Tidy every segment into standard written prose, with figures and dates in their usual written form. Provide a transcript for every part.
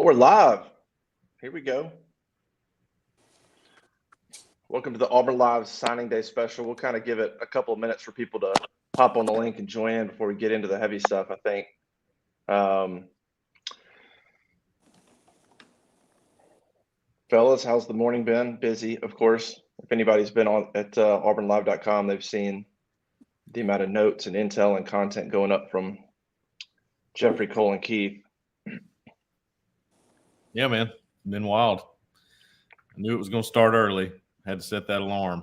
Oh, we're live. Here we go. Welcome to the Auburn Live signing day special. We'll kind of give it a couple of minutes for people to hop on the link and join in before we get into the heavy stuff, I think. Fellas, how's the morning been? Busy, of course. If anybody's been on at auburnlive.com, they've seen the amount of notes and intel and content going up from Jeffrey, Cole, and Keith. Yeah, man. Been wild. I knew it was going to start early. Had to set that alarm.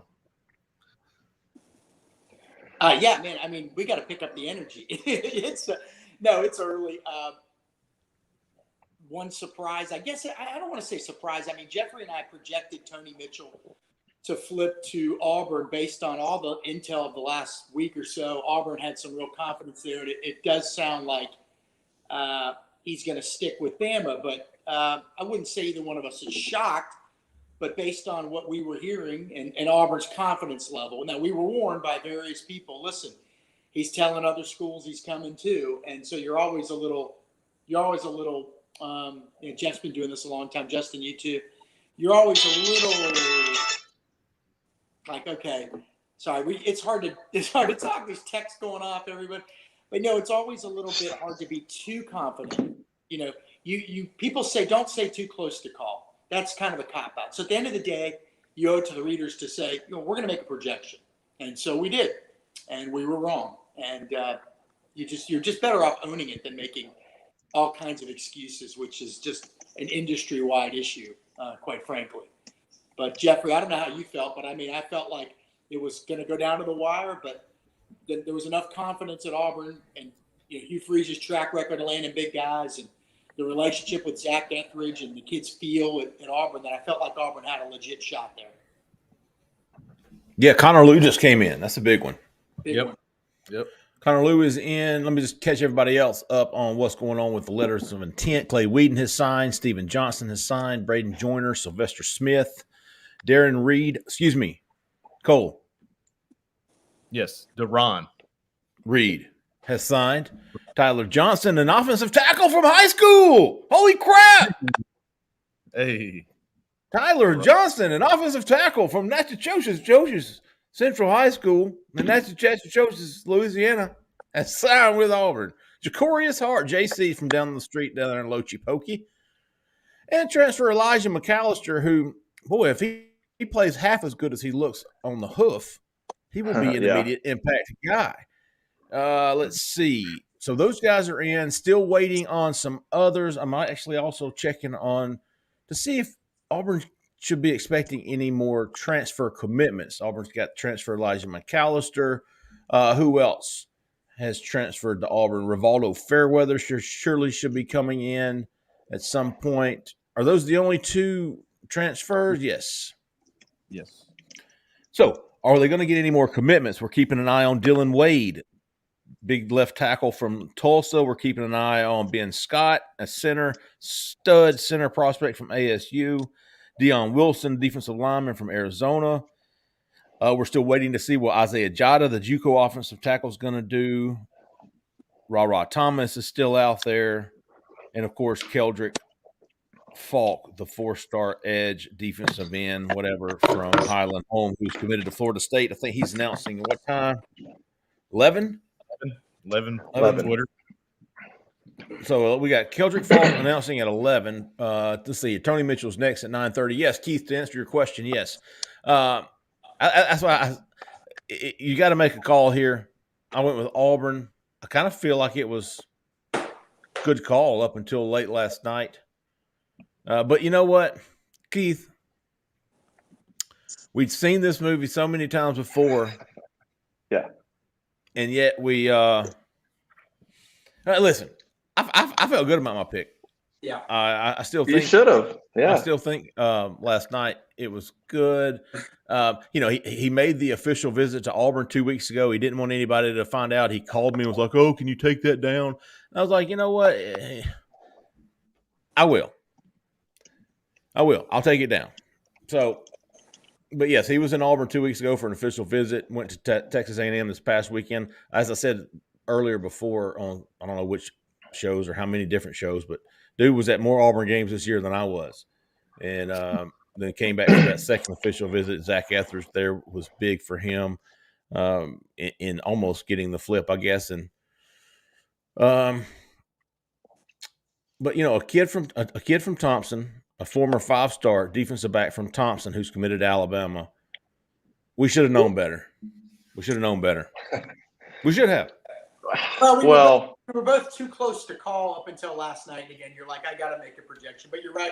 Yeah, man. I mean, we got to pick up the energy. It's early. One surprise, I guess. I don't want to say surprise. I mean, Jeffrey and I projected Tony Mitchell to flip to Auburn based on all the intel of the last week or so. Auburn had some real confidence there. It does sound like he's going to stick with Bama, but I wouldn't say either one of us is shocked. But based on what we were hearing and Auburn's confidence level, now we were warned by various people, listen, he's telling other schools he's coming too. And so you're always a little, Jeff's been doing this a long time. Justin, you too. You're always a little like, okay, sorry, it's hard to talk. There's text going off, everybody. But no, it's always a little bit hard to be too confident. You know, you people say, don't say too close to call. That's kind of a cop-out. So at the end of the day, you owe it to the readers to say, we're going to make a projection. And so we did. And we were wrong. And you're just better off owning it than making all kinds of excuses, which is just an industry-wide issue, quite frankly. But Jeffrey, I don't know how you felt, but I mean, I felt like it was going to go down to the wire, but there was enough confidence at Auburn and Hugh Freeze's track record of landing big guys and the relationship with Zach Etheridge and the kids feel at Auburn that I felt like Auburn had a legit shot there. Yeah, Connor Lew just came in. That's a big one. Yep. Connor Lew is in. Let me just catch everybody else up on what's going on with the letters of intent. Clay Whedon has signed. Stephen Johnson has signed. Braden Joyner, Sylvester Smith, Darren Reed. Excuse me, Cole. Yes, DeRon Reed has signed. Tyler Johnson, an offensive tackle from high school. Holy crap. Hey. Tyler Johnson, an offensive tackle from Natchitoches Central High School in Natchitoches, Louisiana, has signed with Auburn. Jacorius Hart, JC from down the street down there in Lochi Pokey. And transfer Elijah McAllister, who, boy, if he plays half as good as he looks on the hoof, he will be an immediate impact guy. Let's see. So those guys are in. Still waiting on some others. I'm actually also checking on to see if Auburn should be expecting any more transfer commitments. Auburn's got transfer Elijah McAllister. Who else has transferred to Auburn? Rivaldo Fairweather surely should be coming in at some point. Are those the only two transfers? Yes. So are they going to get any more commitments? We're keeping an eye on Dylan Wade, big left tackle from Tulsa. We're keeping an eye on Ben Scott, a stud center prospect from ASU. Deion Wilson, defensive lineman from Arizona. We're still waiting to see what Isaiah Jada, the JUCO offensive tackle, is going to do. Ra Thomas is still out there. And, of course, Keldrick Falk, the four-star edge defensive end, whatever, from Highland Home, who's committed to Florida State. I think he's announcing at what time? 11 Twitter. So we got Keldrick Falk announcing at 11. Let's see. Tony Mitchell's next at 9:30. Yes, Keith, to answer your question, yes. That's why you got to make a call here. I went with Auburn. I kind of feel like it was a good call up until late last night. But you know what, Keith? We'd seen this movie so many times before. Yeah. And yet we listen, I felt good about my pick. Yeah. I still think you should have. Yeah. I still think last night it was good. He made the official visit to Auburn 2 weeks ago. He didn't want anybody to find out. He called me and was like, "Oh, can you take that down?" And I was like, you know what? I will. I'll take it down. So, but yes, he was in Auburn 2 weeks ago for an official visit. Went to Texas A&M this past weekend. As I said earlier before on, I don't know which shows or how many different shows, but dude was at more Auburn games this year than I was, and then came back for that second official visit. Zach Etheridge there was big for him in almost getting the flip, I guess. And but a kid from Thompson, a former 5-star defensive back from Thompson who's committed to Alabama. We should have known better. We should have. Well, we were both too close to call up until last night. And again, you're like, I got to make a projection. But you're right.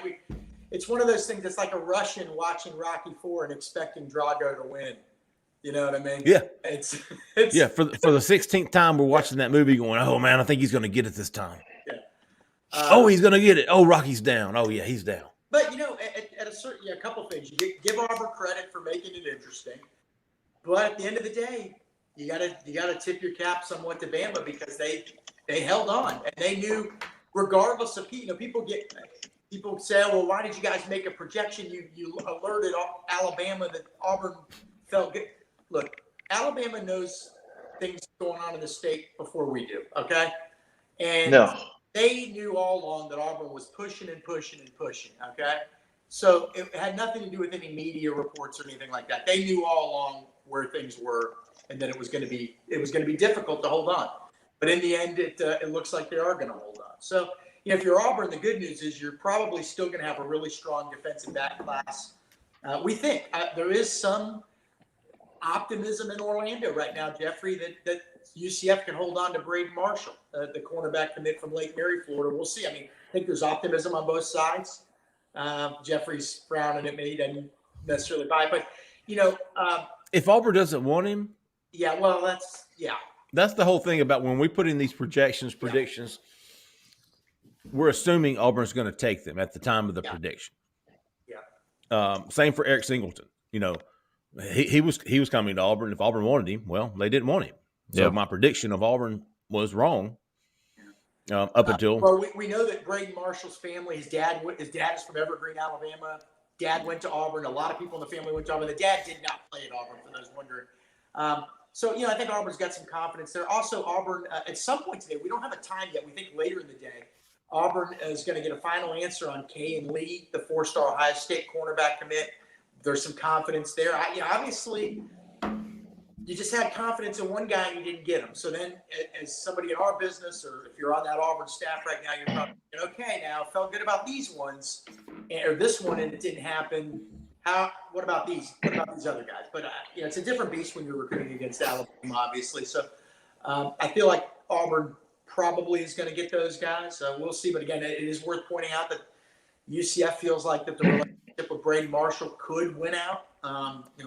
It's one of those things that's like a Russian watching Rocky IV and expecting Drago to win. You know what I mean? Yeah. It's yeah. For the 16th time, we're watching that movie going, oh, man, I think he's going to get it this time. Yeah. He's going to get it. Oh, Rocky's down. Oh, yeah, he's down. But, at a certain – a couple things. You give Auburn credit for making it interesting. But at the end of the day, you gotta tip your cap somewhat to Bama because they held on. And they knew regardless of – people say, well, why did you guys make a projection? You alerted Alabama that Auburn felt good. Look, Alabama knows things going on in the state before we do, okay? And they knew all along that Auburn was pushing and pushing and pushing, okay? So it had nothing to do with any media reports or anything like that. They knew all along where things were and that it was going to be difficult to hold on. But in the end, it looks like they are going to hold on. So, if you're Auburn, the good news is you're probably still going to have a really strong defensive back class. We think there is some optimism in Orlando right now, Jeffrey, that UCF can hold on to Braden Marshall, the cornerback commit from Lake Mary, Florida. We'll see. I think there's optimism on both sides. Jeffrey's frowning at me. He doesn't necessarily buy it. But, if Auburn doesn't want him. Yeah, well, that's the whole thing about when we put in these predictions, we're assuming Auburn's going to take them at the time of the prediction. Yeah. Same for Eric Singleton. He was coming to Auburn. If Auburn wanted him, well, they didn't want him. So my prediction of Auburn was wrong. Up until we know that Braden Marshall's family, his dad is from Evergreen, Alabama. Dad went to Auburn. A lot of people in the family went to Auburn. The dad did not play at Auburn, for those wondering. So I think Auburn's got some confidence there. Also, Auburn at some point today, we don't have a time yet. We think later in the day, Auburn is going to get a final answer on Kay and Lee, the 4-star Ohio State cornerback commit. There's some confidence there. Obviously, you just had confidence in one guy and you didn't get him. So then as somebody in our business, or if you're on that Auburn staff right now, you're probably okay, now felt good about these ones or this one and it didn't happen. What about these? What about these other guys? But it's a different beast when you're recruiting against Alabama, obviously. So I feel like Auburn probably is going to get those guys. We'll see. But again, it is worth pointing out that UCF feels like that the relationship with Braden Marshall could win out.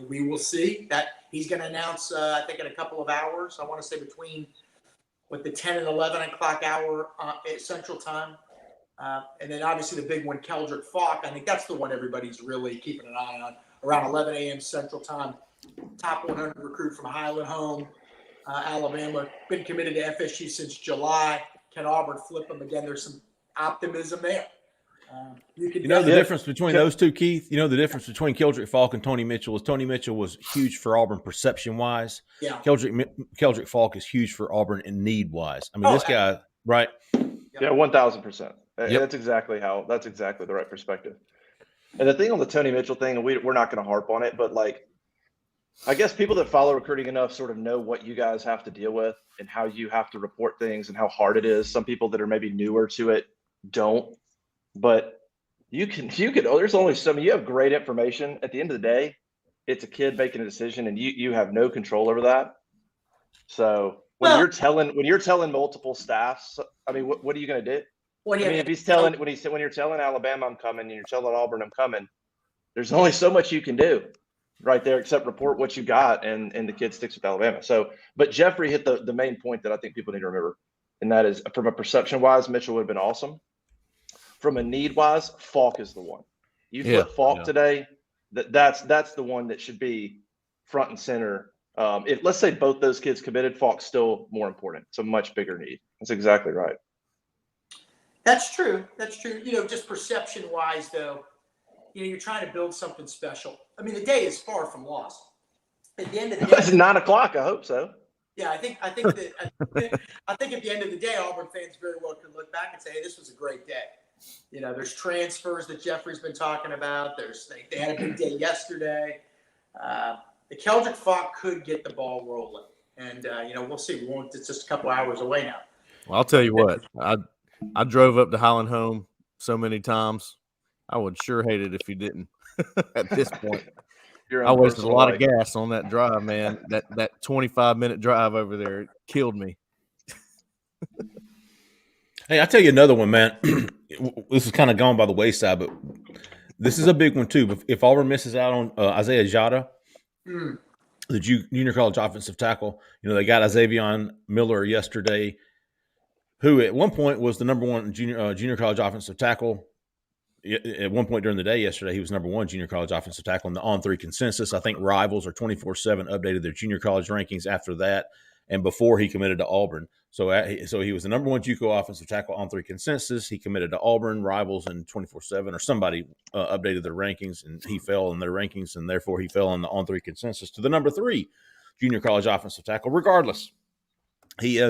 We will see that he's going to announce, I think in a couple of hours, I want to say between the 10 and 11 o'clock hour at Central Time. And then obviously the big one, Keldrick Falk. I think that's the one everybody's really keeping an eye on. Around 11 a.m. Central Time, top 100 recruit from Highland Home, Alabama. Been committed to FSU since July. Can Auburn flip him again? There's some optimism there. The difference between those two, Keith? The difference between Keldrick Falk and Tony Mitchell is Tony Mitchell was huge for Auburn perception-wise. Yeah. Keldrick Falk is huge for Auburn in need-wise. This guy, right? Yeah, 1,000%. That's exactly the right perspective. And the thing on the Tony Mitchell thing, we're not going to harp on it, but I guess people that follow recruiting enough sort of know what you guys have to deal with and how you have to report things and how hard it is. Some people that are maybe newer to it don't, but you can, there's only some, you have great information. At the end of the day, it's a kid making a decision and you have no control over that. So when you're telling multiple staffs, what are you going to do? If when you're telling Alabama I'm coming and you're telling Auburn I'm coming, there's only so much you can do right there except report what you got and the kid sticks with Alabama. So, but Jeffrey hit the main point that I think people need to remember, and that is from a perception wise, Mitchell would have been awesome. From a need wise, Falk is the one. You flip Falk today, that's the one that should be front and center. If let's say both those kids committed, Falk's still more important. It's a much bigger need. That's exactly right. That's true. Just perception-wise, though, you're trying to build something special. The day is far from lost. At the end of the day, it's 9 o'clock. I hope so. Yeah, I think at the end of the day, Auburn fans very well could look back and say, "Hey, this was a great day." There's transfers that Jeffrey's been talking about. They had a big day yesterday. The Keldrick Fought could get the ball rolling, and we'll see. It's just a couple hours away now. Well, I'll tell you what. I drove up to Highland Home so many times. I would sure hate it if you didn't. At this point, I wasted a lot of gas on that drive, man. That 25-minute drive over there killed me. Hey, I'll tell you another one, man. This is kind of gone by the wayside, but this is a big one too. If Auburn misses out on Isaiah Jhead, the junior college offensive tackle, they got Xavion Miller yesterday, who at one point was the number one junior college offensive tackle. At one point during the day yesterday, he was number one junior college offensive tackle in the On3 consensus. I think Rivals or 24/7 updated their junior college rankings after that and before he committed to Auburn. So he was the number one JUCO offensive tackle on On3 consensus. He committed to Auburn, Rivals, and 24/7, or somebody updated their rankings, and he fell in their rankings, and therefore he fell on the On3 consensus to the number 3 junior college offensive tackle. Regardless, he's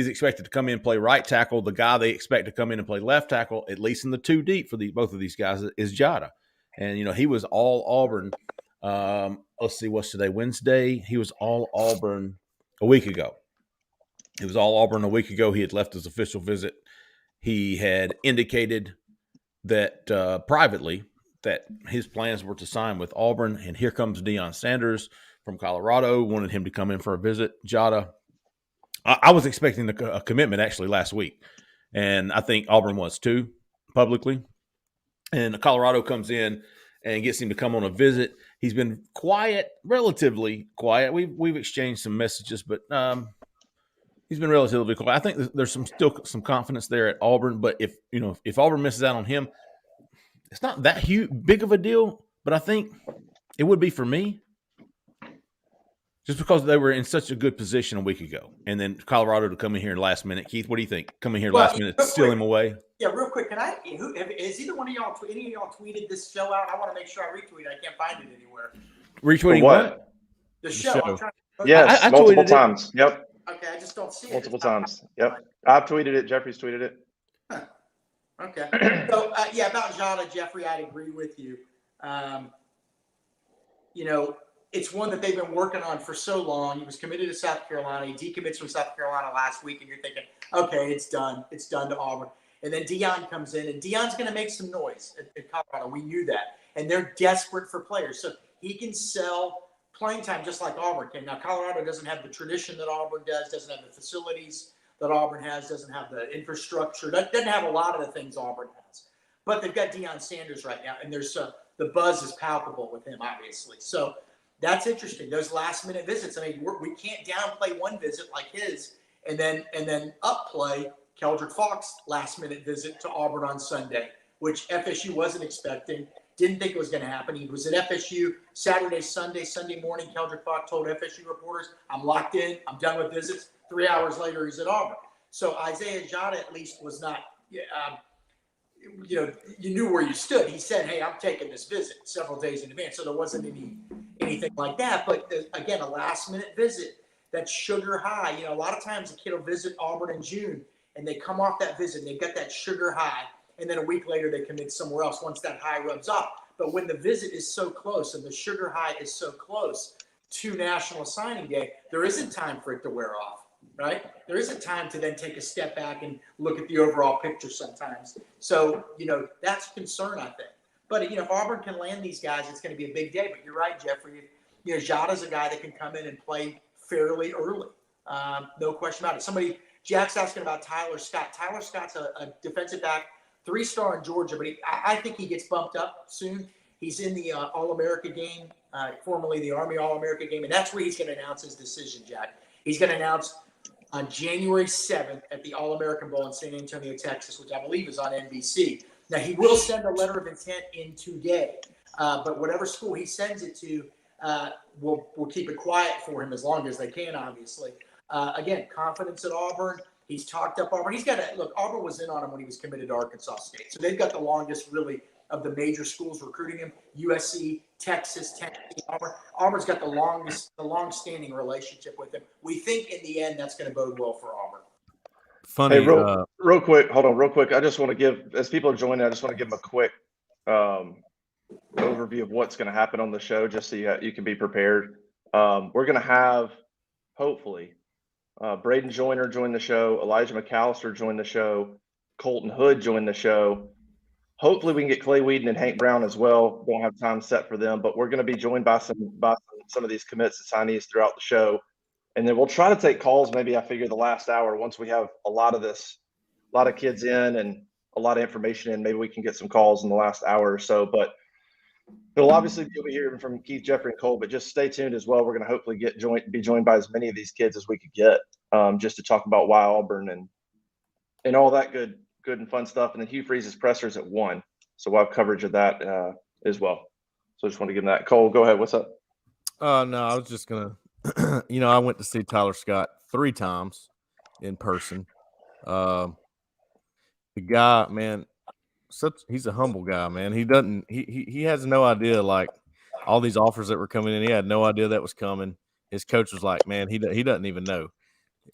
expected to come in and play right tackle. The guy they expect to come in and play left tackle, at least in the 2 deep for both of these guys, is Jhead. And, he was all Auburn. Let's see, what's today? Wednesday. He was all Auburn a week ago. He was all Auburn a week ago. He had left his official visit. He had indicated that privately that his plans were to sign with Auburn. And here comes Deion Sanders from Colorado, wanted him to come in for a visit. Jhead, I was expecting a commitment actually last week, and I think Auburn was too, publicly. And Colorado comes in and gets him to come on a visit. He's been quiet, relatively quiet. We've exchanged some messages, but he's been relatively quiet. I think there's still some confidence there at Auburn, but if Auburn misses out on him, it's not that big of a deal. But I think it would be for me. Just because they were in such a good position a week ago. And then Colorado to come in here last minute. Keith, what do you think? Come in here last minute, steal him away? Yeah, real quick. Has either one of y'all, any of y'all tweeted this show out? I want to make sure I retweet it. I can't find it anywhere. Retweeting what? The show. I'm trying to... Yes, I multiple times. Yep. Okay, I just don't see multiple times. Yep. I've tweeted it. Jeffrey's tweeted it. Huh. Okay. So, about Jhead, Jeffrey, I'd agree with you. It's one that they've been working on for so long. He was committed to South Carolina. He decommits from South Carolina last week, and you're thinking, okay, it's done. It's done to Auburn. And then Deion comes in, and Deion's going to make some noise at Colorado. We knew that. And they're desperate for players. So he can sell playing time just like Auburn can. Now, Colorado doesn't have the tradition that Auburn does, doesn't have the facilities that Auburn has, doesn't have the infrastructure, doesn't have a lot of the things Auburn has. But they've got Deion Sanders right now, and there's the buzz is palpable with him, obviously. So that's interesting. Those last-minute visits. I mean, we can't downplay one visit like his, and then upplay Keldrick Faught's last-minute visit to Auburn on Sunday, which FSU wasn't expecting. Didn't think it was going to happen. He was at FSU Saturday, Sunday morning. Keldrick Faught told FSU reporters, "I'm locked in. I'm done with visits." 3 hours later, he's at Auburn. So Isaiah Jhead at least was not. You knew where you stood. He said, "Hey, I'm taking this visit" several days in advance. So there wasn't anything like that. But again, a last-minute visit, that's sugar high. A lot of times a kid will visit Auburn in June, and they come off that visit, and they've got that sugar high, and then a week later they commit somewhere else once that high rubs off. But when the visit is so close and the sugar high is so close to National Signing Day, there isn't time for it to wear off, right? There isn't time to then take a step back and look at the overall picture sometimes. So, that's a concern, I think. But, if Auburn can land these guys, it's going to be a big day. But you're right, Jeffrey. Jhead is a guy that can come in and play fairly early. No question about it. Jack's asking about Tyler Scott. Tyler Scott's a defensive back, 3-star in Georgia, but I think he gets bumped up soon. He's in the All-America game, formerly the Army All-America game, and that's where he's going to announce his decision, Jack. He's going to announce on January 7th at the All-American Bowl in San Antonio, Texas, which I believe is on NBC. Now, he will send a letter of intent in today, but whatever school he sends it to, we'll keep it quiet for him as long as they can, obviously. Again, confidence at Auburn. He's talked up Auburn. Auburn was in on him when he was committed to Arkansas State. So they've got the longest, really, of the major schools recruiting him. USC, Texas, Tennessee, Auburn. Auburn's got the long-standing relationship with him. We think in the end that's going to bode well for Auburn. funny. Hey, real quick. Hold on, real quick. I just want to give, as people are joining, I just want to give them a quick overview of what's going to happen on the show, just so you can be prepared. We're going to have, hopefully, Braden Joyner join the show, Elijah McAllister join the show, Colton Hood join the show. Hopefully, we can get Clay Whedon and Hank Brown as well. Don't have time set for them, but we're going to be joined by some of these commits and signees throughout the show. And then we'll try to take calls. Maybe I figure the last hour, once we have a lot of kids in and a lot of information in, maybe we can get some calls in the last hour or so. But it'll obviously be hearing from Keith, Jeffrey, and Cole. But just stay tuned as well. We're going to hopefully be joined by as many of these kids as we could get, just to talk about why Auburn and all that good and fun stuff. And then Hugh Freeze's pressers at 1, so we'll have coverage of that as well. So I just want to give them that. Cole, go ahead. What's up? No, I was just gonna. I went to see Tyler Scott 3 times in person. The guy, man, he's a humble guy, man. He has no idea, like, all these offers that were coming in. He had no idea that was coming. His coach was like, man, he doesn't even know.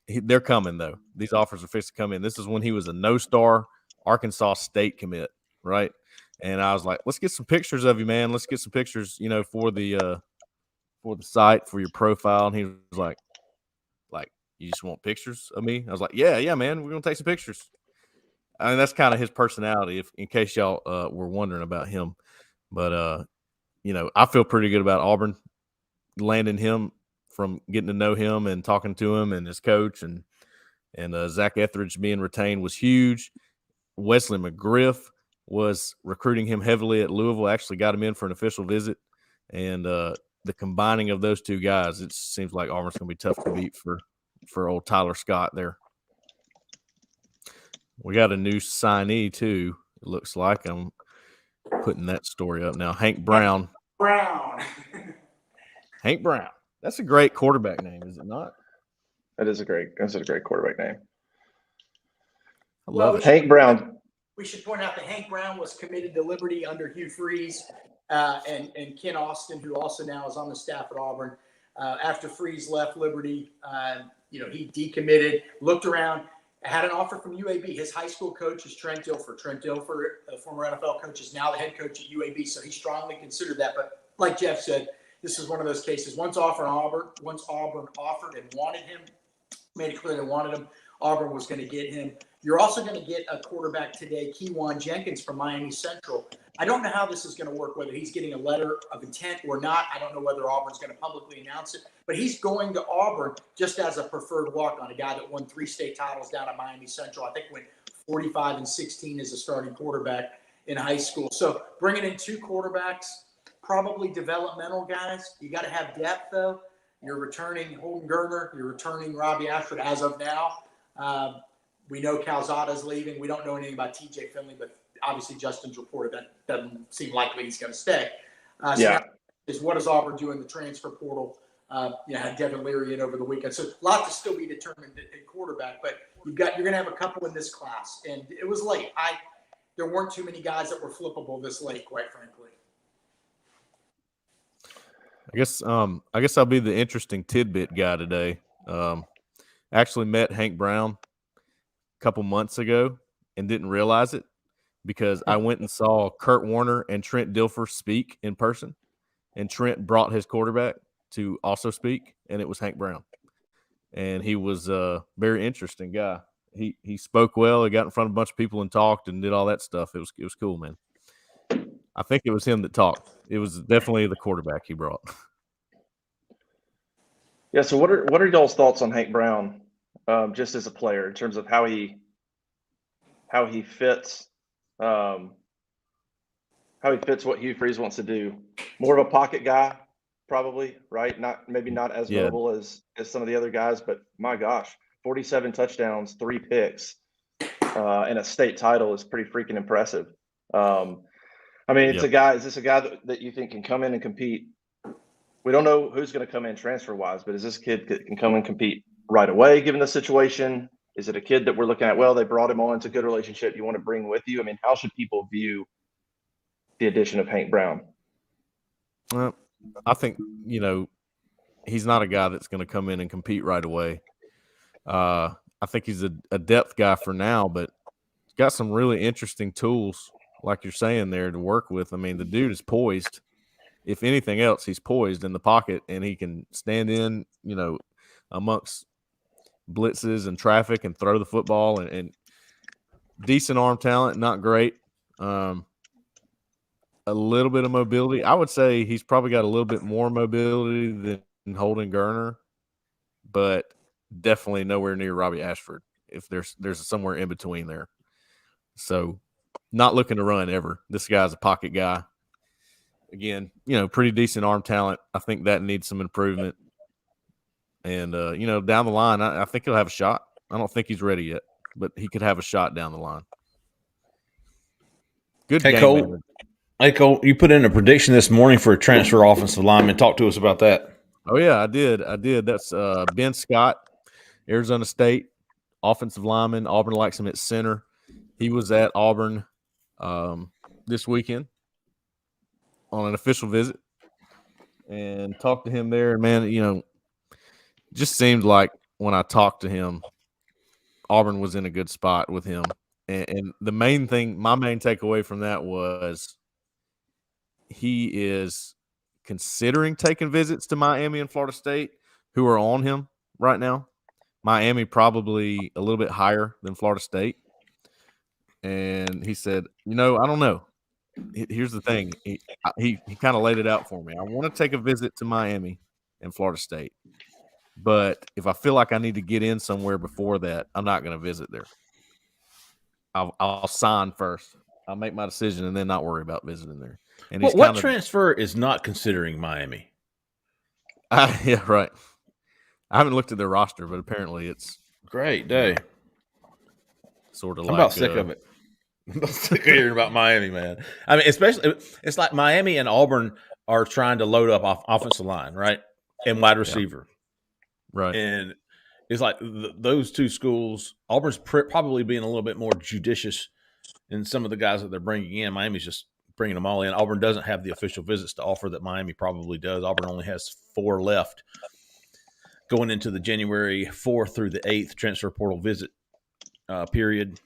They're coming, though. These offers are fixed to come in. This is when he was a no-star Arkansas State commit, right? And I was like, let's get some pictures of you, man. Let's get some pictures, for the site, for your profile. And he was like, you just want pictures of me? I was like, yeah, man, we're gonna take some pictures. I mean, that's kind of his personality, in case y'all were wondering about him. But I feel pretty good about Auburn landing him, from getting to know him and talking to him and his coach, and Zach Etheridge being retained was huge. Wesley McGriff was recruiting him heavily at Louisville, actually got him in for an official visit. And the combining of those 2 guys, it seems like Auburn's going to be tough to beat for old Tyler Scott there. We got a new signee, too, it looks like. I'm putting that story up now. Hank Brown. Hank Brown. That's a great quarterback name, is it not? That's a great quarterback name. I love it. Hank Brown. We should point out that Hank Brown was committed to Liberty under Hugh Freeze and Ken Austin, who also now is on the staff at Auburn. After Freeze left Liberty, he decommitted, looked around, had an offer from UAB. His high school coach is Trent Dilfer. Trent Dilfer, a former NFL coach, is now the head coach at UAB, so he strongly considered that. But like Jeff said, this is one of those cases. Once Auburn offered and wanted him, made it clear they wanted him, Auburn was going to get him. You're also going to get a quarterback today, Keywan Jenkins from Miami Central. I don't know how this is going to work, whether he's getting a letter of intent or not. I don't know whether Auburn's going to publicly announce it, but he's going to Auburn just as a preferred walk-on, a guy that won 3 state titles down at Miami Central. I think went 45-16 as a starting quarterback in high school. So bringing in 2 quarterbacks, probably developmental guys. You got to have depth, though. You're returning Holden Gerner. You're returning Robbie Ashford as of now. We know Calzada's leaving. We don't know anything about TJ Finley, but obviously Justin's reported that doesn't seem likely he's going to stay. Is what does Auburn do in the transfer portal? Had Devin Leary in over the weekend. So a lot to still be determined at quarterback, but you're going to have a couple in this class. And it was late. There weren't too many guys that were flippable this late, quite frankly. I guess I'll be the interesting tidbit guy today. Actually met Hank Brown a couple months ago and didn't realize it, because I went and saw Kurt Warner and Trent Dilfer speak in person, and Trent brought his quarterback to also speak, and it was Hank Brown. And he was a very interesting guy. He spoke well. He got in front of a bunch of people and talked and did all that stuff. It was cool, man. I think it was him that talked. It was definitely the quarterback he brought. Yeah. So what are y'all's thoughts on Hank Brown, just as a player, in terms of how he fits, how he fits what Hugh Freeze wants to do? More of a pocket guy, probably, right? Maybe not as mobile as some of the other guys, but my gosh, 47 touchdowns, 3 picks, and a state title is pretty freaking impressive. Is this a guy that you think can come in and compete? We don't know who's going to come in transfer-wise, but is this kid that can come and compete right away, given the situation? Is it a kid that we're looking at, well, they brought him on, it's a good relationship you want to bring with you? I mean, how should people view the addition of Hank Brown? Well, I think, he's not a guy that's going to come in and compete right away. I think he's a depth guy for now, but he's got some really interesting tools, like you're saying there, to work with. I mean, the dude is poised. If anything else, he's poised in the pocket, and he can stand in, amongst blitzes and traffic and throw the football and decent arm talent, not great. A little bit of mobility. I would say he's probably got a little bit more mobility than Holden Geriner, but definitely nowhere near Robbie Ashford. If there's somewhere in between there. So not looking to run ever. This guy's a pocket guy. Again, pretty decent arm talent. I think that needs some improvement. And, down the line, I think he'll have a shot. I don't think he's ready yet, but he could have a shot down the line. Good game, Cole. man. Hey, Cole, you put in a prediction this morning for a transfer offensive lineman. Talk to us about that. Oh, yeah, I did. That's Ben Scott, Arizona State, offensive lineman. Auburn likes him at center. He was at Auburn this weekend on an official visit and talked to him there. And, man, just seemed like when I talked to him, Auburn was in a good spot with him. And the main thing, my main takeaway from that was he is considering taking visits to Miami and Florida State, who are on him right now. Miami probably a little bit higher than Florida State. And he said, I don't know. Here's the thing. He kind of laid it out for me. I want to take a visit to Miami and Florida State. But if I feel like I need to get in somewhere before that, I'm not going to visit there. I'll sign first. I'll make my decision and then not worry about visiting there. And what transfer is not considering Miami? Yeah, right. I haven't looked at their roster, but apparently it's great day. Sort of I'm about sick of it. I'm sick of hearing about Miami, man. I mean, especially it's like Miami and Auburn are trying to load up off offensive line, right, and wide receiver, right. And it's like those two schools. Auburn's probably being a little bit more judicious in some of the guys that they're bringing in. Miami's just bringing them all in. Auburn doesn't have the official visits to offer that Miami probably does. Auburn only has 4 left going into the January 4th through the 8th transfer portal visit period.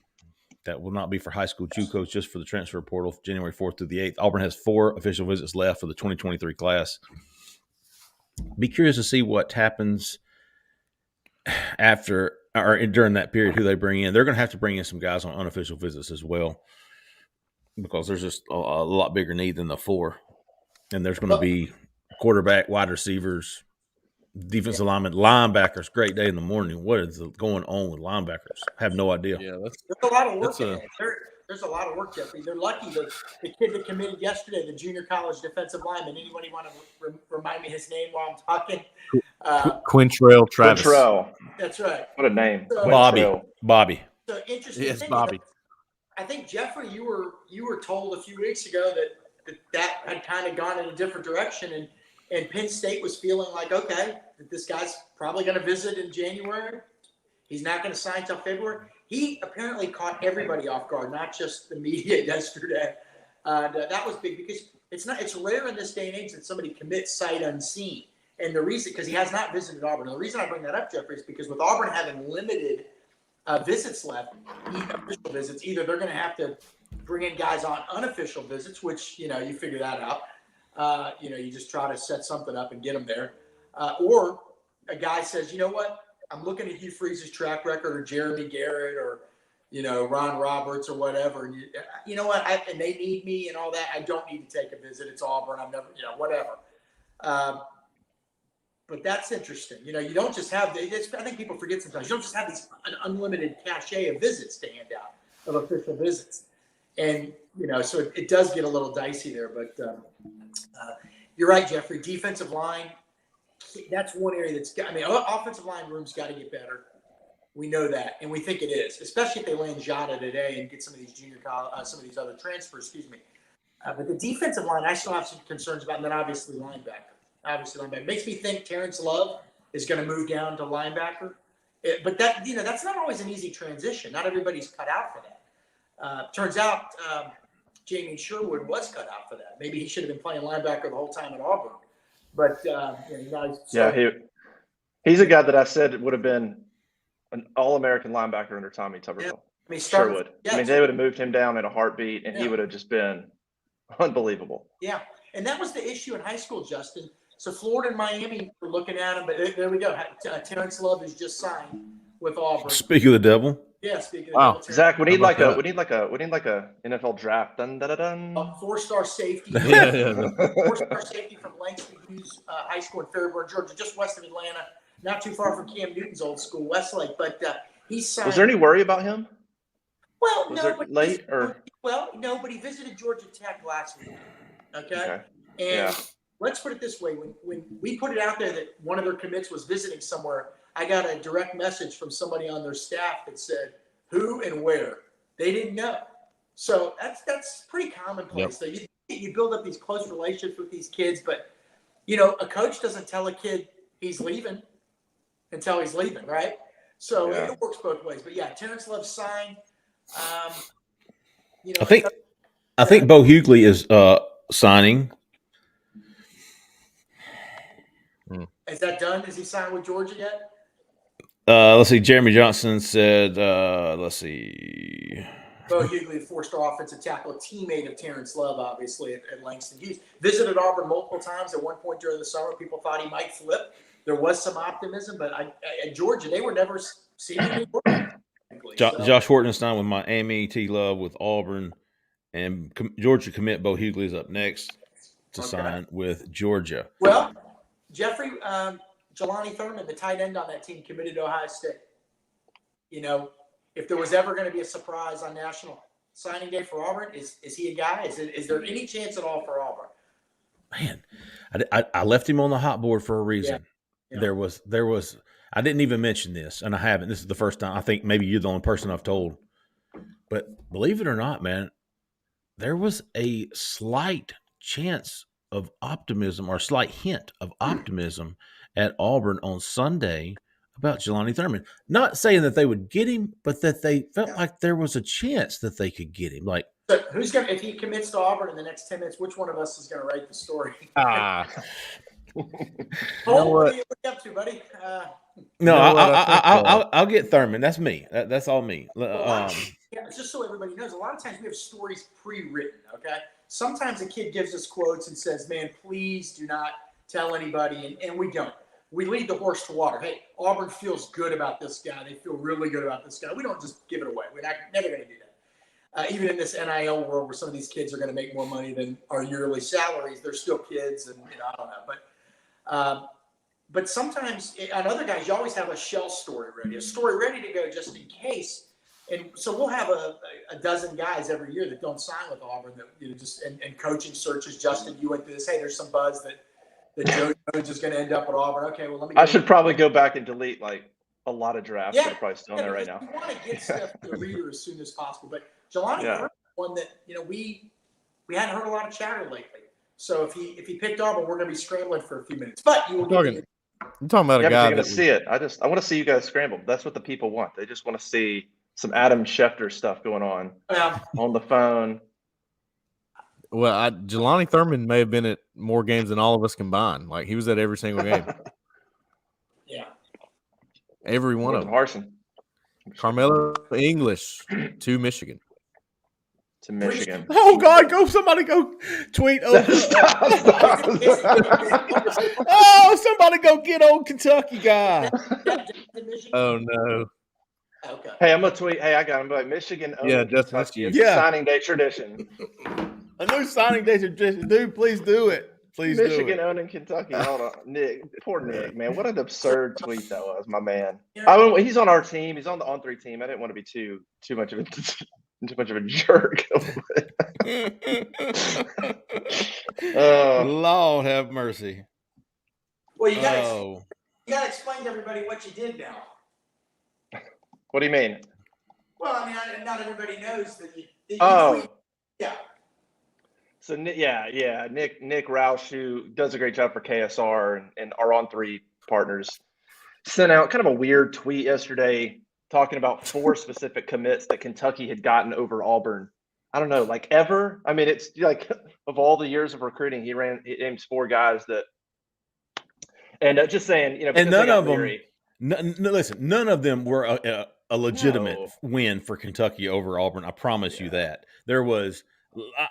That will not be for high school JUCOs, just for the transfer portal, January 4th through the 8th. Auburn has 4 official visits left for the 2023 class. Be curious to see what happens after or during that period, who they bring in. They're going to have to bring in some guys on unofficial visits as well, because there's just a lot bigger need than the 4. And there's going to be quarterback, wide receivers, defensive linemen, linebackers. Great day in the morning. What is going on with linebackers? I have no idea. Yeah, there's a lot of work. There's a lot of work, Jeffrey. They're lucky that the kid that committed yesterday, the junior college defensive lineman. Anybody want to remind me his name while I'm talking? Quintrell Travis. Quintrell. That's right. What a name. So, Bobby. So interesting. Yes, Bobby. I think, Jeffrey, you were told a few weeks ago that had kind of gone in a different direction, and Penn State was feeling like, okay, that this guy's probably going to visit in January. He's not going to sign until February. He apparently caught everybody off guard, not just the media yesterday. That was big because it's rare in this day and age that somebody commits sight unseen. And the reason, because he has not visited Auburn. And the reason I bring that up, Jeffrey, is because with Auburn having limited visits left, official visits, either they're going to have to bring in guys on unofficial visits, which, you figure that out. You just try to set something up and get them there. Or a guy says, you know what? I'm looking at Hugh Freeze's track record, or Jeremy Garrett, or, Ron Roberts, or whatever. And you know what? And they need me and all that. I don't need to take a visit. It's Auburn. I'm never, whatever. But that's interesting. You don't just have I think people forget sometimes. You don't just have an unlimited cachet of visits to hand out, of official visits. And, so it does get a little dicey there. But you're right, Jeffrey. Defensive line, that's one area offensive line room's got to get better. We know that, and we think it is, especially if they land Jhead today and get some of these some of these other transfers. But the defensive line, I still have some concerns about, and then obviously linebacker. It makes me think Terrence Love is going to move down to linebacker, but that's not always an easy transition. Not everybody's cut out for that. Turns out Jamie Sherwood was cut out for that. Maybe he should have been playing linebacker the whole time at Auburn. But he's a guy that I said it would have been an All-American linebacker under Tommy Tuberville. Yeah. I mean, Sure would. Yeah, I mean, they would have moved him down in a heartbeat, and he would have just been unbelievable. Yeah, and that was the issue in high school, Justin. So Florida and Miami were looking at him, but there we go. Terrence Love has just signed with Auburn. Speak of the devil. Yeah, speaking Wow. of Zach, we need like a NFL draft. Dun, dun, dun, dun. 4-star safety. Yeah. 4-star safety from Langston Hughes High School in Fairburn, Georgia, just west of Atlanta, not too far from Cam Newton's old school, Westlake. But he's signed. Was there any worry about him? Well, Was no, it but late or? Well, no, but he visited Georgia Tech last week. Okay. And let's put it this way: when we put it out there that one of their commits was visiting somewhere, I got a direct message from somebody on their staff that said who and where. They didn't know. So that's pretty commonplace. Yep. So you build up these close relationships with these kids, but a coach doesn't tell a kid he's leaving until he's leaving, right? So it works both ways. But yeah, Terrence Love signed. I think Bo Hughley is signing. Is that done? Is he signed with Georgia yet? Let's see. Jeremy Johnson said, let's see. Bo Hughley, 4-star offensive tackle, a teammate of Terrence Love, obviously, at Langston Hughes. Visited Auburn multiple times. At one point during the summer, people thought he might flip. There was some optimism, but at Georgia, they were never seemingly working. Josh Hortonstein with Miami, T. Love with Auburn, and Georgia commit Bo Hughley is up next to sign with Georgia. Well, Jeffrey, Jelani Thurman, the tight end on that team, committed to Ohio State. If there was ever going to be a surprise on National Signing Day for Auburn, is he a guy? Is there any chance at all for Auburn? Man, I left him on the hot board for a reason. Yeah. There was. I didn't even mention this, and I haven't. This is the first time. I think maybe you're the only person I've told. But believe it or not, man, there was a slight chance of optimism or a slight hint of optimism at Auburn on Sunday about Jelani Thurman. Not saying that they would get him, but that they felt like there was a chance that they could get him. Like, so who's going to, if he commits to Auburn in the next 10 minutes, which one of us is going to write the story? What are you up to, buddy? I'll get Thurman. That's me. That's all me. Just so everybody knows, a lot of times we have stories pre-written, okay? Sometimes a kid gives us quotes and says, man, please do not tell anybody, and we don't. We lead the horse to water. Hey, Auburn feels good about this guy. They feel really good about this guy. We don't just give it away. We're never going to do that. Even in this NIL world where some of these kids are going to make more money than our yearly salaries, they're still kids, and I don't know. But sometimes on other guys, you always have a shell story ready, a story ready to go just in case. And so we'll have a dozen guys every year that don't sign with Auburn that just and coaching searches. Justin, you went through this. Hey, there's some buzz that Joe Jones is going to end up at Auburn. Okay, well, let me. I should probably go back and delete like a lot of drafts that are probably still in there right now. We want to get stuff to the reader as soon as possible. But Jelani, one that we hadn't heard a lot of chatter lately. So if he picked Auburn, we're going to be scrambling for a few minutes. But you will I'm talking about a guy. You're going to see it. I want to see you guys scramble. That's what the people want. They just want to see some Adam Schefter stuff going on on the phone. Well, Jelani Thurman may have been at more games than all of us combined. Like, he was at every single game. Yeah. Every one of them. Harsin. Carmelo English to Michigan. To Michigan. Oh, God, somebody go tweet over. Oh, somebody go get old Kentucky guy. Oh, no. Okay. Hey, I'm going to tweet. Hey, I got him. Like, Michigan. That's you. It's a signing day tradition. A new signing day tradition. Dude, please do it. Please Michigan do it. owning Kentucky. Hold on. Nick. Poor Nick, man. What an absurd tweet that was, my man. Yeah. He's on our team. He's on the On3 team. I didn't want to be too much of a jerk. Lord have mercy. Well, you got to explain to everybody what you did now. What do you mean? Well, I mean, not everybody knows that you tweet. Yeah. So, Nick Roush, who does a great job for KSR and our On3 partners, sent out kind of a weird tweet yesterday talking about 4 specific commits that Kentucky had gotten over Auburn. I don't know, like ever. I mean, it's like of all the years of recruiting, he names 4 guys that, and just saying, and none of them. listen, none of them were a legitimate No. win for Kentucky over Auburn. I promise you that. There was.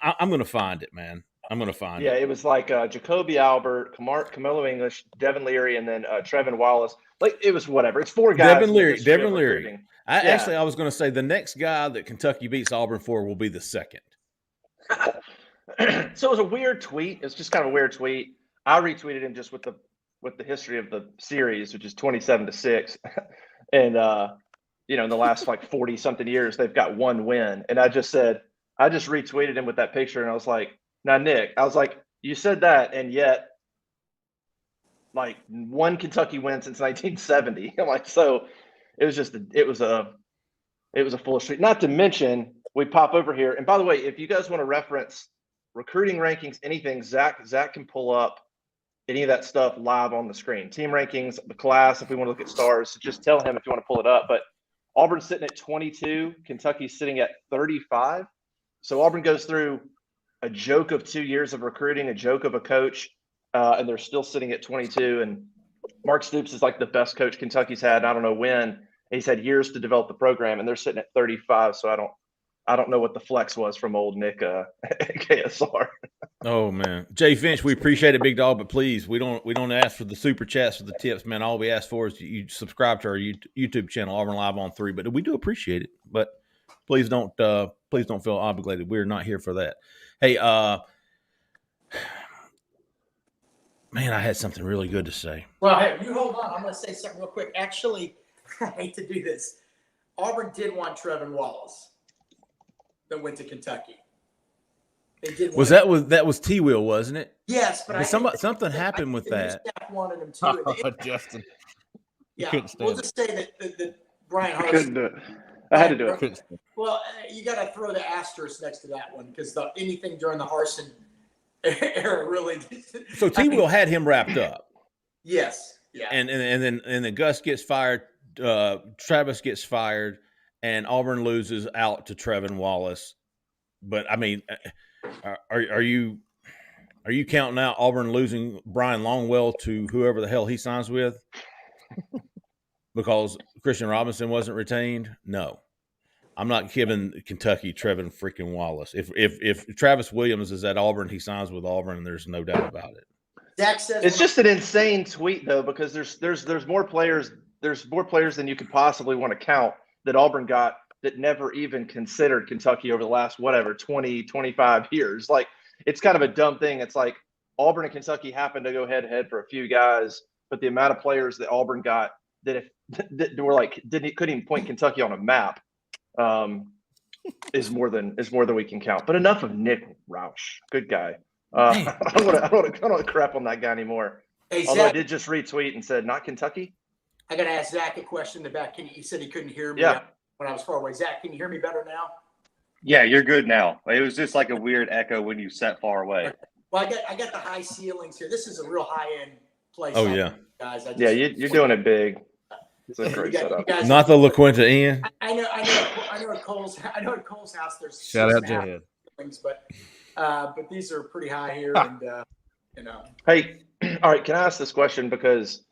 I'm going to find it, man. I'm going to find Yeah, it. it was like Jacoby Albert, Camilo English, Devin Leary, and then Trevin Wallace. Like it was whatever. It's 4 guys. Devin in the Leary. history of Devin Leary. recruiting. Actually, I was going to say the next guy that Kentucky beats Auburn for will be the second. So it was a weird tweet. It's just kind of a weird tweet. I retweeted him just with the history of the series, which is 27-6, and in the last like 40 something years they've got 1 win, and I just retweeted him with that picture, and I was like, now Nick, I was like, you said that, and yet like 1 Kentucky win since 1970. I'm like, so it was a full street. Not to mention, we pop over here, and by the way, if you guys want to reference recruiting rankings, anything, Zach can pull up any of that stuff live on the screen. Team rankings, the class, if we want to look at stars, just tell him if you want to pull it up. But Auburn's sitting at 22, Kentucky's sitting at 35. So Auburn goes through a joke of 2 years of recruiting, a joke of a coach, and they're still sitting at 22. And Mark Stoops is like the best coach Kentucky's had. I don't know when. He's had years to develop the program, and they're sitting at 35. So I don't know what the flex was from old Nick KSR. Oh man, Jay Finch, we appreciate it, big dog, but please, we don't ask for the super chats or the tips, man. All we ask for is you subscribe to our YouTube channel, Auburn Live on 3. But we do appreciate it. But please don't feel obligated. We're not here for that. Hey, man, I had something really good to say. Well, hey, you hold on. I'm going to say something real quick. Actually, I hate to do this. Auburn did want Trevin Wallace that went to Kentucky. They did. That was T Will, wasn't it? Yes, but something happened with that. Staff wanted him too. Justin. Yeah, we'll just say that Brian Harsin couldn't do it. I had to do it. Well, you got to throw the asterisk next to that one because anything during the Harsin era really. So T Will had him wrapped up. Yes. Yeah. And then Gus gets fired. Travis gets fired, and Auburn loses out to Trevin Wallace. But I mean, are you counting out Auburn losing Brian Longwell to whoever the hell he signs with because Christian Robinson wasn't retained? No, I'm not giving Kentucky Trevin freaking Wallace. If Travis Williams is at Auburn, he signs with Auburn, and there's no doubt about it. Zach says it's just an insane tweet though, because there's more players. There's more players than you could possibly want to count that Auburn got that never even considered Kentucky over the last 20, 25 years. Like, it's kind of a dumb thing. It's like Auburn and Kentucky happened to go head to head for a few guys, but the amount of players that Auburn got that were like couldn't even point Kentucky on a map is more than we can count. But enough of Nick Roush, good guy. I don't want to crap on that guy anymore. Hey, although Zach, I did just retweet and said not Kentucky. I got to ask Zach a question in the back. He said he couldn't hear me when I was far away. Zach, can you hear me better now? Yeah, you're good now. It was just like a weird echo when you sat far away. Well, I got the high ceilings here. This is a real high end place. Oh yeah, guys. You're doing it big. It's a great setup. Not the La Quinta Inn. I know at Cole's house there's shout out Jhead. Things, but these are pretty high here, and Hey, all right. Can I ask this question because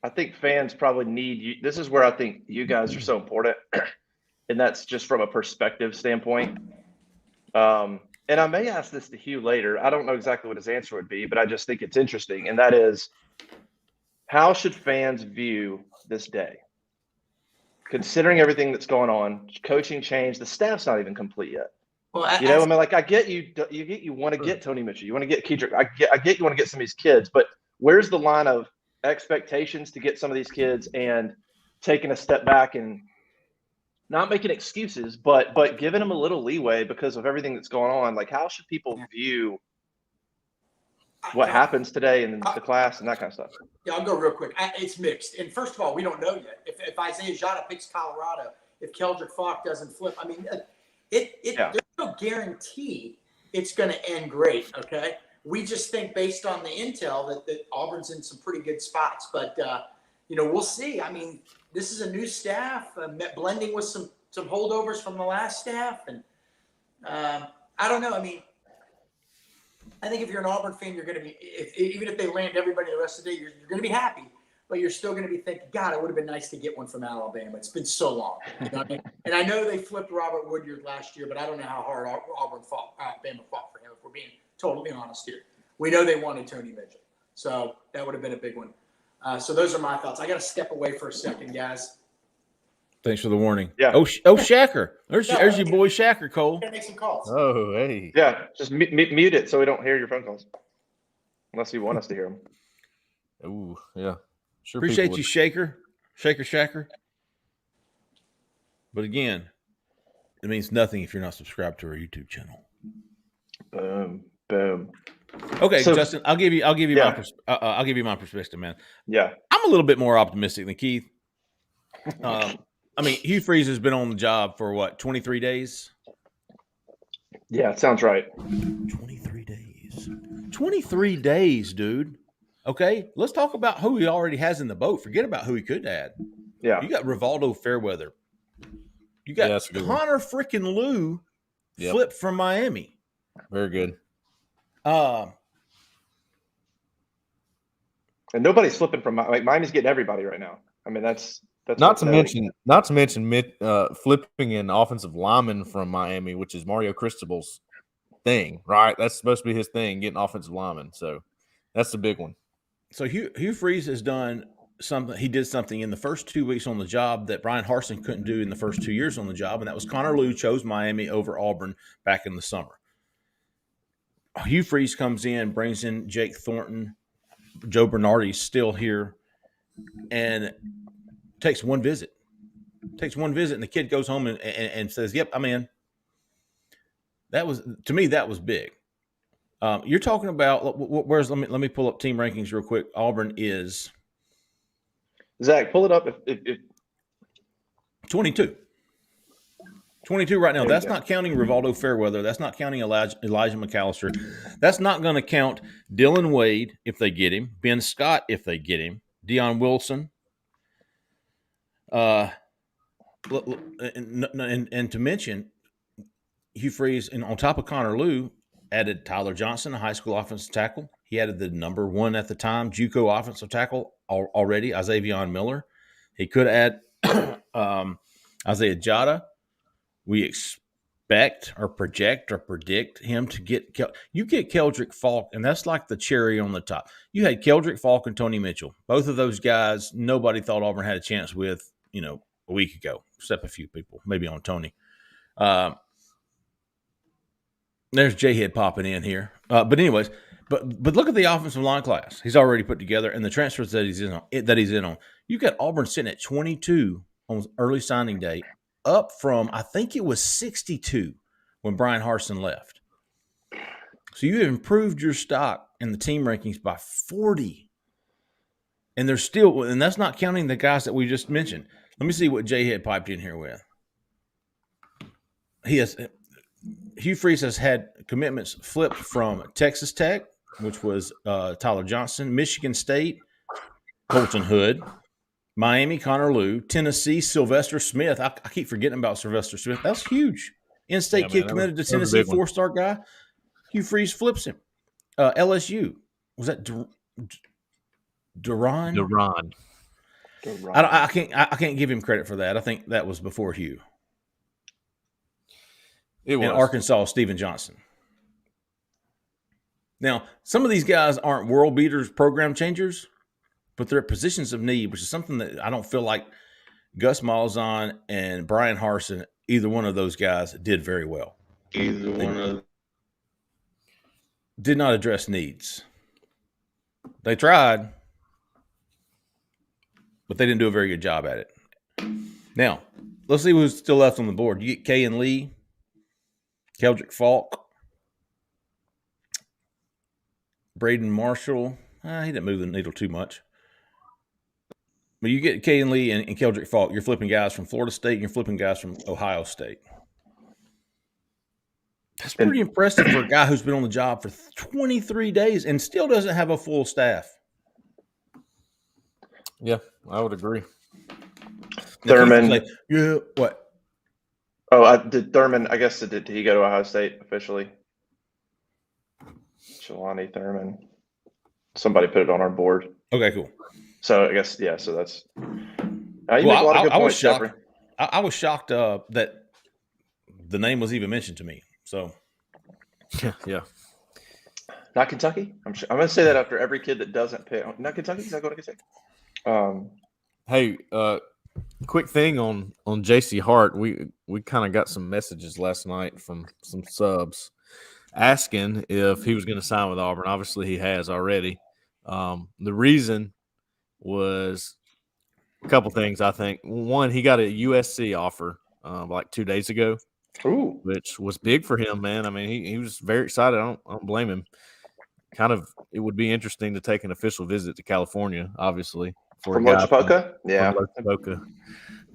I think fans probably need you. This is where I think you guys are so important, and that's just from a perspective standpoint. And I may ask this to Hugh later. I don't know exactly what his answer would be, but I just think it's interesting, and that is, how should fans view this day? Considering everything that's going on, coaching change, the staff's not even complete yet. Well, I mean, like, I get you want to get Tony Mitchell, you want to get Kedrick, I get you want to get some of these kids, but where's the line of expectations to get some of these kids and taking a step back and not making excuses, but giving them a little leeway because of everything that's going on? Like, how should people view what happens today in the class and that kind of stuff? Yeah, I'll go real quick. It's mixed. And first of all, we don't know yet. If Isaiah Jhead picks Colorado, if Keldrick Falk doesn't flip, I mean, there's no guarantee it's going to end great, okay? We just think based on the intel that Auburn's in some pretty good spots. But, we'll see. I mean, this is a new staff, blending with some holdovers from the last staff. And I don't know. I mean, I think if you're an Auburn fan, you're going to be, even if they land everybody the rest of the day, you're going to be happy. but you're still going to be thinking, God, it would have been nice to get one from Alabama. It's been so long. You know what I mean? And I know they flipped Robert Woodyard last year, but I don't know how hard Alabama fought for him, if we're being totally honest here. We know they wanted Tony Mitchell. So that would have been a big one. So those are my thoughts. I got to step away for a second, guys. Thanks for the warning. Yeah. Oh, Shacker. There's your boy Shacker, Cole. Make some calls. Oh, hey. Yeah, just mute it so we don't hear your phone calls, unless you want us to hear them. Ooh, yeah. Sure. Appreciate you, Shacker. But again, it means nothing if you're not subscribed to our YouTube channel. Boom. Okay, so, Justin, I'll give you yeah. I'll give you my perspective, man. Yeah, I'm a little bit more optimistic than Keith. I mean, Hugh Freeze has been on the job for what, 23 days? Yeah, it sounds right. 23 days. 23 days, dude. Okay, let's talk about who he already has in the boat. Forget about who he could add. Yeah. You got Rivaldo Fairweather. You got Connor freaking Lou flipped from Miami. Very good. And nobody's flipping from Miami's getting everybody right now. I mean, that's not to mention flipping an offensive lineman from Miami, which is Mario Cristobal's thing, right? That's supposed to be his thing, getting offensive linemen. So that's the big one. So Hugh Freeze has done something. He did something in the first 2 weeks on the job that Brian Harsin couldn't do in the first 2 years on the job, and that was Connor Lou chose Miami over Auburn back in the summer. Hugh Freeze comes in, brings in Jake Thornton. Joe Bernardi's still here, and takes one visit. And the kid goes home and says, "Yep, I'm in." That was, to me, that was big. You're talking about let me pull up team rankings real quick. Auburn is Zach. Pull it up if 22. 22 right now. That's not counting Rivaldo Fairweather. That's not counting Elijah McAllister. That's not going to count Dylan Wade if they get him, Ben Scott if they get him, Deion Wilson. And to mention, Hugh Freeze, and on top of Connor Lou, added Tyler Johnson, a high school offensive tackle. He added the number one at the time JUCO offensive tackle already, Isaiah Miller. He could add Isaiah Jhead. We expect or project or predict him to get you get Keldrick Falk, and that's like the cherry on the top. You had Keldrick Falk and Tony Mitchell. Both of those guys, nobody thought Auburn had a chance with, a week ago, except a few people, maybe on Tony. There's Jhead popping in here. But anyways, but look at the offensive line class he's already put together and the transfers that he's in on. You got Auburn sitting at 22 on early signing day, up from, I think it was 62 when Brian Harsin left. So you have improved your stock in the team rankings by 40. And there's still, and that's not counting the guys that we just mentioned. Let me see what Jhead piped in here with. Hugh Freeze has had commitments flipped from Texas Tech, which was Tyler Johnson, Michigan State, Colton Hood, Miami, Connor Lou, Tennessee, Sylvester Smith. I keep forgetting about Sylvester Smith. That's huge. In-state kid committed to Tennessee, four-star guy. Hugh Freeze flips him. LSU. Was that Duran? Duran. I can't give him credit for that. I think that was before Hugh. It was. And Arkansas, Stephen Johnson. Now, some of these guys aren't world beaters, program changers, but they're at positions of need, which is something that I don't feel like Gus Malzahn and Brian Harsin, either one of those guys, did very well. Did not address needs. They tried, but they didn't do a very good job at it. Now, let's see who's still left on the board. You get Kayan Lee, Keldrick Falk, Braden Marshall. He didn't move the needle too much. But you get Kayan Lee and Keldrick Falk. You're flipping guys from Florida State, and you're flipping guys from Ohio State. That's pretty impressive for a guy who's been on the job for 23 days and still doesn't have a full staff. Yeah, I would agree. Thurman. Yeah, what? Oh, did Thurman, I guess, did he go to Ohio State officially? Jelani Thurman. Somebody put it on our board. Okay, cool. So I guess So that's you Well, make a lot of good I was points, shocked. Jeffrey. I was shocked that the name was even mentioned to me. So Yeah. Not Kentucky. I'm going to say that after every kid that doesn't pick. Not Kentucky. He's not going to Kentucky. Hey, quick thing on JC Hart. We kind of got some messages last night from some subs asking if he was going to sign with Auburn. Obviously, he has already. The reason was a couple things. I think one, he got a USC offer like 2 days ago, Ooh. which was big for him, man. I mean, he was very excited. I don't blame him. Kind of, it would be interesting to take an official visit to California, obviously, for From a guy Lochapoka? Yeah.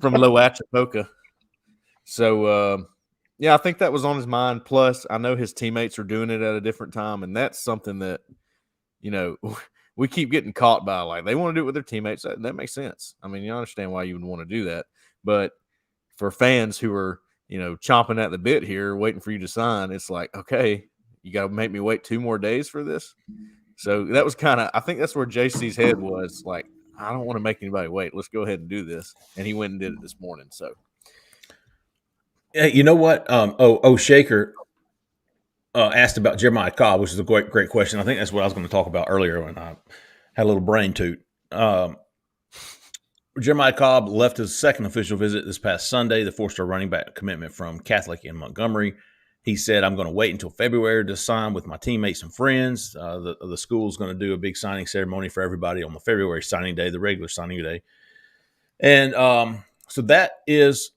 From Loachapoka. So, yeah, I think that was on his mind. Plus, I know his teammates are doing it at a different time, and that's something that, we keep getting caught by. Like, they want to do it with their teammates. That makes sense. I mean, you understand why you would want to do that. But for fans who are, chomping at the bit here, waiting for you to sign, it's like, okay, you got to make me wait 2 more days for this. So that was I think that's where JC's head was. Like, I don't want to make anybody wait. Let's go ahead and do this. And he went and did it this morning. So, yeah, you know what? Shaker asked about Jeremiah Cobb, which is a great question. I think that's what I was going to talk about earlier when I had a little brain toot. Jeremiah Cobb left his second official visit this past Sunday, the 4-star running back commitment from Catholic in Montgomery. He said, I'm going to wait until February to sign with my teammates and friends. The school's going to do a big signing ceremony for everybody on the February signing day, the regular signing day. And so that is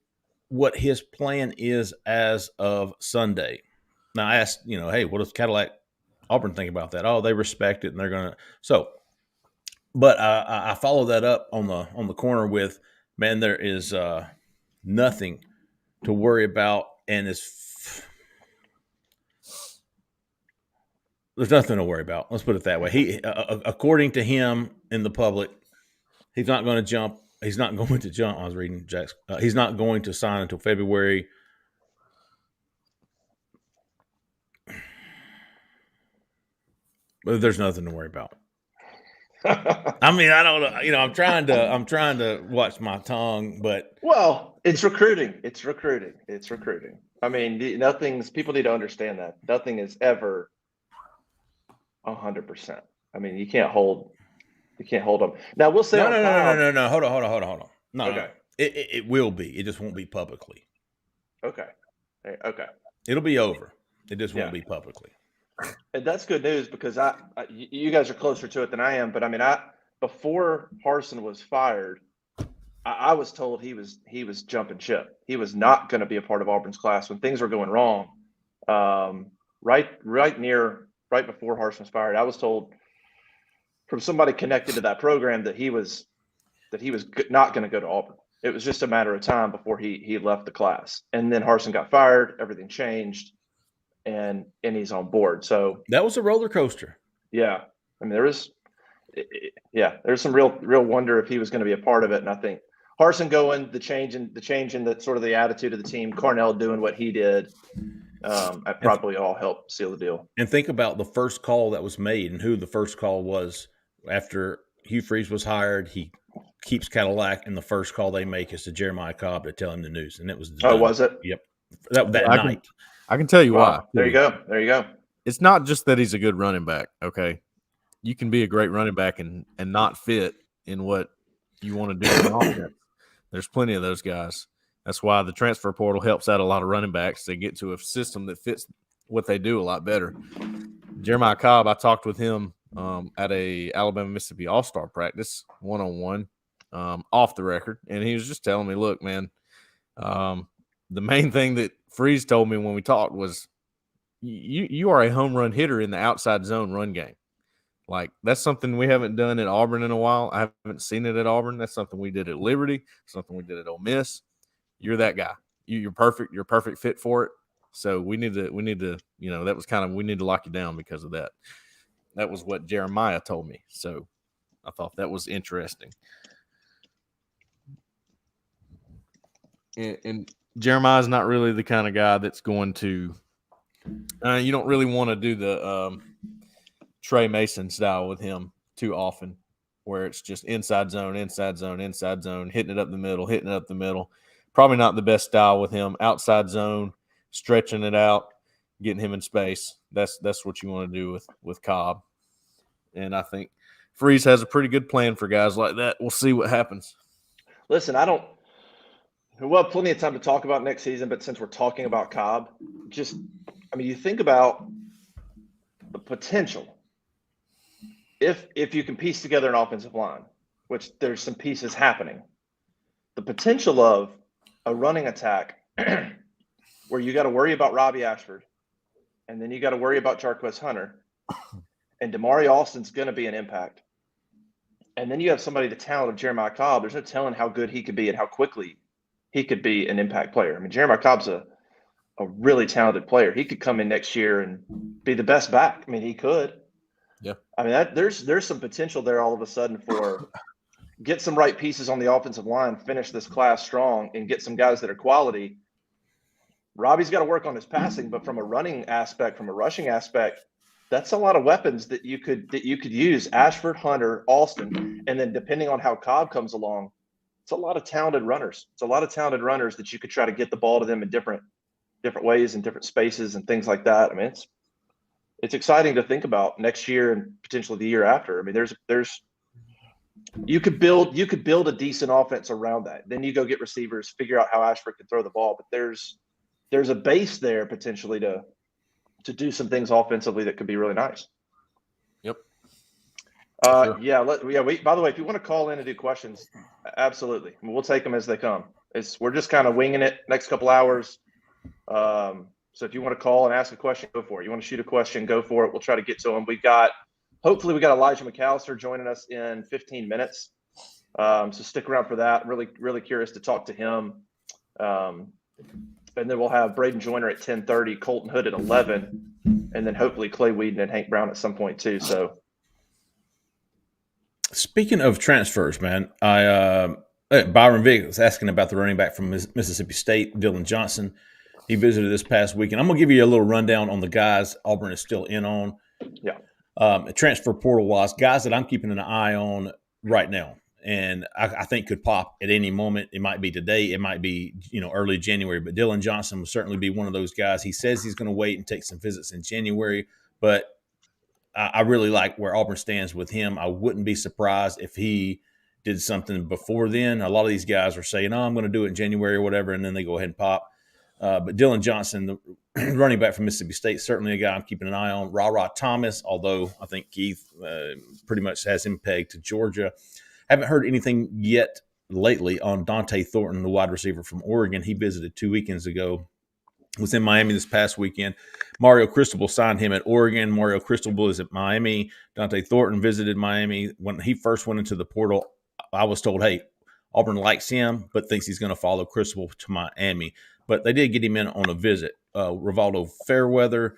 what his plan is as of Sunday. Now, I asked, hey, what does Cadillac Auburn think about that? Oh, they respect it, and they're going to. So, but I follow that up on the corner with, man, there is nothing to worry about, and there's nothing to worry about. Let's put it that way. He, according to him in the public, he's not going to jump. He's not going to jump. I was reading Jack's. He's not going to sign until February. But there's nothing to worry about. I mean, I don't know. I'm trying to watch my tongue, but it's recruiting. It's recruiting. I mean, people need to understand that nothing is ever 100%. I mean, you can't hold them. Now we'll say no. Hold on. No, okay. No. It will be. It just won't be publicly. Okay. It'll be over. It just won't be publicly. And that's good news because you guys are closer to it than I am. But I mean, before Harsin was fired, I was told he was jumping ship. He was not going to be a part of Auburn's class when things were going wrong. Right before Harsin was fired, I was told from somebody connected to that program that he was not going to go to Auburn. It was just a matter of time before he left the class. And then Harsin got fired. Everything changed. And he's on board. So that was a roller coaster. Yeah, I mean there's some real wonder if he was going to be a part of it. And I think Harsin going, the change in the sort of the attitude of the team, Cornell doing what he did, that probably all helped seal the deal. And think about the first call that was made and who the first call was after Hugh Freeze was hired. He keeps Cadillac, and the first call they make is to Jeremiah Cobb to tell him the news, and it was. Was it? Yep. That night. I can tell you why. There you go. It's not just that he's a good running back, okay? You can be a great running back and not fit in what you want to do in offense. There's plenty of those guys. That's why the transfer portal helps out a lot of running backs. They get to a system that fits what they do a lot better. Jeremiah Cobb, I talked with him at a Alabama-Mississippi All-Star practice, one-on-one, off the record, and he was just telling me, look, man, the main thing that Freeze told me when we talked was you are a home run hitter in the outside zone run game. Like, that's something we haven't done at Auburn in a while. I haven't seen it at Auburn. That's something we did at Liberty, something we did at Ole Miss. You're that guy. You're perfect. You're a perfect fit for it. So we need to, that was we need to lock you down because of that. That was what Jeremiah told me. So I thought that was interesting. And Jeremiah's not really the kind of guy that's going to you don't really want to do the Trey Mason style with him too often, where it's just inside zone, hitting it up the middle. Probably not the best style with him. Outside zone, stretching it out, getting him in space. That's what you want to do with Cobb. And I think Freeze has a pretty good plan for guys like that. We'll see what happens. Listen, we'll have plenty of time to talk about next season, but since we're talking about Cobb, you think about the potential. If you can piece together an offensive line, which there's some pieces happening, the potential of a running attack where you got to worry about Robbie Ashford, and then you got to worry about Jarquez Hunter, and Damari Alston's going to be an impact. And then you have somebody the talent of Jeremiah Cobb. There's no telling how good he could be and how quickly he could be an impact player. I mean, Jeremiah Cobb's a really talented player. He could come in next year and be the best back. I mean, he could. Yeah. I mean, there's some potential there all of a sudden for get some right pieces on the offensive line, finish this class strong, and get some guys that are quality. Robbie's got to work on his passing, but from a running aspect, from a rushing aspect, that's a lot of weapons that you could use. Ashford, Hunter, Alston, and then depending on how Cobb comes along, it's a lot of talented runners. It's a lot of talented runners that you could try to get the ball to them in different ways and different spaces and things like that. I mean, it's exciting to think about next year and potentially the year after. I mean, you could build a decent offense around that. Then you go get receivers, figure out how Ashford can throw the ball. But there's a base there potentially to do some things offensively that could be really nice. Yep. Sure. Yeah. By the way, if you want to call in and do questions, absolutely. I mean, we'll take them as they come. We're just kind of winging it next couple hours. So if you want to call and ask a question, go for it. You want to shoot a question, go for it. We'll try to get to them. Hopefully we got Elijah McAllister joining us in 15 minutes. So stick around for that. Really, really curious to talk to him. And then we'll have Braden Joyner at 10:30, Colton Hood at 11, and then hopefully Clay Whedon and Hank Brown at some point too. So, speaking of transfers, man, Byron Vick was asking about the running back from Mississippi State, Dylan Johnson. He visited this past weekend. I'm going to give you a little rundown on the guys Auburn is still in on. Yeah. Transfer portal-wise, guys that I'm keeping an eye on right now. And I think could pop at any moment. It might be today. It might be, early January. But Dylan Johnson will certainly be one of those guys. He says he's going to wait and take some visits in January. But I really like where Auburn stands with him. I wouldn't be surprised if he did something before then. A lot of these guys are saying, I'm going to do it in January or whatever, and then they go ahead and pop. But Dylan Johnson, the running back from Mississippi State, certainly a guy I'm keeping an eye on. Ra Thomas, although I think Keith pretty much has him pegged to Georgia. Haven't heard anything yet lately on Dante Thornton, the wide receiver from Oregon. He visited 2 weekends ago. Was in Miami this past weekend. Mario Cristobal signed him at Oregon. Mario Cristobal is at Miami. Dante Thornton visited Miami. When he first went into the portal, I was told, hey, Auburn likes him, but thinks he's going to follow Cristobal to Miami. But they did get him in on a visit. Rivaldo Fairweather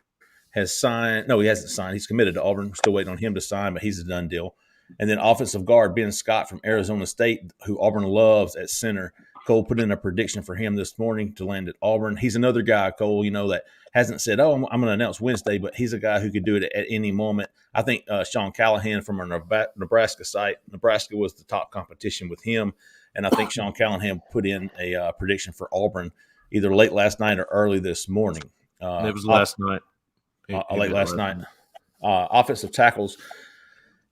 has signed. No, he hasn't signed. He's committed to Auburn. We're still waiting on him to sign, but he's a done deal. And then offensive guard Ben Scott from Arizona State, who Auburn loves at center. Cole put in a prediction for him this morning to land at Auburn. He's another guy, Cole, that hasn't said, I'm going to announce Wednesday, but he's a guy who could do it at any moment. I think Sean Callahan from our Nebraska site, Nebraska was the top competition with him. And I think Sean Callahan put in a prediction for Auburn either late last night or early this morning. It was last night. Late last night. Offensive tackles.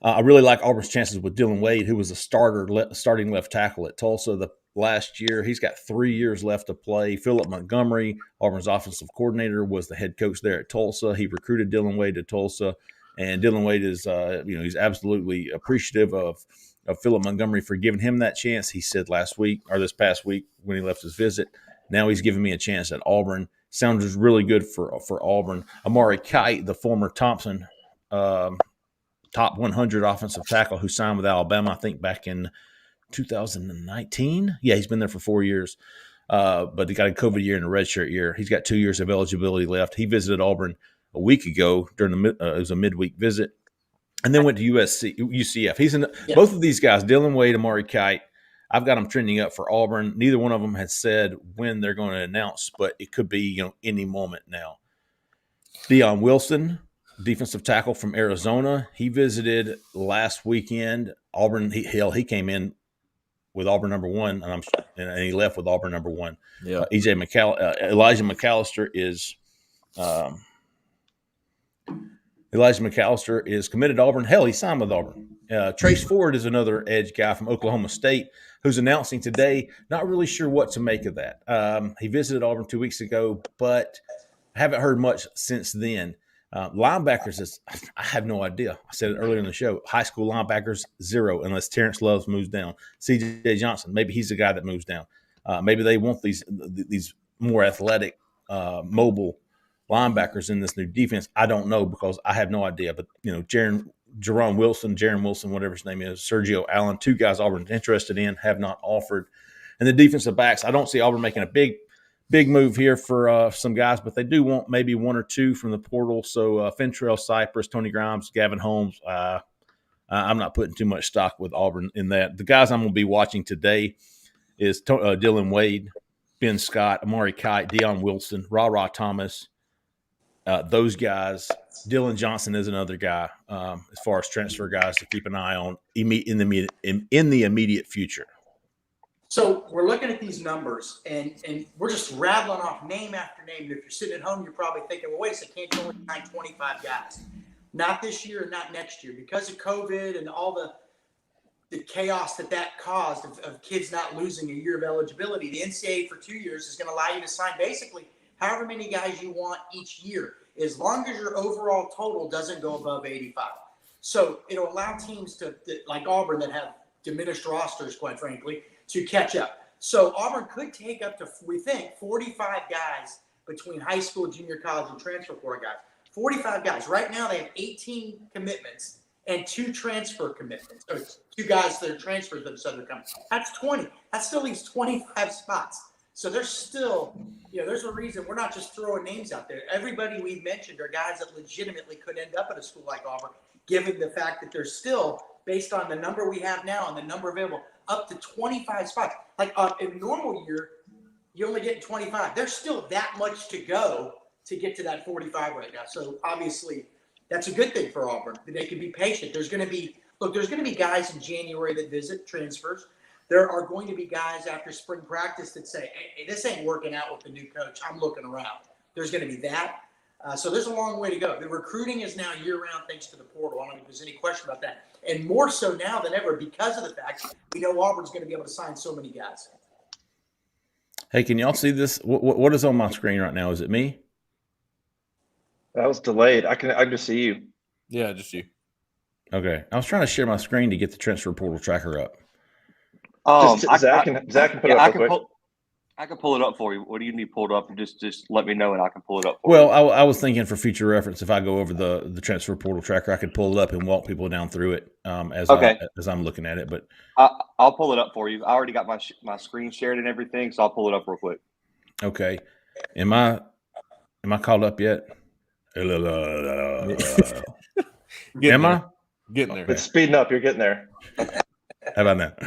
I really like Auburn's chances with Dylan Wade, who was a starting left tackle at Tulsa last year. He's got 3 years left to play. Philip Montgomery, Auburn's offensive coordinator, was the head coach there at Tulsa. He recruited Dylan Wade to Tulsa, and Dylan Wade is, he's absolutely appreciative of Philip Montgomery for giving him that chance. He said this past week when he left his visit, now he's giving me a chance at Auburn. Sounds really good for Auburn. Amari Kite, the former Thompson top 100 offensive tackle who signed with Alabama, I think back in 2019. Yeah, he's been there for 4 years, but he got a COVID year and a redshirt year. He's got 2 years of eligibility left. He visited Auburn a week ago during it was a midweek visit, and then went to UCF. He's in both of these guys, Dylan Wade, Amari Kite. I've got them trending up for Auburn. Neither one of them has said when they're going to announce, but it could be any moment now. Deion Wilson, defensive tackle from Arizona. He visited last weekend. Auburn. He came in with Auburn number 1, and he left with Auburn number 1. Yeah. Elijah McAllister is. Elijah McAllister is committed to Auburn. Hell, he signed with Auburn. Trace Ford is another edge guy from Oklahoma State who's announcing today. Not really sure what to make of that. He visited Auburn 2 weeks ago, but I haven't heard much since then. Linebackers, I have no idea. I said it earlier in the show. High school linebackers, 0, unless Terrence Loves moves down. C.J. Johnson, maybe he's the guy that moves down. Maybe they want these more athletic, mobile linebackers in this new defense. I don't know because I have no idea. But, Jaron Wilson, whatever his name is, Sergio Allen, 2 guys Auburn's interested in, have not offered. And the defensive backs, I don't see Auburn making a big move here for some guys, but they do want maybe 1 or 2 from the portal. So Fentrell Cypress, Tony Grimes, Gavin Holmes. I'm not putting too much stock with Auburn in that. The guys I'm going to be watching today is Dylan Wade, Ben Scott, Amari Kite, Deion Wilson, Ra Thomas. Those guys. Dylan Johnson is another guy as far as transfer guys to keep an eye on in the immediate future. So we're looking at these numbers, and we're just rattling off name after name. And if you're sitting at home, you're probably thinking, well, wait a second, can't you only sign 25 guys? Not this year and not next year. Because of COVID and all the chaos that caused of kids not losing a year of eligibility, the NCAA for 2 years is going to allow you to sign basically however many guys you want each year, as long as your overall total doesn't go above 85. So it'll allow teams like Auburn that have diminished rosters, quite frankly, to catch up. So Auburn could take up to, we think, 45 guys between high school, junior college, and transfer portal guys. 45 guys. Right now they have 18 commitments and 2 transfer commitments, or 2 guys that are transfers that are coming. That's 20. That still leaves 25 spots. So there's still, there's a reason we're not just throwing names out there. Everybody we've mentioned are guys that legitimately could end up at a school like Auburn, given the fact that there's still, based on the number we have now and the number available, up to 25 spots. Like in a normal year, you're only getting 25. There's still that much to go to get to that 45 right now. So obviously that's a good thing for Auburn. They can be patient. There's going to be guys in January that visit transfers. There are going to be guys after spring practice that say, hey, this ain't working out with the new coach. I'm looking around. There's going to be that. So there's a long way to go. The recruiting is now year-round thanks to the portal. I don't know if there's any question about that. And more so now than ever because of the fact we know Auburn's going to be able to sign so many guys. Hey, can y'all see this? What is on my screen right now? Is it me? That was delayed. I can just see you. Yeah, just you. Okay. I was trying to share my screen to get the transfer portal tracker up. Zach can put it up real quick. I can pull it up for you. What do you need pulled up? Just let me know and I can pull it up for you. Well, I was thinking for future reference, if I go over the transfer portal tracker, I could pull it up and walk people down through it as I'm looking at it. But I'll pull it up for you. I already got my screen shared and everything, so I'll pull it up real quick. Okay. Am I caught up yet? Am I? Getting there. It's speeding up. You're getting there. How about that?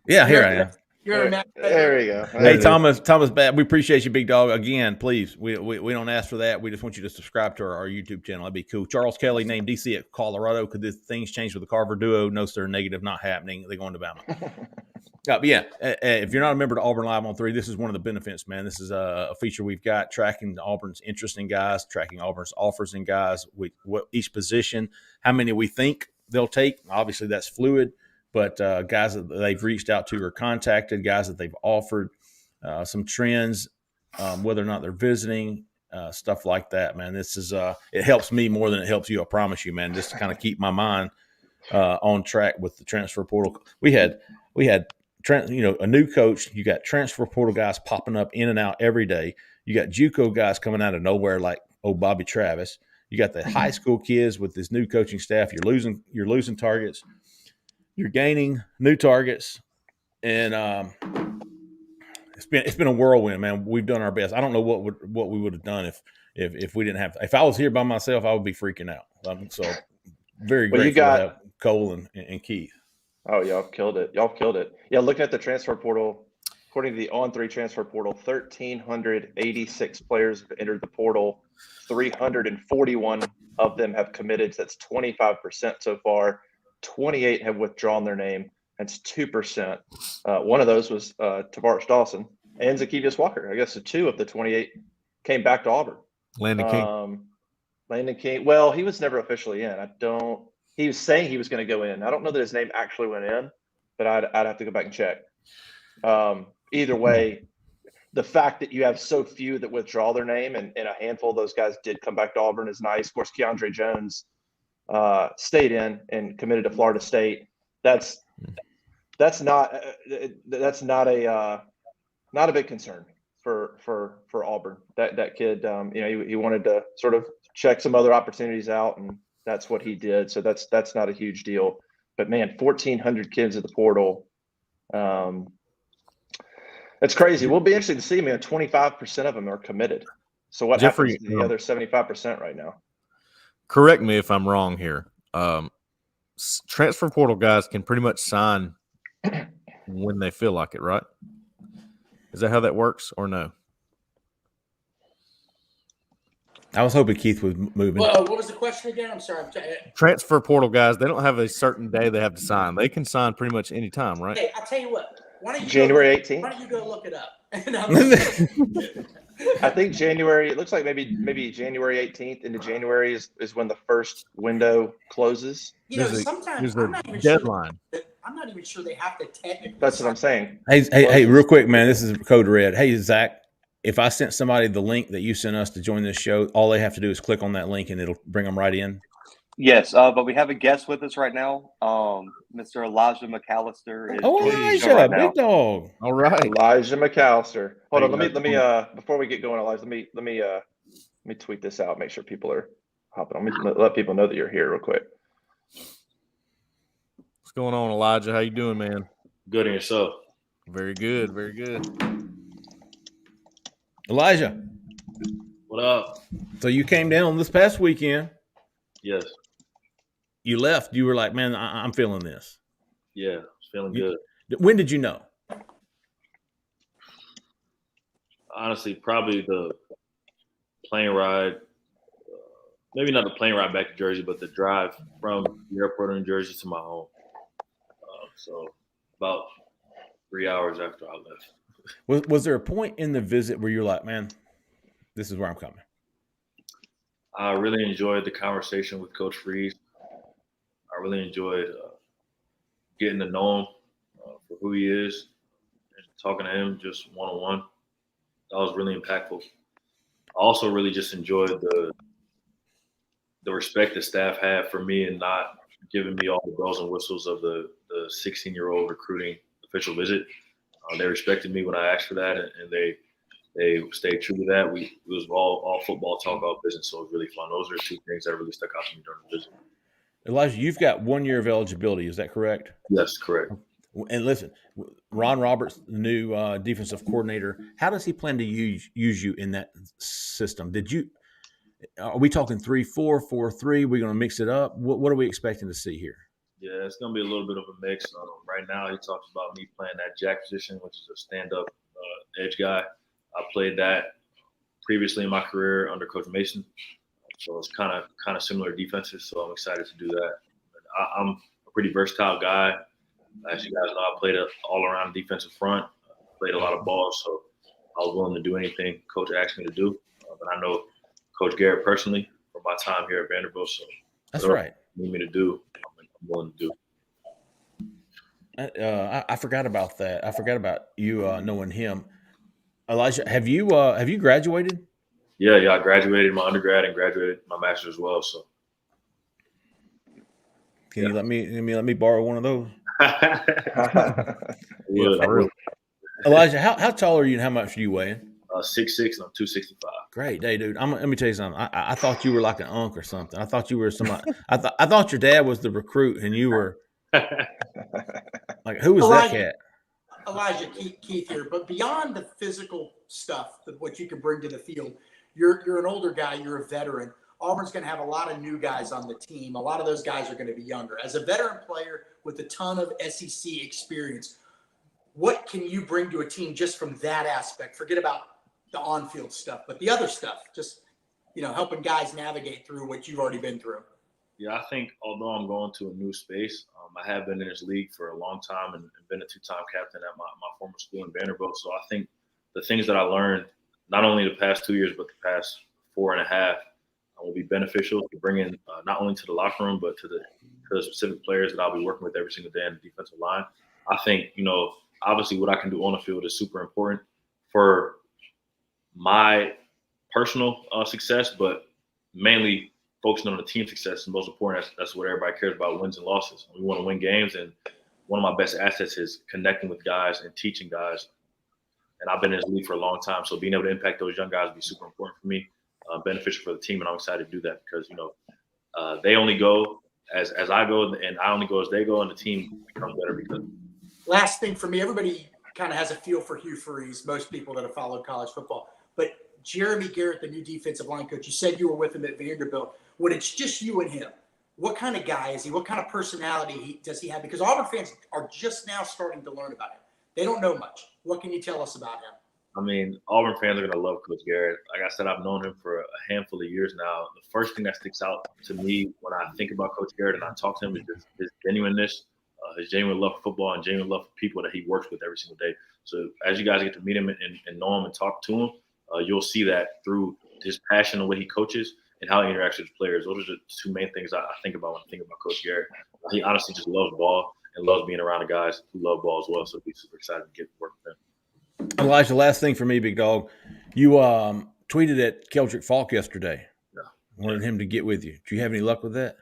Yeah, here I am. There we go. Hey, Thomas, we appreciate you, big dog. Again, please, we don't ask for that. We just want you to subscribe to our YouTube channel. That'd be cool. Charles Kelly named DC at Colorado. Could the things change with the Carver duo? No, sir. Negative. Not happening. They're going to Bama. But yeah, if you're not a member to Auburn Live on 3, this is one of the benefits, man. This is a feature we've got, tracking Auburn's interest in guys, tracking Auburn's offers in guys, what each position, how many we think they'll take. Obviously, that's fluid. But guys that they've reached out to or contacted, guys that they've offered, some trends, whether or not they're visiting, stuff like that, man. This is it helps me more than it helps you. I promise you, man. Just to kind of keep my mind on track with the transfer portal. We had a new coach. You got transfer portal guys popping up in and out every day. You got JUCO guys coming out of nowhere like Bobby Travis. You got the high school kids with this new coaching staff. You're losing targets. You're gaining new targets, and it's been a whirlwind, man. We've done our best. I don't know what we would have done if we didn't have. If I was here by myself, I would be freaking out. So very grateful to have Cole and Keith. Oh, y'all killed it. Yeah, looking at the transfer portal, according to the On3 transfer portal, 1,386 players have entered the portal. 341 of them have committed. So that's 25% so far. 28 have withdrawn their name. That's 2%. One of those was Tavares Dawson and Zacchaeus Walker. I guess the 2 of the 28 came back to Auburn. Landon King. Landon King. Well, he was never officially in. He was saying he was going to go in. I don't know that his name actually went in, but I'd have to go back and check. Either way, the fact that you have so few that withdraw their name and a handful of those guys did come back to Auburn is nice. Of course, Keandre Jones stayed in and committed to Florida State. That's not a big concern for Auburn. That kid, he wanted to sort of check some other opportunities out, and that's what he did. So that's not a huge deal. But man, 1,400 kids at the portal. That's crazy. We'll be interested to see, man. 25% of them are committed. So what happens to the other 75% right now? Correct me if I'm wrong here. Transfer portal guys can pretty much sign when they feel like it, right? Is that how that works or no? I was hoping Keith was moving. Well, what was the question again? I'm sorry. Transfer portal guys, they don't have a certain day they have to sign. They can sign pretty much any time, right? Hey, I'll tell you what. Why don't you January 18th? Why don't you go look it up? I think January. It looks like maybe January 18th into January is when the first window closes. Sometimes there's a deadline. I'm not even sure they have to technically. That's what I'm saying. Hey, real quick, man. This is Code Red. Hey, Zach, if I sent somebody the link that you sent us to join this show, all they have to do is click on that link and it'll bring them right in. Yes, but we have a guest with us right now. Mr. Elijah McAllister. Elijah, right big dog. All right, Elijah McAllister. Hold on, let me before we get going, Elijah, let me tweet this out. Make sure people are hopping. Let me let people know that you're here real quick. what's going on, Elijah? How you doing, man? Good in yourself. Very good, very good. Elijah. What up? So you came down this past weekend. Yes. You left. You were like, man, I'm feeling this. Yeah, it's feeling good. When did you know? Honestly, probably the plane ride. Maybe not the plane ride back to Jersey, but the drive from the airport in Jersey to my home. So about 3 hours after I left. Was there a point in the visit where you're like, man, this is where I'm coming? I really enjoyed the conversation with Coach Freeze. I really enjoyed getting to know him for who he is and talking to him just one-on-one. That was really impactful. I also really just enjoyed the respect the staff had for me and not giving me all the bells and whistles of the 16-year-old recruiting official visit. They respected me when I asked for that, and they stayed true to that. It was all football talk, all business, so it was really fun. Those are two things that really stuck out to me during the visit. Elijah, you've got 1 year of eligibility. Is that correct? Yes, correct. And listen, Ron Roberts, the new defensive coordinator, how does he plan to use you in that system? Are we talking 3-4, 4-3? We're going to mix it up. What are we expecting to see here? Yeah, it's going to be a little bit of a mix. Right now, he talks about me playing that jack position, which is a stand-up edge guy. I played that previously in my career under Coach Mason, so it's kind of similar defenses. So I'm excited to do that. I'm a pretty versatile guy. As you guys know, I played all-around defensive front. Played a lot of balls, so I was willing to do anything Coach asked me to do. But I know Coach Garrett personally from my time here at Vanderbilt, so that's right. You need me to do, I'm willing to do. I forgot about that. I forgot about you knowing him. Elijah, have you graduated? Yeah, I graduated my undergrad and graduated my master's as well. So, can you let me borrow one of those? Yeah, Elijah, how tall are you and how much are you weighing? 6'6" and I'm 265. Great day, dude. Let me tell you something. I thought you were like an unk or something. I thought you were somebody. I thought your dad was the recruit and you were like, who was that cat? Elijah, Keith here. But beyond the physical stuff, what you can bring to the field, you're an older guy. You're a veteran. Auburn's going to have a lot of new guys on the team. A lot of those guys are going to be younger. As a veteran player with a ton of SEC experience, what can you bring to a team just from that aspect? Forget about the on-field stuff, but the other stuff, just, helping guys navigate through what you've already been through. Yeah, I think although I'm going to a new space, I have been in this league for a long time and been a two-time captain at my former school in Vanderbilt. So I think the things that I learned, not only the past 2 years, but the past 4.5, will be beneficial to bring in not only to the locker room, but to the specific players that I'll be working with every single day on the defensive line. I think, obviously what I can do on the field is super important for my personal success, but mainly focusing on the team success is most important. That's what everybody cares about, wins and losses. We want to win games, and one of my best assets is connecting with guys and teaching guys. And I've been in this league for a long time, so being able to impact those young guys will be super important for me, beneficial for the team, and I'm excited to do that because, they only go as I go, and I only go as they go, and the team becomes better because. Last thing for me, everybody kind of has a feel for Hugh Freeze, most people that have followed college football. But Jeremy Garrett, the new defensive line coach, you said you were with him at Vanderbilt. When it's just you and him, what kind of guy is he? What kind of personality does he have? Because Auburn fans are just now starting to learn about him. They don't know much. What can you tell us about him? I mean, Auburn fans are going to love Coach Garrett. Like I said, I've known him for a handful of years now. The first thing that sticks out to me when I think about Coach Garrett and I talk to him is just his genuineness, his genuine love for football and genuine love for people that he works with every single day. So as you guys get to meet him and know him and talk to him, you'll see that through his passion and the way he coaches and how he interacts with players. Those are the two main things I think about when I think about Coach Garrett. He honestly just loves ball and loves being around the guys who love ball as well. So be super excited to get to work with him. Elijah, last thing for me, big dog. You tweeted at Keldrick Falk yesterday. Yeah. Wanted him to get with you. Do you have any luck with that?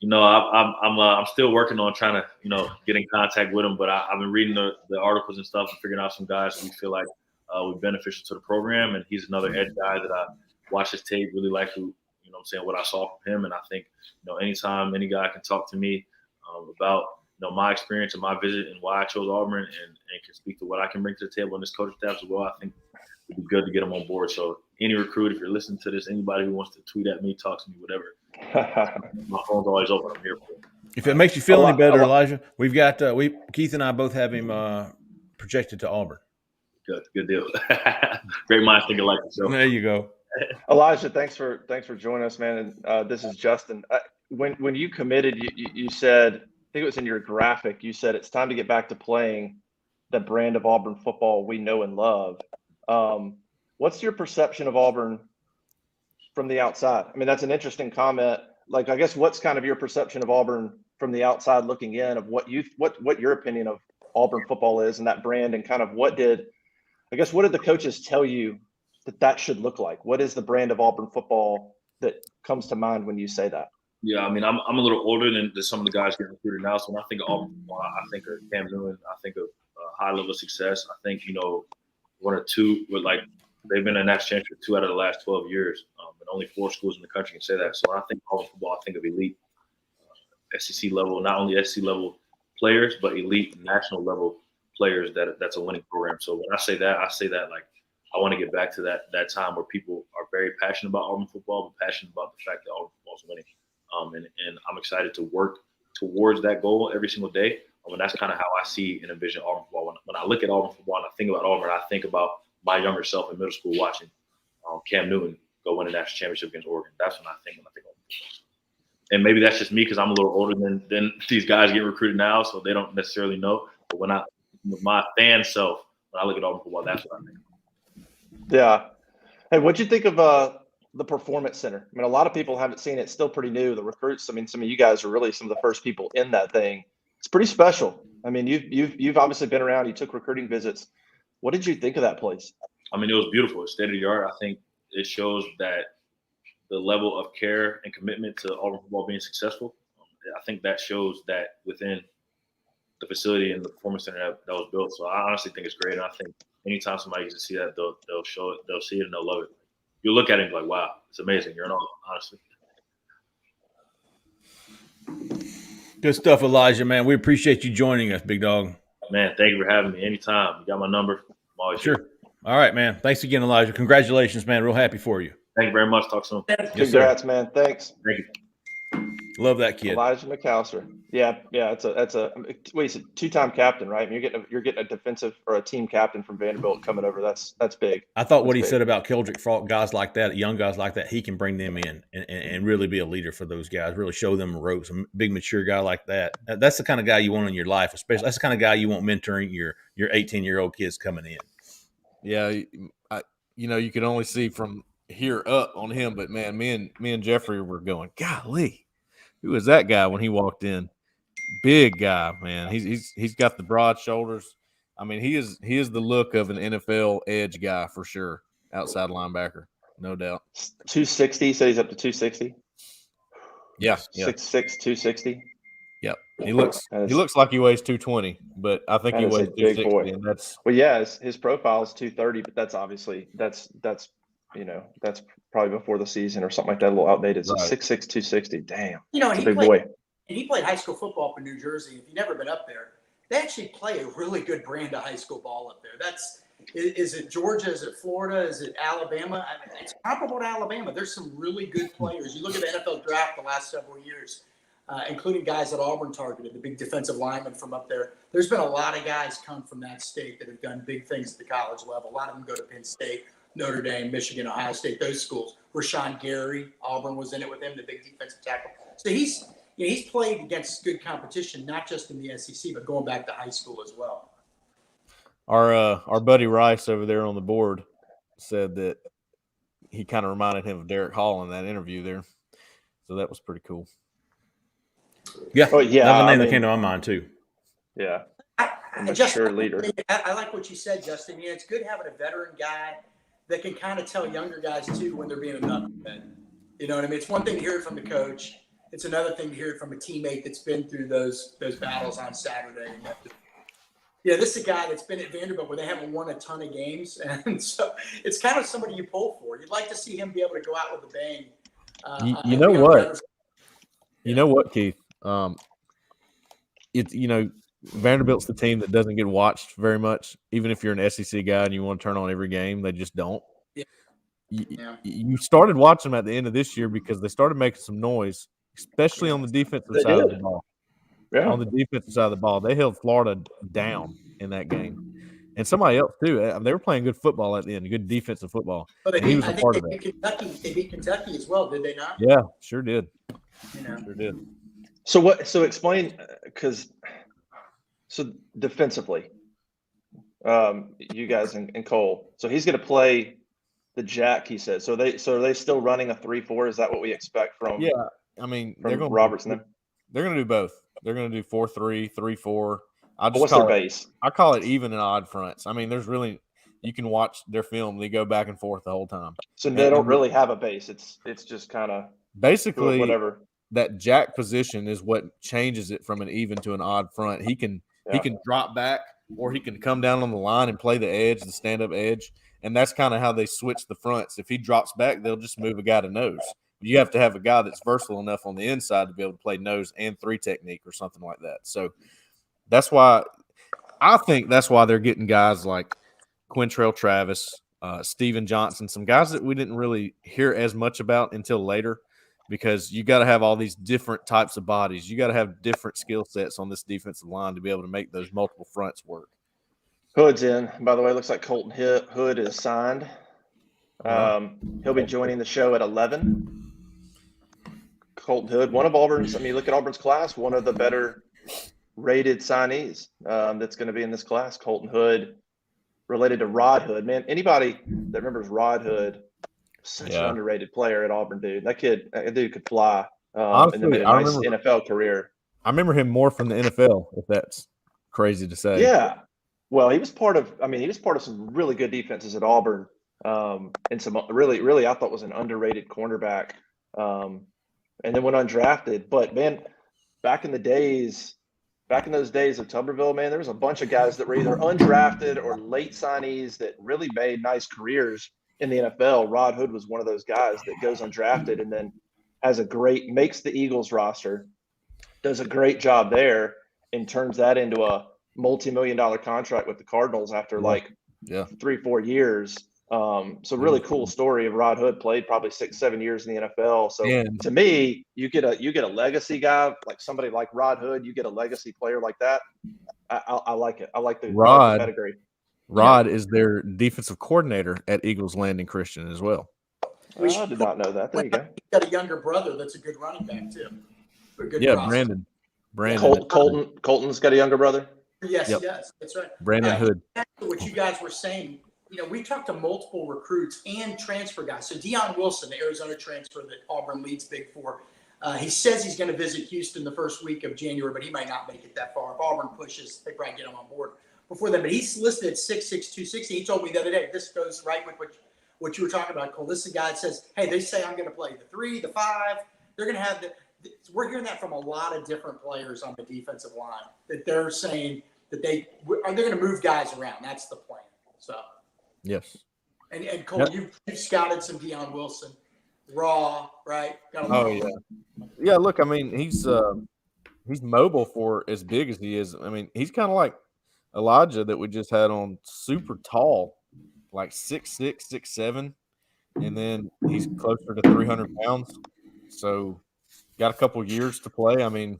I'm still working on trying to get in contact with him, but I've been reading the articles and stuff and figuring out some guys who we feel like would be beneficial to the program, and he's another edge guy that I watched his tape, really like what I saw from him, and I think anytime any guy can talk to me about my experience and my visit and why I chose Auburn and can speak to what I can bring to the table in this coaching staff as well, I think it'd be good to get him on board. So any recruit, if you're listening to this, anybody who wants to tweet at me, talk to me, whatever, my phone's always open. I'm here for it. If it makes you feel any better, Elijah, we've got Keith and I both have him projected to Auburn. Good deal. Great minds think alike. So there you go. Elijah, thanks for joining us, man. And this is Justin. When you committed, you said, I think it was in your graphic, you said it's time to get back to playing the brand of Auburn football we know and love. What's your perception of Auburn from the outside? I mean, that's an interesting comment. Like, I guess what's kind of your perception of Auburn from the outside looking in, of what your opinion of Auburn football is and that brand, and kind of what did the coaches tell you that should look like? What is the brand of Auburn football that comes to mind when you say that? Yeah, I mean, I'm a little older than some of the guys getting recruited now. So when I think of Auburn football, I think of Cam Newton. I think of high level success. I think one or two they've been in national championship 2 out of the last 12 years, and only 4 schools in the country can say that. So when I think of Auburn football, I think of elite SEC level, not only SEC level players, but elite national level players. That's a winning program. So when I say that like I want to get back to that time where people are very passionate about Auburn football, but passionate about the fact that Auburn football is winning. And I'm excited to work towards that goal every single day. And that's kind of how I see and envision Auburn football. When I look at Auburn football and I think about Auburn, I think about my younger self in middle school watching Cam Newton go win a national championship against Oregon. That's when I think Auburn football. And maybe that's just me because I'm a little older than these guys get recruited now, so they don't necessarily know. But with my fan self, when I look at Auburn football, that's what I think. Yeah. Hey, what'd you think of the Performance Center? I mean, a lot of people haven't seen it. It's still pretty new. The recruits, I mean, some of you guys are really some of the first people in that thing. It's pretty special. I mean, you've obviously been around. You took recruiting visits. What did you think of that place? I mean, it was beautiful. It's state of the art. I think it shows that the level of care and commitment to Auburn football being successful. I think that shows that within the facility and the Performance Center that was built. So I honestly think it's great. And I think anytime somebody gets to see that, they'll show it, they'll see it, and they'll love it. You'll look at it and be like, wow, it's amazing. You're in awe, honestly. Good stuff, Elijah, man. We appreciate you joining us, big dog. Man, thank you for having me. Anytime. You got my number. I'm always Sure. here. All right, man. Thanks again, Elijah. Congratulations, man. Real happy for you. Thank you very much. Talk soon. Congrats, man. Thanks. Thank you. Love that kid. Elijah McAllister. Yeah. That's a wait, he's a two-time captain, right? I mean, you're getting a defensive or a team captain from Vanderbilt coming over. That's big. I thought what That's he big. said about Keldrick Faulk, guys like that, young guys like that, he can bring them in and really be a leader for those guys, really show them the ropes. A big, mature guy like that. That's the kind of guy you want in your life, especially. That's the kind of guy you want mentoring your 18-year-old kids coming in. Yeah, you can only see from here up on him, but man, me and Jeffrey were going, golly, who was that guy when he walked in? Big guy, man. He's got the broad shoulders. I mean, he is the look of an NFL edge guy for sure. Outside linebacker, no doubt. 260. So he's up to 260. Yeah, 6'6", 260. Yep. He looks like he weighs 220, but I think he weighs 260. And that's his profile is 230, but that's obviously that's probably before the season or something like that, a little outdated. So right. 6'6", 260. Damn. And big boy. And he played high school football for New Jersey. If you've never been up there, they actually play a really good brand of high school ball up there. Is it Georgia? Is it Florida? Is it Alabama? I mean, it's comparable to Alabama. There's some really good players. You look at the NFL draft the last several years, including guys that Auburn targeted, the big defensive linemen from up there. There's been a lot of guys come from that state that have done big things at the college level. A lot of them go to Penn State, Notre Dame, Michigan, Ohio State, those schools. Rashawn Gary, Auburn was in it with him, the big defensive tackle. So he's played against good competition, not just in the SEC, but going back to high school as well. Our buddy Rice over there on the board said that he kind of reminded him of Derek Hall in that interview there. So that was pretty cool. Yeah. Oh, yeah. Another name that came to my mind too. Yeah. Mature leader. I like what you said, Justin. Yeah, it's good having a veteran guy that can kind of tell younger guys too when they're being a knucklehead. You know what I mean? It's one thing to hear it from the coach. It's another thing to hear it from a teammate that's been through those battles on Saturday. Yeah, this is a guy that's been at Vanderbilt where they haven't won a ton of games, and so it's kind of somebody you pull for. You'd like to see him be able to go out with a bang. You know what? You know what, Keith? Vanderbilt's the team that doesn't get watched very much. Even if you're an SEC guy and you want to turn on every game, they just don't. Yeah. You started watching them at the end of this year because they started making some noise, especially on the defensive side of the ball. Yeah. On the defensive side of the ball, they held Florida down in that game, and somebody else too. They were playing good football at the end, good defensive football. But he was a part of that. They beat Kentucky as well, did they not? Yeah, sure did. Sure did. So explain, so defensively, you guys and Cole. So he's going to play the jack. He said. So are they still running a 3-4? Is that what we expect from? Yeah, I mean they're going Roberts and them. They're going to do both. They're going to do 4-3, 3-4. What's their base? I call it even and odd fronts. I mean, you can watch their film. They go back and forth the whole time. So they don't really have a base. It's just kind of basically whatever. That jack position is what changes it from an even to an odd front. He can drop back or he can come down on the line and play the edge, the stand-up edge, and that's kind of how they switch the fronts. If he drops back, they'll just move a guy to nose. You have to have a guy that's versatile enough on the inside to be able to play nose and 3 technique or something like that. So that's why they're getting guys like Quintrell Travis, Steven Johnson, some guys that we didn't really hear as much about until later, because you got to have all these different types of bodies. You got to have different skill sets on this defensive line to be able to make those multiple fronts work. Hood's in. By the way, it looks like Colton Hood is signed. He'll be joining the show at 11. Colton Hood, one of Auburn's, look at Auburn's class, one of the better rated signees that's going to be in this class. Colton Hood, related to Rod Hood. Man, anybody that remembers Rod Hood, such an underrated player at Auburn, dude. That dude could fly. Honestly, and then made a nice NFL career. I remember him more from the NFL, if that's crazy to say. Yeah. Well, he was part of some really good defenses at Auburn. And some really, I thought was an underrated cornerback. And then went undrafted. But man, back in those days of Tuberville, man, there was a bunch of guys that were either undrafted or late signees that really made nice careers in the NFL. Rod Hood was one of those guys that goes undrafted and then makes the Eagles roster, does a great job there, and turns that into a multi-million-dollar contract with the Cardinals after 3-4 years. So really cool story of Rod Hood. Played probably 6-7 years in the NFL. So And to me, you get a legacy guy like somebody like Rod Hood. You get a legacy player like that. I like it. I like the pedigree. Rod is their defensive coordinator at Eagles Landing Christian as well. I did not know that. There you go. He's got a younger brother that's a good running back too. Brandon. Colton's got a younger brother. Yes, yes, that's right. Brandon Hood. Back to what you guys were saying, we talked to multiple recruits and transfer guys. So Deion Wilson, the Arizona transfer that Auburn leads big for, he says he's going to visit Houston the first week of January, but he might not make it that far. If Auburn pushes, they probably get him on board before then. But he's listed at 6'6", 260. He told me the other day, this goes right with what you were talking about, Cole. This is a guy that says, hey, they say I'm going to play the 3, the 5. They're going to have we're hearing that from a lot of different players on the defensive line, that they're saying that they're going to move guys around. That's the plan. So, yes. And Cole, you've scouted some Deion Wilson, raw, right? Yeah. Look, I mean, he's mobile for as big as he is. I mean, he's kind of like Elijah that we just had on, super tall, like 6'6", 6'7", and then he's closer to 300 pounds. So, got a couple years to play. I mean,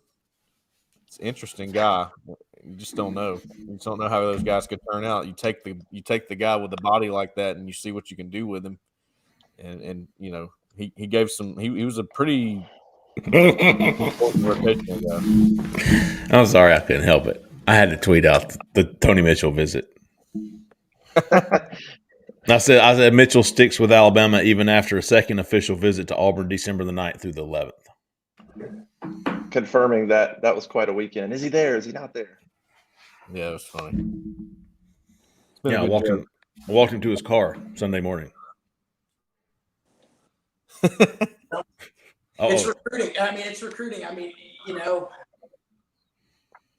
it's an interesting guy. You just don't know. You just don't know how those guys could turn out. You take the guy with a body like that, and you see what you can do with him. And he gave some. He was a pretty important rotational guy. I'm sorry, I couldn't help it. I had to tweet out the Tony Mitchell visit. I said Mitchell sticks with Alabama even after a second official visit to Auburn, December the 9th through the 11th. Confirming that was quite a weekend. Is he there? Is he not there? Yeah, it was funny. Yeah, I walked him to his car Sunday morning. It's recruiting. I mean,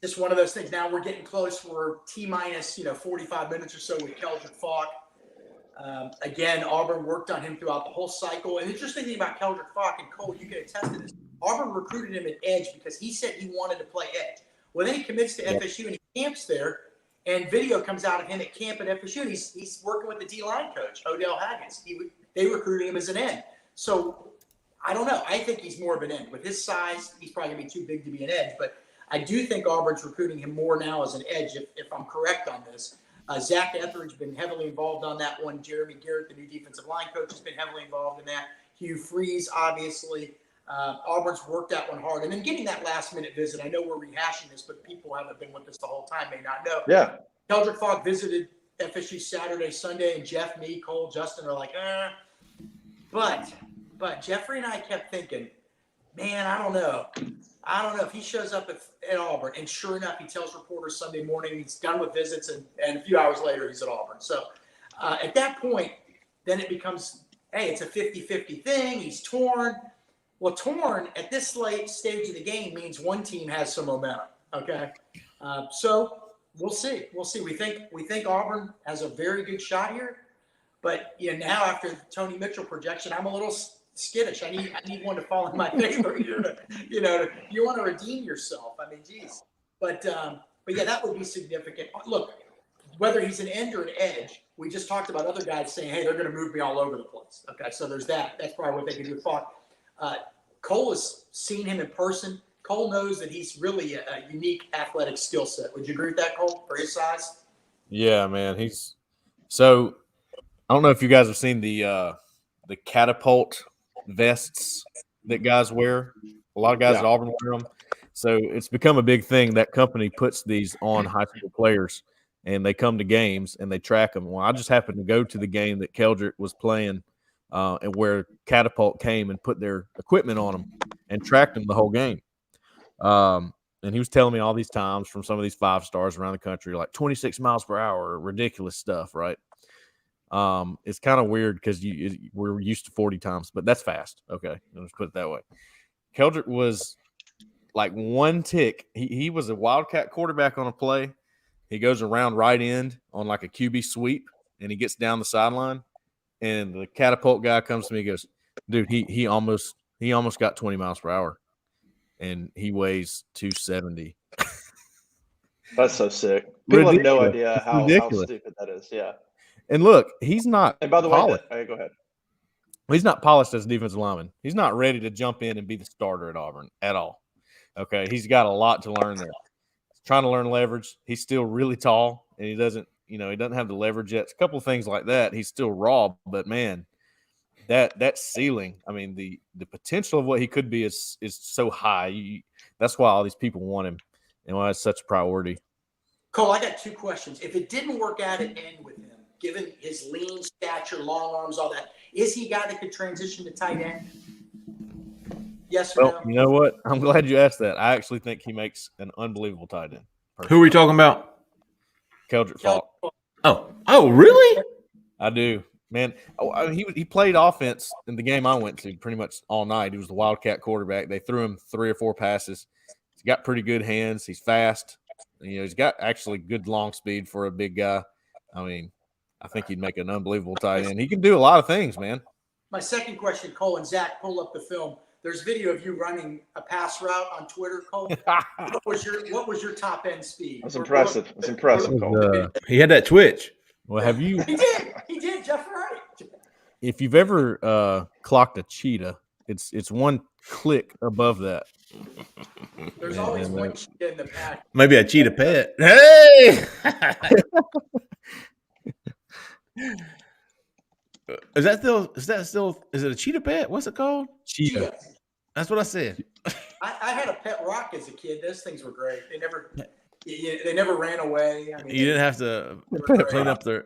just one of those things. Now we're getting close. We're T-minus, 45 minutes or so with Keldrick Falk. Again, Auburn worked on him throughout the whole cycle. And the interesting thing about Keldrick Falk, and Cole, you can attest to this, Auburn recruited him at edge because he said he wanted to play edge. Well, then he commits to FSU and he camps there, and video comes out of him at camp at FSU. And he's working with the D-line coach, Odell Haggins. They recruited him as an end. So I don't know. I think he's more of an end. With his size, he's probably going to be too big to be an edge. But I do think Auburn's recruiting him more now as an edge, if I'm correct on this. Zach Etheridge has been heavily involved on that one. Jeremy Garrett, the new defensive line coach, has been heavily involved in that. Hugh Freeze, obviously. Auburn's worked that one hard. And then getting that last-minute visit, I know we're rehashing this, but people who haven't been with us the whole time may not know. Yeah. Keldrick Falk visited FSU Saturday, Sunday, and Jeff, me, Cole, Justin are like, But Jeffrey and I kept thinking, man, I don't know if he shows up at Auburn. And sure enough, he tells reporters Sunday morning he's done with visits, and a few hours later he's at Auburn. So at that point, then it becomes, hey, it's a 50-50 thing. He's torn. Well, torn at this late stage of the game means one team has some momentum. Okay, so we'll see. We think Auburn has a very good shot here, but now after the Tony Mitchell projection, I'm a little skittish. I need one to fall in my favor here. You want to redeem yourself. I mean, geez. But yeah, that would be significant. Look, whether he's an end or an edge, we just talked about other guys saying, hey, they're going to move me all over the place. Okay, so there's that. That's probably what they can do with Falk. Cole has seen him in person. Cole knows that he's really a unique athletic skill set. Would you agree with that, Cole, for his size? Yeah, man. So I don't know if you guys have seen the catapult vests that guys wear. A lot of guys at Auburn wear them. So it's become a big thing. That company puts these on high school players, and they come to games and they track them. Well, I just happened to go to the game that Keldrick was playing, and where Catapult came and put their equipment on them and tracked them the whole game. And he was telling me all these times from some of these 5 stars around the country, like 26 miles per hour, ridiculous stuff, right? It's kind of weird because we're used to 40 times, but that's fast. Okay, let's put it that way. Keldrick was like one tick. He was a Wildcat quarterback on a play. He goes around right end on like a QB sweep, and he gets down the sideline. And the catapult guy comes to me and goes, dude, he almost got 20 miles per hour. And he weighs 270. That's so sick. People have no idea how stupid that is. Yeah. And look, he's not. And by the way, polished. go ahead. He's not polished as a defensive lineman. He's not ready to jump in and be the starter at Auburn at all. Okay, he's got a lot to learn there. He's trying to learn leverage. He's still really tall, and he doesn't have the leverage yet. A couple of things like that. He's still raw, but man, that ceiling. I mean, the potential of what he could be is so high. That's why all these people want him, and why it's such a priority. Cole, I got 2 questions. If it didn't work out at end with him, given his lean stature, long arms, all that, is he a guy that could transition to tight end? Yes or Well, no? you know what? I'm glad you asked that. I actually think he makes an unbelievable tight end. Who are we talking about? Keldrick Falk. Oh, really? I do, man. I mean, he played offense in the game I went to pretty much all night. He was the Wildcat quarterback. They threw him 3 or 4 passes. He's got pretty good hands. He's fast. He's got actually good long speed for a big guy. I mean, I think he'd make an unbelievable tight end. He can do a lot of things, man. My second question, Cole, and Zach, pull up the film. There's video of you running a pass route on Twitter, Cole. What was your top end speed? That's impressive. That's impressive, Cole. He had that twitch. Well, have you? He did, Jeff Wright. If you've ever clocked a cheetah, it's one click above that. There's always one cheetah in the pack. Maybe a cheetah pet. Hey! Is it a cheetah pet? What's it called? Cheetah. That's what I said. I had a pet rock as a kid. Those things were great. They never ran away. I mean, You didn't have to clean up their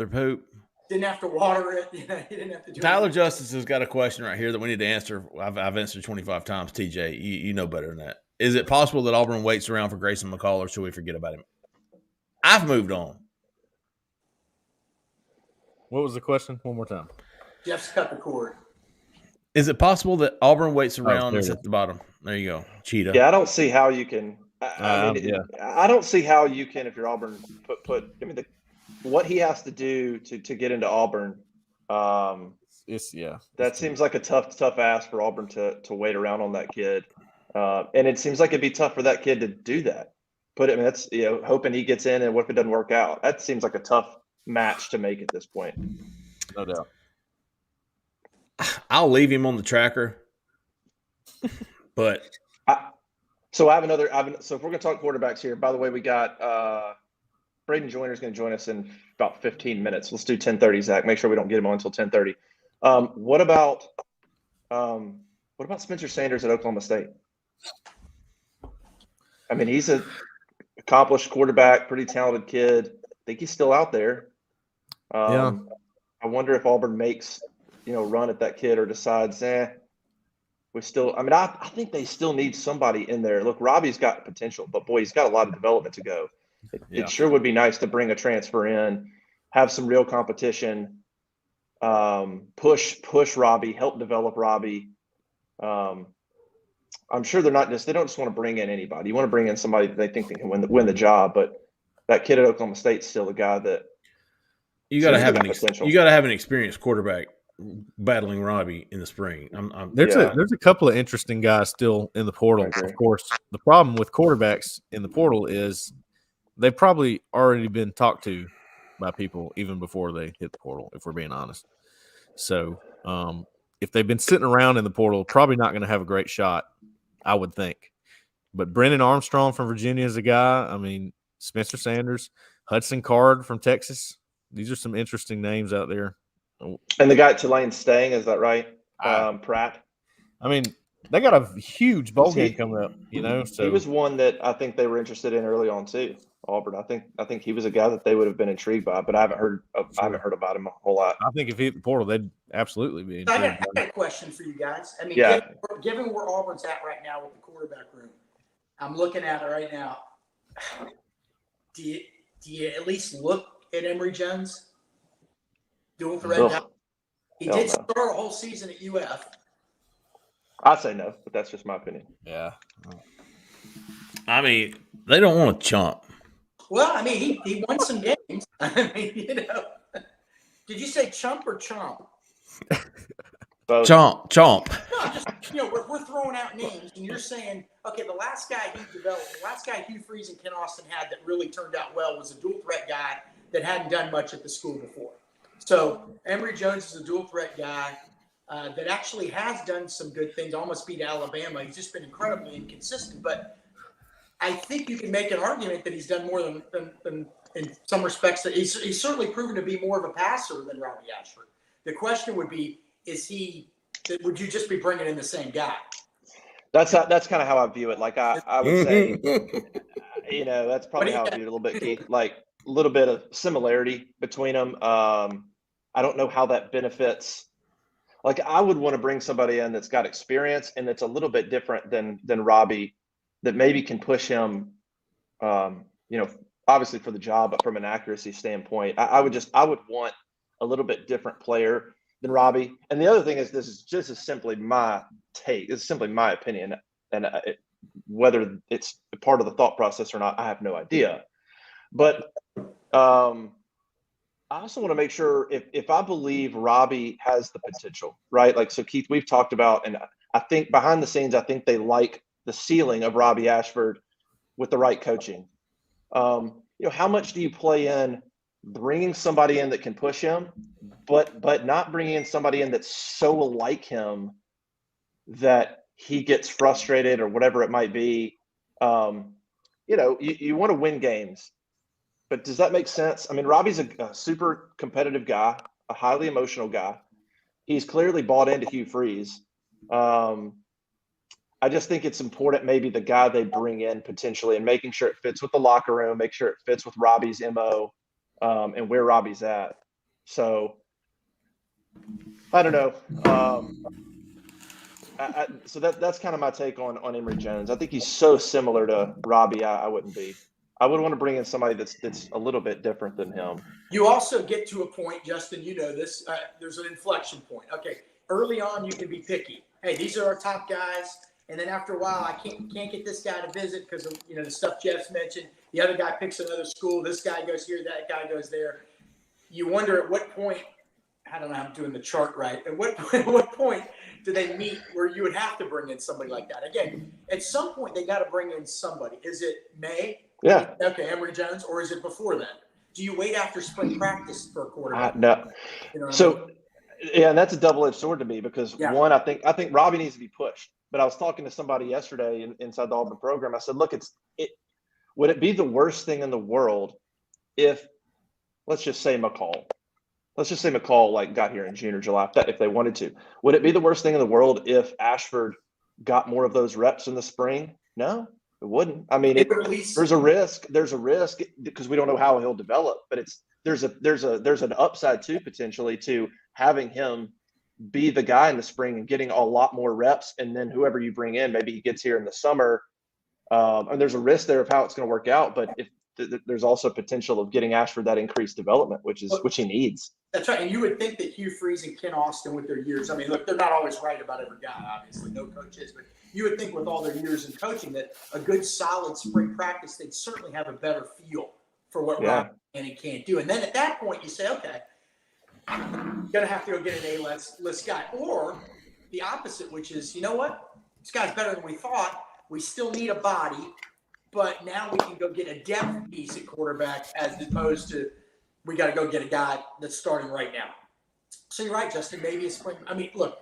poop. Didn't have to water it. You didn't have to do Tyler anything. Justice has got a question right here that we need to answer. I've answered 25 times. TJ, you know better than that. Is it possible that Auburn waits around for Grayson McCall, or should we forget about him? I've moved on. What was the question? One more time. Jeff's cut the cord. Is it possible that Auburn waits around and at the bottom? There you go. Cheetah. Yeah, I don't see how you can. I don't see how you can, if you're Auburn, put. I mean, what he has to do to get into Auburn. That seems like a tough ask for Auburn to wait around on that kid, and it seems like it'd be tough for that kid to do that. That's hoping he gets in, and what if it doesn't work out? That seems like a tough match to make at this point. No doubt. I'll leave him on the tracker, but so if we're going to talk quarterbacks here, by the way, we got Braden Joyner is going to join us in about 15 minutes. Let's do 10:30, Zach. Make sure we don't get him on until 10:30. What about Spencer Sanders at Oklahoma State? I mean, he's an accomplished quarterback, pretty talented kid. I think he's still out there. I wonder if Auburn makes run at that kid, or decides, we still. I mean, I think they still need somebody in there. Look, Robbie's got potential, but boy, he's got a lot of development to go. It sure would be nice to bring a transfer in, have some real competition, push Robbie, help develop Robbie. I'm sure they don't just want to bring in anybody. You want to bring in somebody that they think they can win the job, but that kid at Oklahoma State's still a guy that you got to have an experienced quarterback battling Robbie in the spring. There's a couple of interesting guys still in the portal. Of course, the problem with quarterbacks in the portal is they've probably already been talked to by people even before they hit the portal, if we're being honest. So if they've been sitting around in the portal, probably not going to have a great shot, I would think. But Brennan Armstrong from Virginia is a guy. I mean, Spencer Sanders, Hudson Card from Texas. These are some interesting names out there. And the guy at Tulane's staying, is that right? Pratt. I mean, they got a huge bowl game coming up, So he was one that I think they were interested in early on too. Auburn. I think he was a guy that they would have been intrigued by, but I haven't heard about him a whole lot. I think if he hit the portal, they'd absolutely be intrigued. I got a question for you guys. I mean, given where Auburn's at right now with the quarterback room, I'm looking at it right now. Do you at least look at Emory Jones doing the red dot? He did start a whole season at UF. I say no, but that's just my opinion. Yeah. I mean, they don't want to chump. Well, I mean, he won some games. I mean, Did you say chump or chomp? Both. Chomp. No, just we're throwing out names, and you're saying, okay, the last guy Hugh Freeze and Ken Austin had that really turned out well was a dual threat guy that hadn't done much at the school before. So Emory Jones is a dual threat guy that actually has done some good things, almost beat Alabama. He's just been incredibly inconsistent. But I think you can make an argument that he's done more than in some respects. That he's certainly proven to be more of a passer than Robbie Ashford. The question would be, would you just be bringing in the same guy? That's kind of how I view it. Like I would say, that's probably how I view it a little bit, Keith. Like a little bit of similarity between them. I don't know how that benefits. Like I would want to bring somebody in that's got experience and that's a little bit different than Robbie, that maybe can push him, obviously for the job, but from an accuracy standpoint, I would want a little bit different player than Robbie. And the other thing is, this is simply my take. It's simply my opinion, and whether it's part of the thought process or not, I have no idea. But I also want to make sure if I believe Robbie has the potential, right? Like, so Keith, we've talked about, and I think behind the scenes, I think they like the ceiling of Robbie Ashford with the right coaching. How much do you play in bringing somebody in that can push him, but not bringing in somebody in that's so like him that he gets frustrated or whatever it might be? You want to win games. But does that make sense? I mean, Robbie's a super competitive guy, a highly emotional guy. He's clearly bought into Hugh Freeze. I just think it's important, maybe the guy they bring in potentially, and making sure it fits with the locker room, make sure it fits with Robbie's MO, and where Robbie's at. So I don't know. So that's kind of my take on Emory Jones. I think he's so similar to Robbie. I wouldn't be. I would want to bring in somebody that's a little bit different than him. You also get to a point, Justin, this, there's an inflection point. Okay, early on you can be picky. Hey, these are our top guys. And then after a while, I can't get this guy to visit because of, the stuff Jeff's mentioned. The other guy picks another school. This guy goes here, that guy goes there. You wonder at what point, I don't know, I'm doing the chart right. At what point do they meet where you would have to bring in somebody like that? Again, at some point they got to bring in somebody. Is it May? Yeah. Okay, Emory Jones, or is it before then? Do you wait after spring practice for a quarterback? No. Yeah, and that's a double-edged sword to me because one, I think Robbie needs to be pushed. But I was talking to somebody yesterday inside the Auburn program. I said, look, would it be the worst thing in the world if, let's just say McCall got here in June or July, if they wanted to? Would it be the worst thing in the world if Ashford got more of those reps in the spring? No, it wouldn't. I mean, there's a risk because we don't know how he'll develop, but there's an upside too, potentially, to having him be the guy in the spring and getting a lot more reps. And then whoever you bring in, maybe he gets here in the summer. And there's a risk there of how it's going to work out. But if there's also potential of getting Ashford that increased development, which he needs. That's right. And you would think that Hugh Freeze and Ken Austin with their years, I mean, look, they're not always right about every guy, obviously, no coach is, but you would think with all their years in coaching that a good solid spring practice, they'd certainly have a better feel for what Rob and he can't do. And then at that point you say, okay, I'm going to have to go get an A-list guy. Or the opposite, which is, you know what? This guy's better than we thought. We still need a body, but now we can go get a depth piece at quarterback as opposed to we got to go get a guy that's starting right now. So you're right, Justin. Maybe it's spring. I mean, look,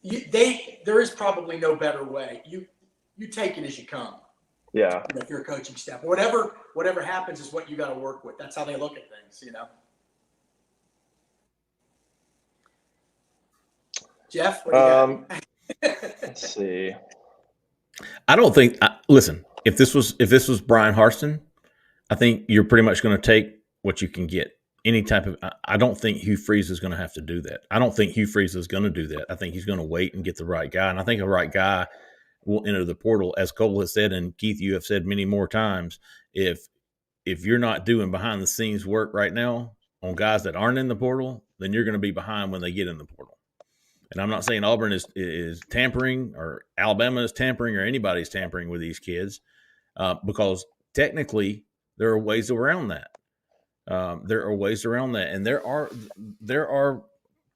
there is probably no better way. You take it as you come. Yeah. If you're a coaching staff, whatever happens is what you got to work with. That's how they look at things, Jeff, what do you got? Let's see. I don't think. Listen, if this was Brian Harston, I think you're pretty much going to take what you can get. Any type of. I don't think Hugh Freeze is going to have to do that. I don't think Hugh Freeze is going to do that. I think he's going to wait and get the right guy. And I think the right guy will enter the portal, as Cole has said, and Keith, you have said many more times. If you're not doing behind the scenes work right now on guys that aren't in the portal, then you're going to be behind when they get in the portal. And I'm not saying Auburn is tampering or Alabama is tampering or anybody's tampering with these kids because technically there are ways around that. And there are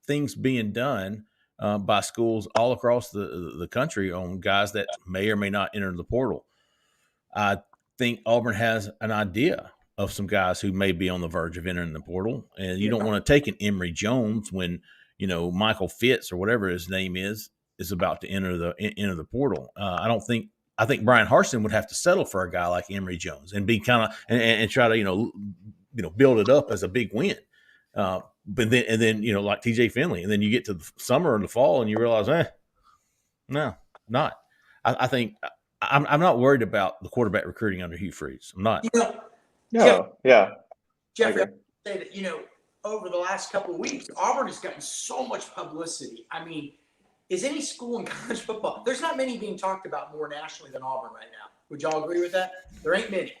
things being done by schools all across the country on guys that may or may not enter the portal. I think Auburn has an idea of some guys who may be on the verge of entering the portal, and you don't want to take an Emory Jones when Michael Fitz or whatever his name is about to enter the portal. I think Brian Harsin would have to settle for a guy like Emory Jones and be kind of and try to build it up as a big win. But then like TJ Finley, and then you get to the summer and the fall and you realize, no, not. I think I'm not worried about the quarterback recruiting under Hugh Freeze. I'm not. No, yeah. Jeff, I say that, over the last couple of weeks, Auburn has gotten so much publicity. I mean, is any school in college football, there's not many being talked about more nationally than Auburn right now. Would y'all agree with that? There ain't many.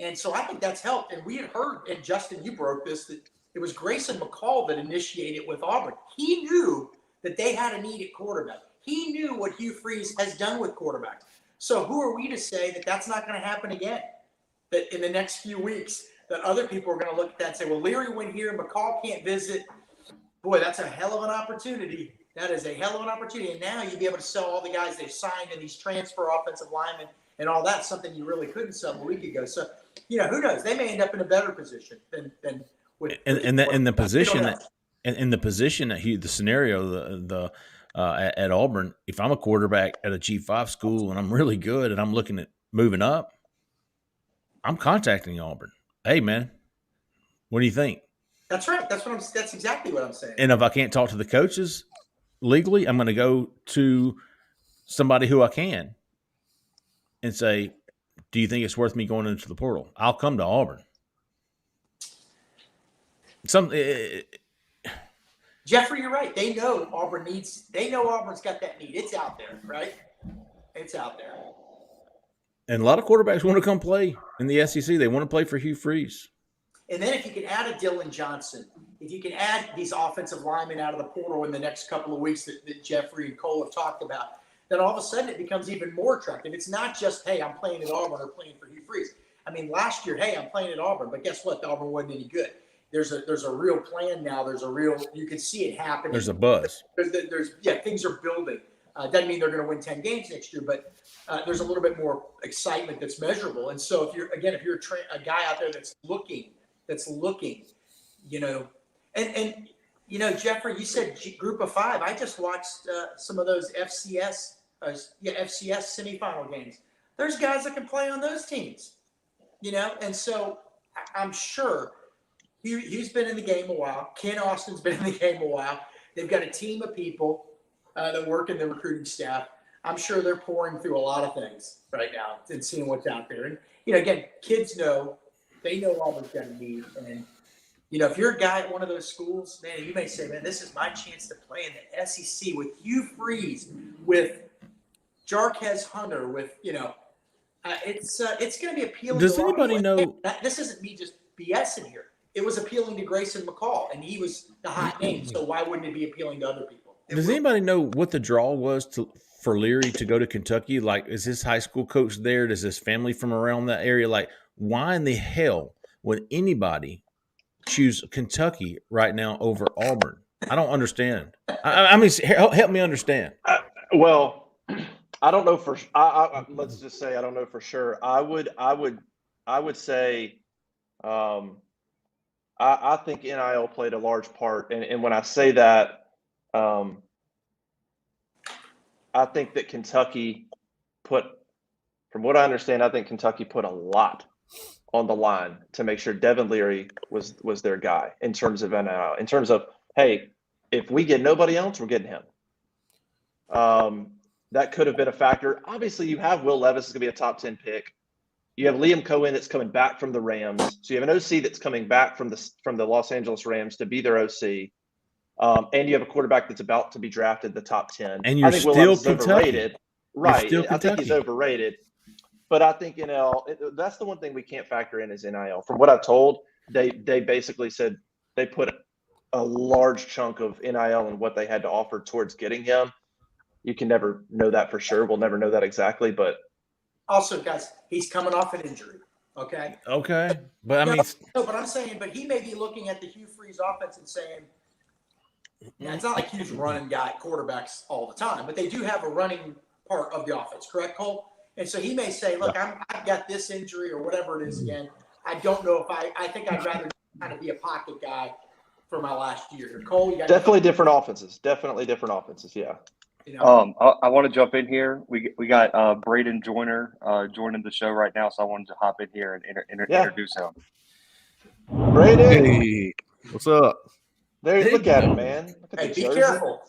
And so I think that's helped. And we had heard, and Justin, you broke this, that it was Grayson McCall that initiated with Auburn. He knew that they had a need at quarterback. He knew what Hugh Freeze has done with quarterbacks. So who are we to say that that's not going to happen again? That in the next few weeks, that other people are going to look at that and say, well, Leary went here, McCall can't visit. Boy, that's a hell of an opportunity. That is a hell of an opportunity. And now you'll be able to sell all the guys they've signed and these transfer offensive linemen and all that, something you really couldn't sell a week ago. So, who knows? They may end up in a better position than with the position that the scenario at Auburn, if I'm a quarterback at a G5 school and I'm really good and I'm looking at moving up, I'm contacting Auburn. Hey, man, what do you think? That's right. That's exactly what I'm saying. And if I can't talk to the coaches legally, I'm going to go to somebody who I can and say, do you think it's worth me going into the portal? I'll come to Auburn. Jeffrey, you're right. They know Auburn's got that need. It's out there, right? It's out there. And a lot of quarterbacks want to come play in the SEC. They want to play for Hugh Freeze. And then if you can add a Dylan Johnson, if you can add these offensive linemen out of the portal in the next couple of weeks that Jeffrey and Cole have talked about, then all of a sudden it becomes even more attractive. It's not just, hey, I'm playing at Auburn or playing for Hugh Freeze. I mean, last year, hey, I'm playing at Auburn, but guess what? The Auburn wasn't any good. There's a real plan now. You can see it happening. There's a buzz. Things are building. Doesn't mean they're going to win 10 games next year, but there's a little bit more excitement that's measurable. And so if you're a guy out there that's looking, Jeffrey, you said group of 5. I just watched some of those FCS semifinal games. There's guys that can play on those teams, and so I'm sure Hugh's been in the game a while. Ken Austin's been in the game a while. They've got a team of people that work in the recruiting staff. I'm sure they're pouring through a lot of things right now and seeing what's out there. And, again, kids they know Auburn's got a need. And, if you're a guy at one of those schools, man, you may say, man, this is my chance to play in the SEC with Hugh Freeze, with Jarquez Hunter, with, it's going to be appealing. Does anybody know? This isn't me just BSing here. It was appealing to Grayson McCall, and he was the hot name. So why wouldn't it be appealing to other people? Does anybody know what the draw was for Leary to go to Kentucky? Like, is his high school coach there? Does his family from around that area? Like, why in the hell would anybody choose Kentucky right now over Auburn? I don't understand. I mean, help me understand. Well, I don't know for. Let's just say I don't know for sure. I would say. I think NIL played a large part, and when I say that, I think that Kentucky from what I understand, I think Kentucky put a lot on the line to make sure Devin Leary was their guy in terms of NIL. In terms of, hey, if we get nobody else, we're getting him. That could have been a factor. Obviously, you have Will Levis is going to be a top 10 pick. You have Liam Cohen that's coming back from the Rams. So you have an OC that's coming back from the Los Angeles Rams to be their OC. And you have a quarterback that's about to be drafted the top 10. And you're still Kentucky. Overrated. Right. Still I think he's overrated. But I think NIL, that's the one thing we can't factor in is NIL. From what I've told, they basically said they put a large chunk of NIL and what they had to offer towards getting him. You can never know that for sure. We'll never know that exactly, but also, guys, he's coming off an injury. Okay. Okay. But but I'm saying, but he may be looking at the Hugh Freeze offense and saying, it's not like Hugh's running quarterbacks all the time, but they do have a running part of the offense, correct, Cole? And so he may say, look, I've got this injury or whatever it is again. I don't know if I think I'd rather kind of be a pocket guy for my last year. Cole, you got Definitely different offenses. Yeah. you know, I want to jump in here. We got Braden Joyner joining the show right now, so I wanted to hop in here and introduce him. Braden, Hey, what's up? there. There Look you at go. him, man. Look at hey, the be jersey. careful.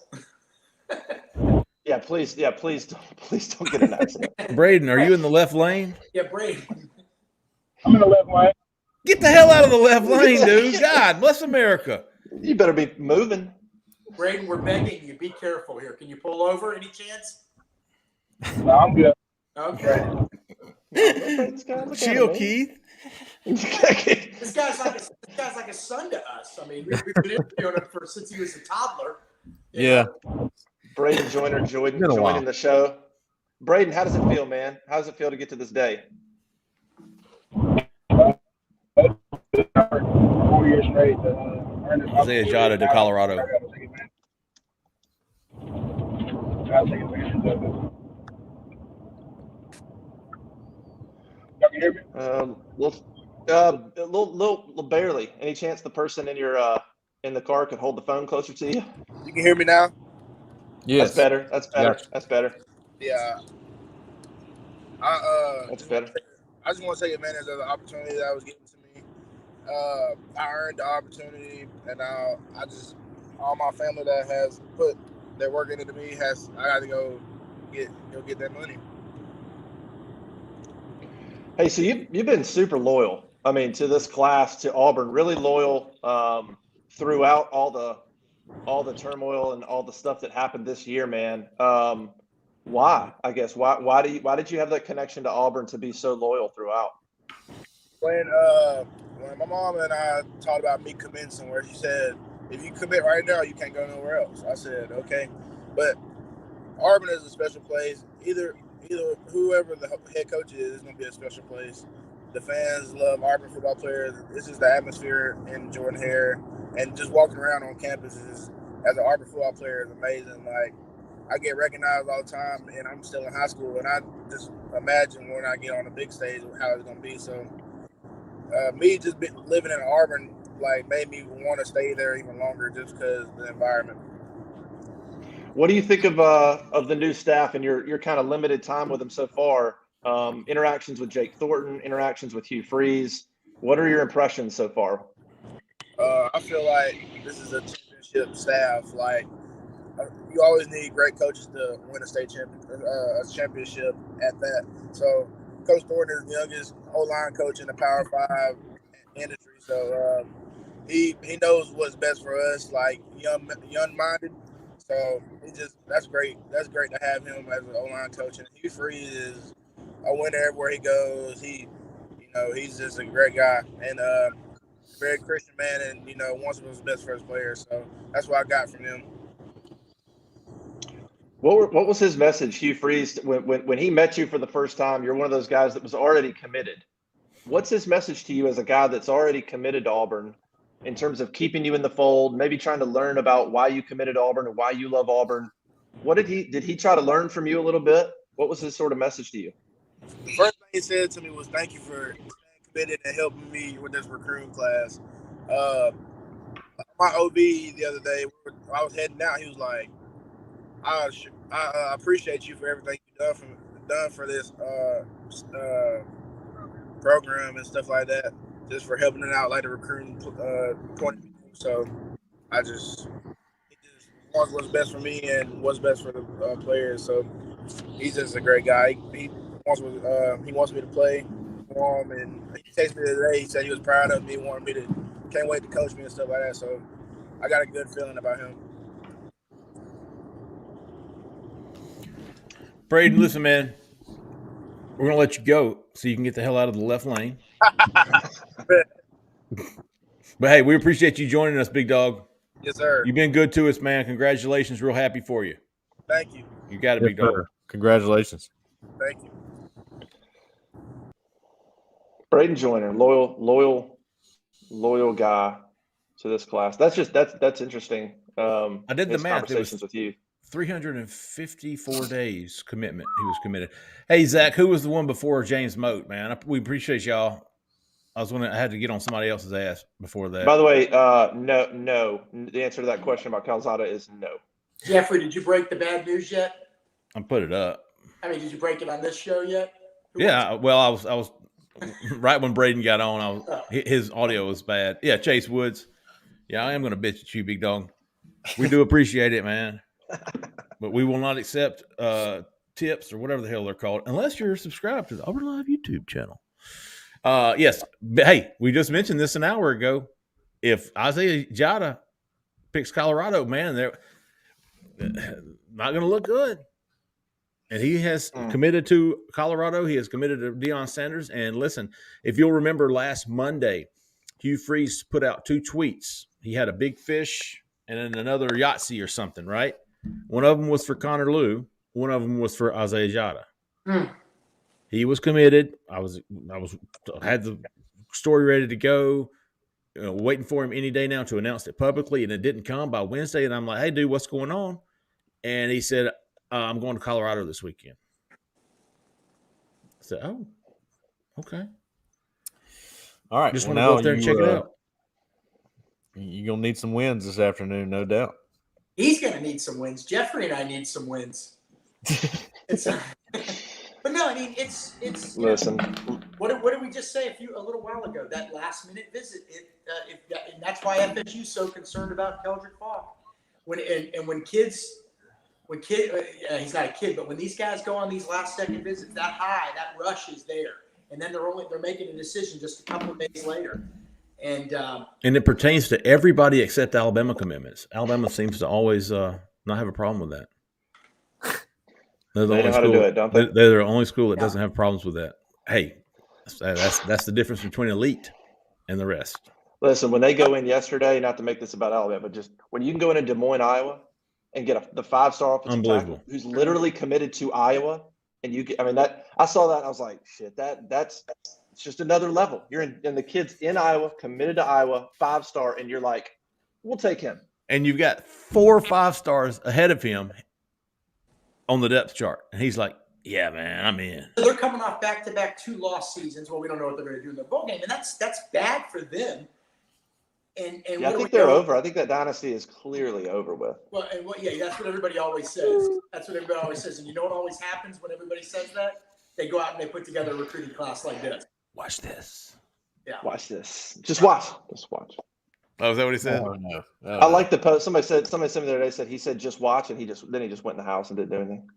Yeah, please don't get an accident. Braden, are you in the left lane? Yeah, Braden. I'm in the left lane. Get the hell out of the left lane, dude. God bless America. You better be moving. Braden, we're begging you. Be careful here. Can you pull over? Any chance? No, I'm good. Okay. No, Braden's got- look at him, Chill, man. Keith. This guy's like a son to us. I mean, we've been interviewing him since he was a toddler. You Yeah. know? Braden Joyner joining Been a while. the show. Braden, how does it feel, man? How does it feel to get to this day? 4 years straight. Earn this Isaiah Jhead to Colorado. I gotta take advantage of it. Y'all can hear me? Little barely. Any chance the person in your in the car could hold the phone closer to you? You can hear me now? Yes. That's better. Gotcha. That's better. Yeah. That's better. I just want to take advantage of the opportunity that was given to me. I earned the opportunity, and all my family that has put their work into me I got to go get that money. Hey, so you've been super loyal. I mean, to this class, to Auburn, really loyal throughout all the turmoil and all the stuff that happened this year, man. Why? I guess why did you have that connection to Auburn to be so loyal throughout? When my mom and I talked about me committing somewhere, she said, if you commit right now, you can't go nowhere else. I said, okay. But Auburn is a special place. Either whoever the head coach is going to be a special place. The fans love Auburn football players. This is the atmosphere in Jordan-Hare. And just walking around on campus as an Auburn football player is amazing. Like, I get recognized all the time, and I'm still in high school, and I just imagine when I get on the big stage how it's going to be. So me just living in Auburn made me want to stay there even longer just because of the environment. What do you think of the new staff and your kind of limited time with them so far? Interactions with Jake Thornton, interactions with Hugh Freeze. What are your impressions so far? I feel like this is a championship staff. You always need great coaches to win a state championship at that. So Coach Thornton is the youngest O-line coach in the Power 5 industry. So he knows what's best for us, young-minded. So that's great. That's great to have him as an O-line coach. And Hugh Freeze is a winner everywhere he goes. He's just a great guy and very Christian man, and wants what's best for his players. So that's what I got from him. What was his message, Hugh Freeze, when he met you for the first time? You're one of those guys that was already committed. What's his message to you as a guy that's already committed to Auburn in terms of keeping you in the fold, maybe trying to learn about why you committed to Auburn and why you love Auburn? What did he try to learn from you a little bit? What was his sort of message to you? The first thing he said to me was, thank you for staying committed and helping me with this recruiting class. My OB the other day, I was heading out, he was like, I appreciate you for everything you've done for this program and stuff like that, just for helping it out, the recruiting point of view. So he just wants what's best for me and what's best for the players. So he's just a great guy. He wants me to play for him, and he texted me today. He said he was proud of me, can't wait to coach me and stuff like that. So I got a good feeling about him. Braden, listen, man. We're going to let you go so you can get the hell out of the left lane. But, hey, we appreciate you joining us, big dog. Yes, sir. You've been good to us, man. Congratulations. Real happy for you. Thank you. You got it, Yes, big dog. sir. Congratulations. Thank you. Braden Joyner, loyal guy to this class. That's interesting. I did the math. Conversations with you. 354 days commitment. He was committed. Hey, Zach, who was the one before James Moat, man? We appreciate y'all. I had to get on somebody else's ass before that. By the way, no. The answer to that question about Calzada is no. Jeffrey, did you break the bad news yet? I put it up. I mean, did you break it on this show yet? Yeah, well, I was right when Braden got on. His audio was bad. Yeah, Chase Woods. Yeah, I am going to bitch at you, big dog. We do appreciate it, man. But we will not accept tips or whatever the hell they're called unless you're subscribed to the Auburn Live YouTube channel. Yes. But hey, we just mentioned this an hour ago. If Isaiah Jhead picks Colorado, man, they're not going to look good. And he has committed to Colorado. He has committed to Deion Sanders. And listen, if you'll remember last Monday, Hugh Freeze put out 2 tweets. He had a big fish and then another Yahtzee or something, right? One of them was for Connor Lew. One of them was for Isaiah Jhead. He was committed. I had the story ready to go, waiting for him any day now to announce it publicly, and it didn't come by Wednesday. And I'm like, hey, dude, what's going on? And he said, I'm going to Colorado this weekend. I said, oh, okay. All right. Just want to go up there and check it out. You're going to need some wins this afternoon, no doubt. He's going to need some wins. Jeffrey and I need some wins. But no, I mean, it's. Listen. What did we just say a little while ago? That last minute visit. And that's why FSU is so concerned about Keldrick Falk. When kids, he's not a kid, but when these guys go on these last second visits, that rush is there, and then they're making a decision just a couple of days later. And it pertains to everybody except Alabama commitments. Alabama seems to always not have a problem with that. They're the only school. They're the only school that doesn't have problems with that. Hey, that's the difference between elite and the rest. Listen, when they go in yesterday, not to make this about Alabama, but just when you can go into Des Moines, Iowa, and get the 5-star offensive tackle who's literally committed to Iowa, and I saw that and I was like, shit, that's it's just another level. You're in the kid's in Iowa, committed to Iowa, 5-star, and you're like, we'll take him. And you've got 4 or 5 stars ahead of him on the depth chart. And he's like, yeah, man, I'm in. So they're coming off back-to-back 2-loss seasons. Well, we don't know what they're going to do in the bowl game. And that's bad for them. And I think they're over. I think that dynasty is clearly over with. Well, that's what everybody always says. That's what everybody always says. And you know what always happens when everybody says that? They go out and they put together a recruiting class like this. Watch this. Yeah. Watch this. Just watch. Oh, is that what he said? Oh, no. I like the post. Somebody sent me the other day, said he said just watch, and he just went in the house and didn't do anything.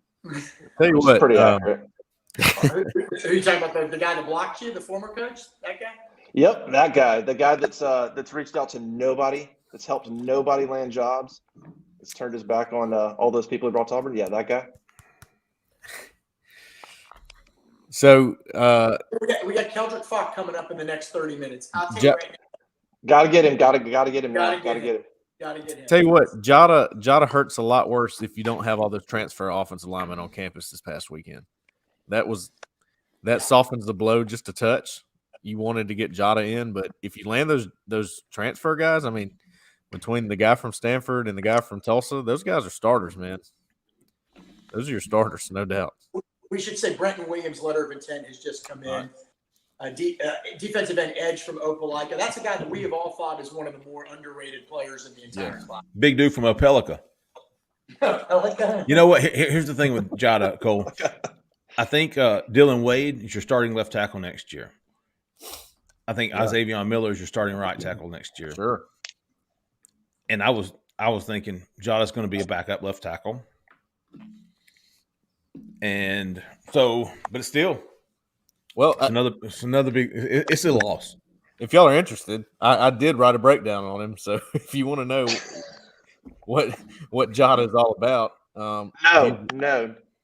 Tell you what, pretty accurate. Are you talking about the guy that blocked you, the former coach? That guy? Yep, that guy. The guy that's reached out to nobody, that's helped nobody land jobs, that's turned his back on all those people he brought to Auburn. Yeah, that guy. So we got Keldrick Falk coming up in the next 30 minutes. I'll tell you right now. Gotta get him. Gotta get him now. Gotta get him. Tell you what, Jhead hurts a lot worse if you don't have all those transfer offensive linemen on campus this past weekend. That softens the blow just a touch. You wanted to get Jhead in, but if you land those transfer guys, I mean, between the guy from Stanford and the guy from Tulsa, those guys are starters, man. Those are your starters, no doubt. We should say Brenton Williams' letter of intent has just come in. Defensive end edge from Opelika. That's a guy that we have all thought is one of the more underrated players in the entire class. Big dude from Opelika. I like that. You know what? Here's the thing with Jhead, Cole. I think Dylan Wade is your starting left tackle next year. I think Xavier Miller is your starting right tackle next year. Sure. And I was thinking Jhead is going to be a backup left tackle. And so, but still, well, it's another big. It's a loss. If y'all are interested, I did write a breakdown on him. So if you want to know what Jhead is all about, No,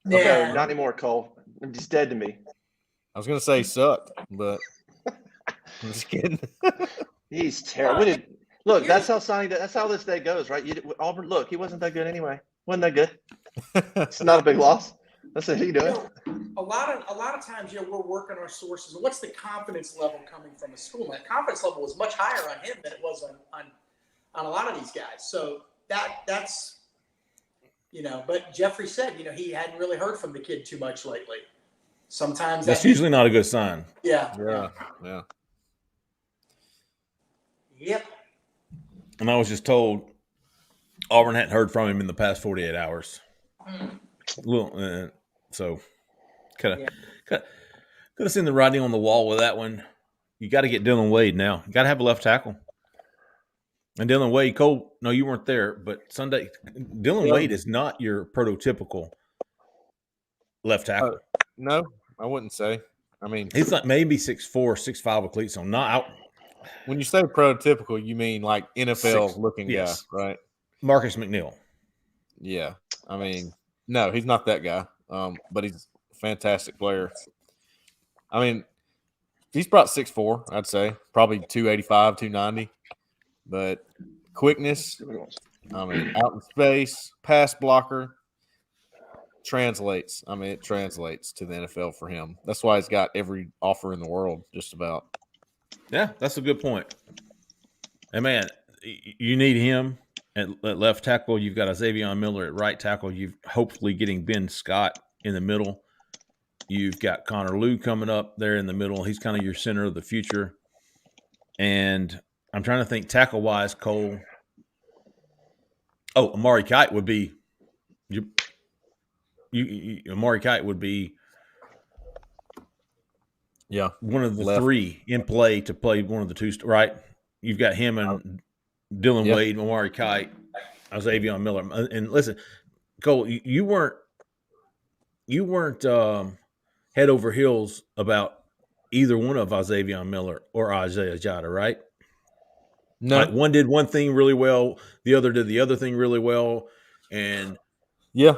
okay, not anymore, Cole. He's dead to me. I was gonna say he sucked, but I'm just kidding. He's terrible. Look, that's how this day goes, right? Auburn. Look, he wasn't that good anyway. Wasn't that good? It's not a big loss. That's what he doing. A lot of times, we're working our sources. And what's the confidence level coming from a school? That confidence level was much higher on him than it was on a lot of these guys. So that's But Jeffrey said, he hadn't really heard from the kid too much lately. Sometimes that's usually not a good sign. Yeah. Yep. And I was just told Auburn hadn't heard from him in the past 48 hours. So could have seen the writing on the wall with that one. You got to get Dylan Wade now. You got to have a left tackle. And Dylan Wade, Cole, no, you weren't there, but Sunday, Dylan Wade is not your prototypical left tackle. No, I wouldn't say. I mean, he's like maybe 6'4", 6'5" with cleats on. Not out. When you say prototypical, you mean like NFL looking guy, right? Marcus McNeil. Yeah. I mean, no, he's not that guy. But he's a fantastic player. I mean, he's about 6'4", I'd say. Probably 285, 290. But quickness, I mean, out in space, pass blocker, translates. I mean, it translates to the NFL for him. That's why he's got every offer in the world, just about. Yeah, that's a good point. And, man, you need him at left tackle. You've got Xavier Miller at right tackle. You've hopefully getting Ben Scott in the middle. You've got Connor Lew coming up there in the middle. He's kind of your center of the future. And I'm trying to think tackle-wise, Cole. Oh, Amari Kite would be Amari Kite would be one of the three in play to play one of the two, right? You've got him and Dylan Wade, Amari Kite, Xavier Miller. And listen, Cole, you weren't head over heels about either one of Xavier Miller or Isaiah Jhead, right? No. Like one did one thing really well, the other did the other thing really well, and they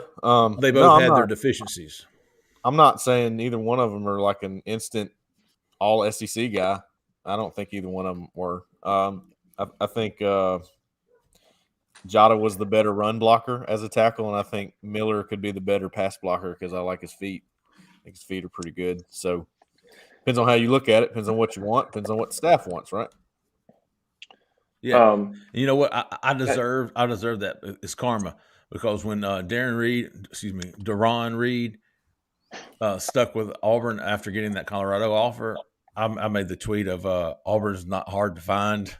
both had their deficiencies. I'm not saying either one of them are like an instant all SEC guy. I don't think either one of them were. I think Jhead was the better run blocker as a tackle, and I think Miller could be the better pass blocker because I like his feet. I think his feet are pretty good. So depends on how you look at it. Depends on what you want. Depends on what the staff wants, right? Yeah. You know what? I deserve that. It's karma because when Deron Reed stuck with Auburn after getting that Colorado offer, I made the tweet of Auburn's not hard to find.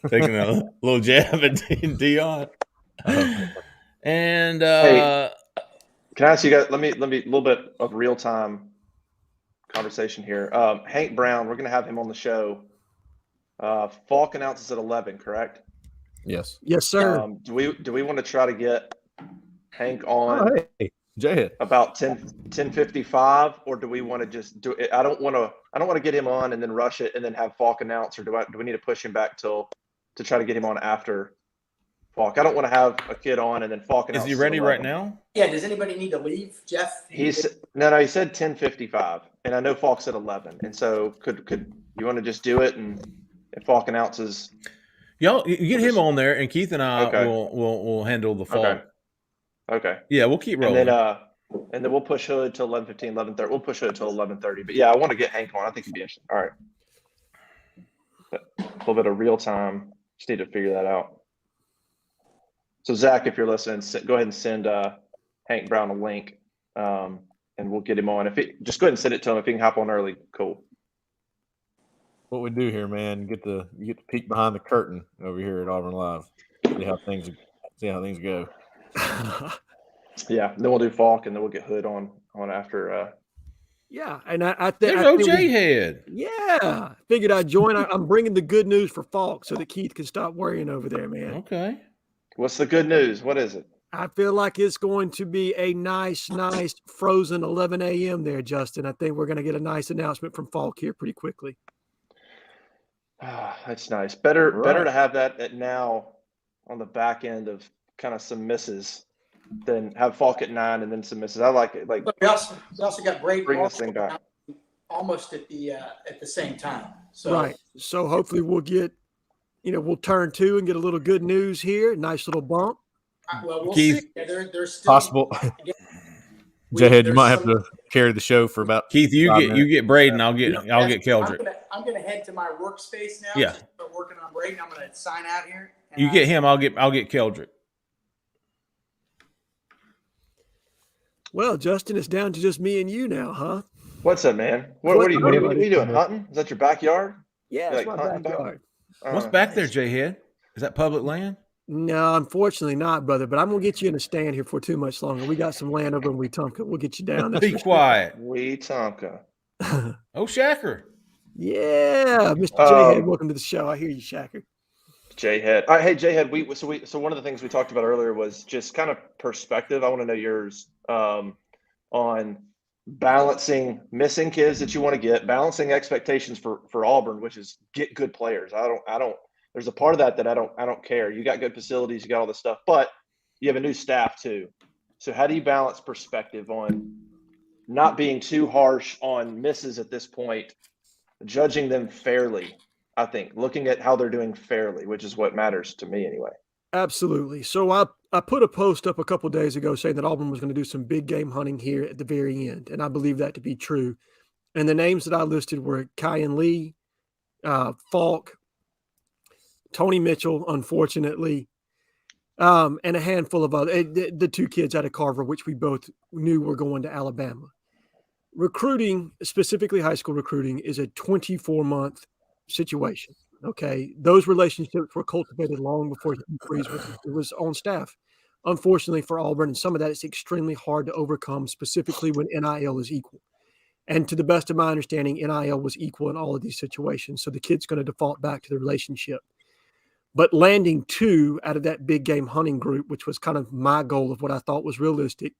Taking a little jab at Dion. And hey, can I ask you guys? Let me a little bit of real time conversation here. Hank Brown, we're going to have him on the show. Falk announces at 11, correct? Yes. Yes, sir. Do we want to try to get Hank on Jhead about 10:55, or do we want to just do it? I don't want to get him on and then rush it and then have Falk announce, or do we need to push him back to try to get him on after Falk? I don't want to have a kid on and then Falk announce. Is he ready right now? Yeah. Does anybody need to leave, Jeff? He said 10:55, and I know Falk's at 11, and so could you want to just do it and if Falk announces? Y'all, you get him on there, and Keith and I will handle the Falk. Okay. Yeah, we'll keep rolling. And then we'll push Hood till 11:15, 11:30. We'll push Hood till 11:30. But yeah, I want to get Hank on. I think he'd be interesting. All right. But a little bit of real time. Just need to figure that out. So Zach, if you're listening, go ahead and send Hank Brown a link, and we'll get him on. Just go ahead and send it to him. If he can hop on early, cool. What we do here, man, you get to peek behind the curtain over here at Auburn Live. See how things go. Yeah, then we'll do Falk, and then we'll get Hood on after. Yeah, and I think there's Jhead. Yeah, figured I'd join. I'm bringing the good news for Falk so that Keith can stop worrying over there, man. Okay. What's the good news? What is it? I feel like it's going to be a nice frozen 11 a.m. there, Justin. I think we're going to get a nice announcement from Falk here pretty quickly. That's nice. Better to have that at now on the back end of kind of some misses than have Falk at 9 and then some misses. I like it. Like we also got Brady bring this thing back almost at the same time. So right. So hopefully we'll get, we'll turn 2 and get a little good news here. Nice little bump. Well, we'll Keith, see. There's still possible. Jhead, you might have to carry the show for about. Keith, you get Braden. I'll get Keldrick. I'm gonna head to my workspace now. Yeah. Start working on Braden. I'm gonna sign out here. You get him. I'll get Keldrick. Well, Justin, it's down to just me and you now, huh? What's up, man? What are you doing? Hunting? Is that your backyard? Yeah, it's my backyard. What's back there, Jhead? Is that public land? No, unfortunately not, brother. But I'm gonna get you in a stand here for too much longer. We got some land over in Wetumpka. We'll get you down. That's Be for quiet. Wetumpka. Sure. Oh, Shacker. Yeah, Mr. Jhead, welcome to the show. I hear you, Shacker. Jhead. Hey, Jhead. So one of the things we talked about earlier was just kind of perspective. I want to know yours on balancing missing kids that you want to get, balancing expectations for Auburn, which is get good players. I don't. There's a part of that I don't care. You got good facilities, you got all this stuff, but you have a new staff too. So how do you balance perspective on not being too harsh on misses at this point, judging them fairly? I think looking at how they're doing fairly, which is what matters to me anyway. Absolutely. So I put a post up a couple of days ago saying that Auburn was going to do some big game hunting here at the very end, and I believe that to be true. And the names that I listed were Kyan Lee, Falk, Tony Mitchell, unfortunately, and a handful of other the two kids out of Carver, which we both knew were going to Alabama. Recruiting, specifically high school recruiting, is a 24-month situation. Okay, those relationships were cultivated long before Hugh Freeze was on staff. Unfortunately for Auburn, and some of that is extremely hard to overcome, specifically when NIL is equal. And to the best of my understanding, NIL was equal in all of these situations. So the kid's going to default back to the relationship. But landing two out of that big game hunting group, which was kind of my goal of what I thought was realistic,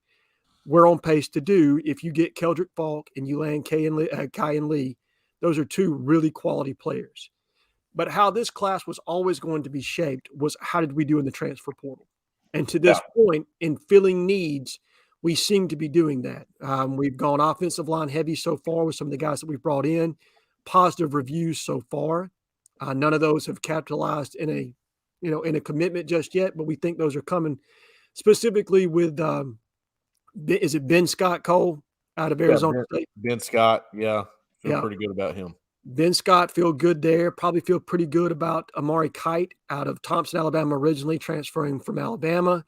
we're on pace to do. If you get Keldrick Falk and you land Kyan Lee, those are two really quality players. But how this class was always going to be shaped was how did we do in the transfer portal? And to this point, in filling needs, we seem to be doing that. We've gone offensive line heavy so far with some of the guys that we've brought in. Positive reviews so far. None of those have capitalized in a commitment just yet, but we think those are coming. Specifically with is it Ben Scott Cole out of Arizona State? Ben Scott, feel pretty good about him. Ben Scott feel good there. Probably feel pretty good about Amari Kite out of Thompson, Alabama, originally transferring from Alabama.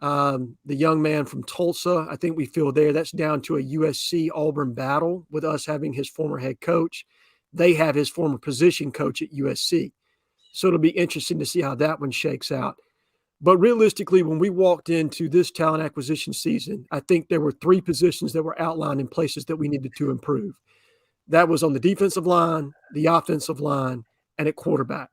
The young man from Tulsa, I think we feel there. That's down to a USC Auburn battle with us having his former head coach. They have his former position coach at USC. So it'll be interesting to see how that one shakes out. But realistically, when we walked into this talent acquisition season, I think there were three positions that were outlined in places that we needed to improve. That was on the defensive line, the offensive line, and at quarterback.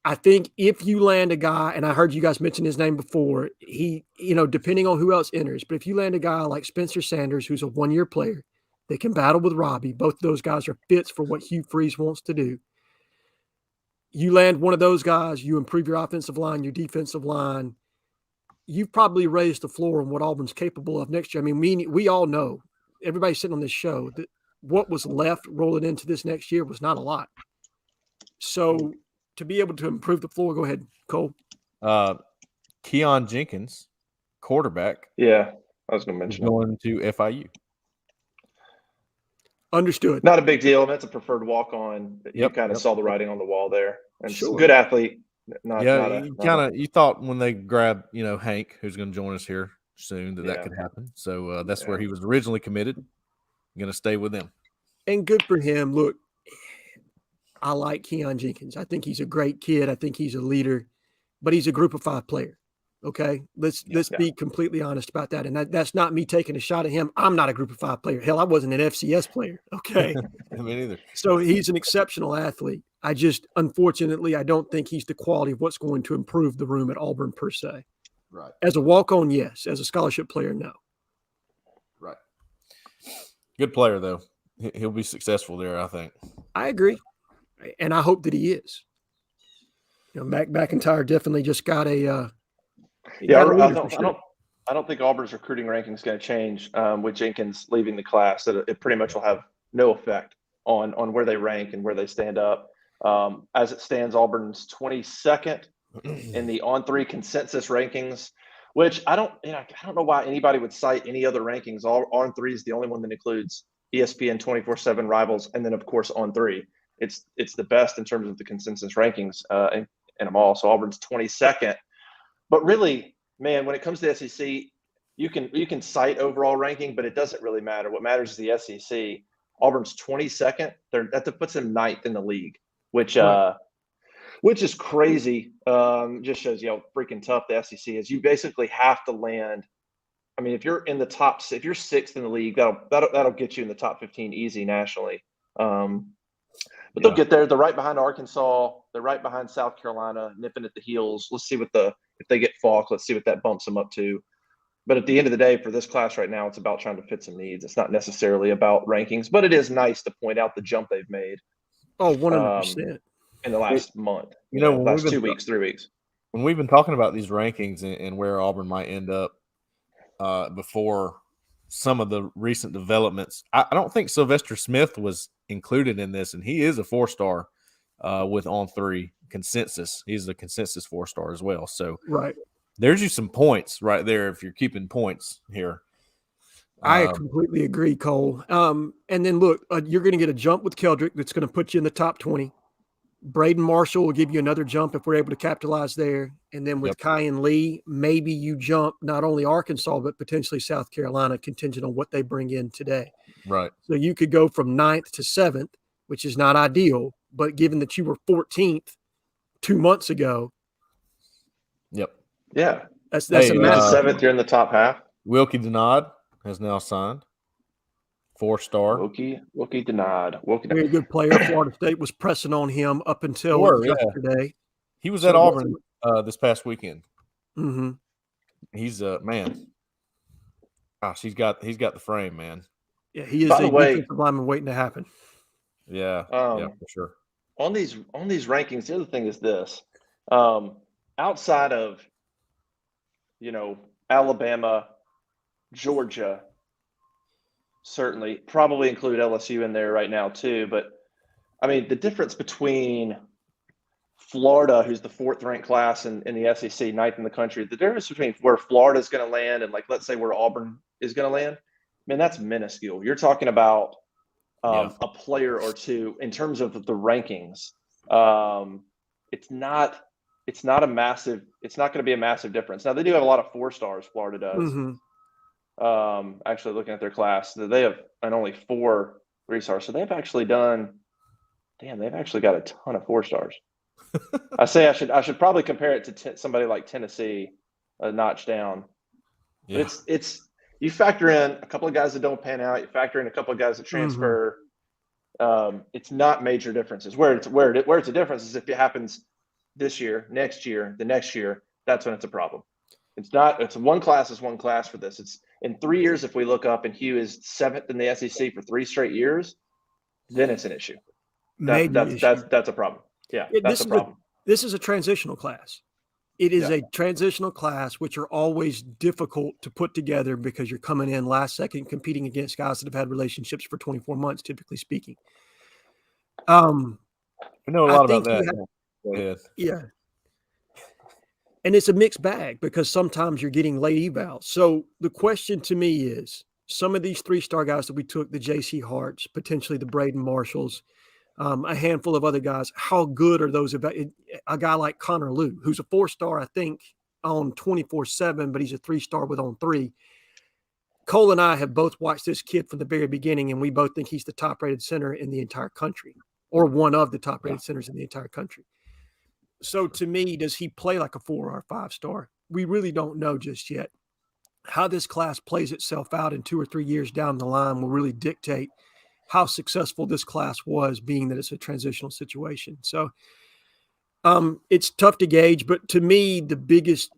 I think if you land a guy, and I heard you guys mention his name before, he, depending on who else enters, but if you land a guy like Spencer Sanders, who's a one-year player, they can battle with Robbie. Both of those guys are fits for what Hugh Freeze wants to do. You land one of those guys, you improve your offensive line, your defensive line, you've probably raised the floor on what Auburn's capable of next year. I mean, we all know, everybody sitting on this show, that what was left rolling into this next year was not a lot. So to be able to improve the floor, go ahead, Cole. Keon Jenkins, quarterback. Yeah, I was going to mention going to FIU. Understood. Not a big deal. That's a preferred walk-on. You kind of saw the writing on the wall there. And good athlete. You thought when they grabbed, Hank, who's going to join us here soon, that could happen. So that's where he was originally committed. Going to stay with them. And good for him. Look, I like Keon Jenkins. I think he's a great kid. I think he's a leader, but he's a group of 5 player. Okay. Let's be completely honest about that. And that's not me taking a shot at him. I'm not a group of 5 player. Hell, I wasn't an FCS player. Okay. Me neither. So he's an exceptional athlete. Unfortunately, I don't think he's the quality of what's going to improve the room at Auburn per se. Right. As a walk-on, yes. As a scholarship player, no. Right. Good player, though. He'll be successful there, I think. I agree. And I hope that he is. McIntyre definitely just got a I don't think Auburn's recruiting ranking is going to change with Jenkins leaving the class. It pretty much will have no effect on where they rank and where they stand up. As it stands, Auburn's 22nd in the On3 consensus rankings, which I don't know why anybody would cite any other rankings. On3 is the only one that includes ESPN 24/7 Rivals, and then of course On3. It's the best in terms of the consensus rankings in them all. So Auburn's 22nd. But really, man, when it comes to the SEC, you can cite overall ranking, but it doesn't really matter. What matters is the SEC. Auburn's 22nd. That puts them 9th in the league. which is crazy. Just shows you how freaking tough the SEC is. You basically have to land. I mean, if you're in the top, if you're sixth in the league, that'll get you in the top 15 easy nationally. But they'll get there. They're right behind Arkansas. They're right behind South Carolina, nipping at the heels. Let's see if they get Falk. Let's see what that bumps them up to. But at the end of the day, for this class right now, it's about trying to fit some needs. It's not necessarily about rankings, but it is nice to point out the jump they've made. Oh, 100%. In the last month, last 2 weeks, 3 weeks. When we've been talking about these rankings and where Auburn might end up before some of the recent developments, I don't think Sylvester Smith was included in this, and he is a 4-star with On3 consensus. He's a consensus 4-star as well. So right. There's you some points right there if you're keeping points here. I completely agree, Cole. And then look, you're going to get a jump with Keldrick that's going to put you in the top 20. Braden Marshall will give you another jump if we're able to capitalize there. And then with Kyan Lee, maybe you jump not only Arkansas, but potentially South Carolina, contingent on what they bring in today. Right. So you could go from 9th to 7th, which is not ideal. But given that you were 14th 2 months ago. Yeah. That's a massive. 7th, you're in the top half. Wilkie Denard has now signed. 4-star. Wilkie Denard. Very good player. Florida State was pressing on him up until yesterday. He was at Auburn this past weekend. Mm-hmm. He's man. Gosh, he's got the frame, man. Yeah, he is a defensive lineman waiting to happen. Yeah, for sure. On these rankings, the other thing is this. Outside of Alabama, Georgia, certainly probably include LSU in there right now too. But I mean, the difference between Florida, who's the 4th ranked class in the SEC, 9th in the country, the difference between where Florida is going to land and let's say where Auburn is going to land, man, that's minuscule. You're talking about a player or two in terms of the rankings. It's not going to be a massive difference. Now they do have a lot of 4-stars. Florida does. Mm-hmm. Actually looking at their class, they have only 4 3-stars. So they've actually got a ton of 4-stars. I should probably compare it to somebody like Tennessee, a notch down. Yeah. It's you factor in a couple of guys that don't pan out. You factor in a couple of guys that transfer. Mm-hmm. It's not major differences. Where it's a difference is if it happens this year, next year, the next year. That's when it's a problem. It's not. It's one class is one class for this. It's in 3 years. If we look up and Hugh is 7th in the SEC for 3 straight years, then it's an issue. That's a problem. Yeah, that's a problem. This is a transitional class. It is a transitional class, which are always difficult to put together because you're coming in last second, competing against guys that have had relationships for 24 months, typically speaking. I know a lot about that. Go ahead. Yeah. And it's a mixed bag because sometimes you're getting late evals. So the question to me is, some of these 3-star guys that we took, the J.C. Harts, potentially the Braden Marshalls, a handful of other guys, how good are those? A guy like Connor Liu, who's a 4-star, I think, on 24/7, but he's a 3-star with On3. Cole and I have both watched this kid from the very beginning, and we both think he's the top-rated center in the entire country, or one of the top-rated centers in the entire country. So to me, does he play like a 4 or a 5-star? We really don't know just yet. How this class plays itself out in 2 or 3 years down the line will really dictate how successful this class was, being that it's a transitional situation. So it's tough to gauge, but to me, the biggest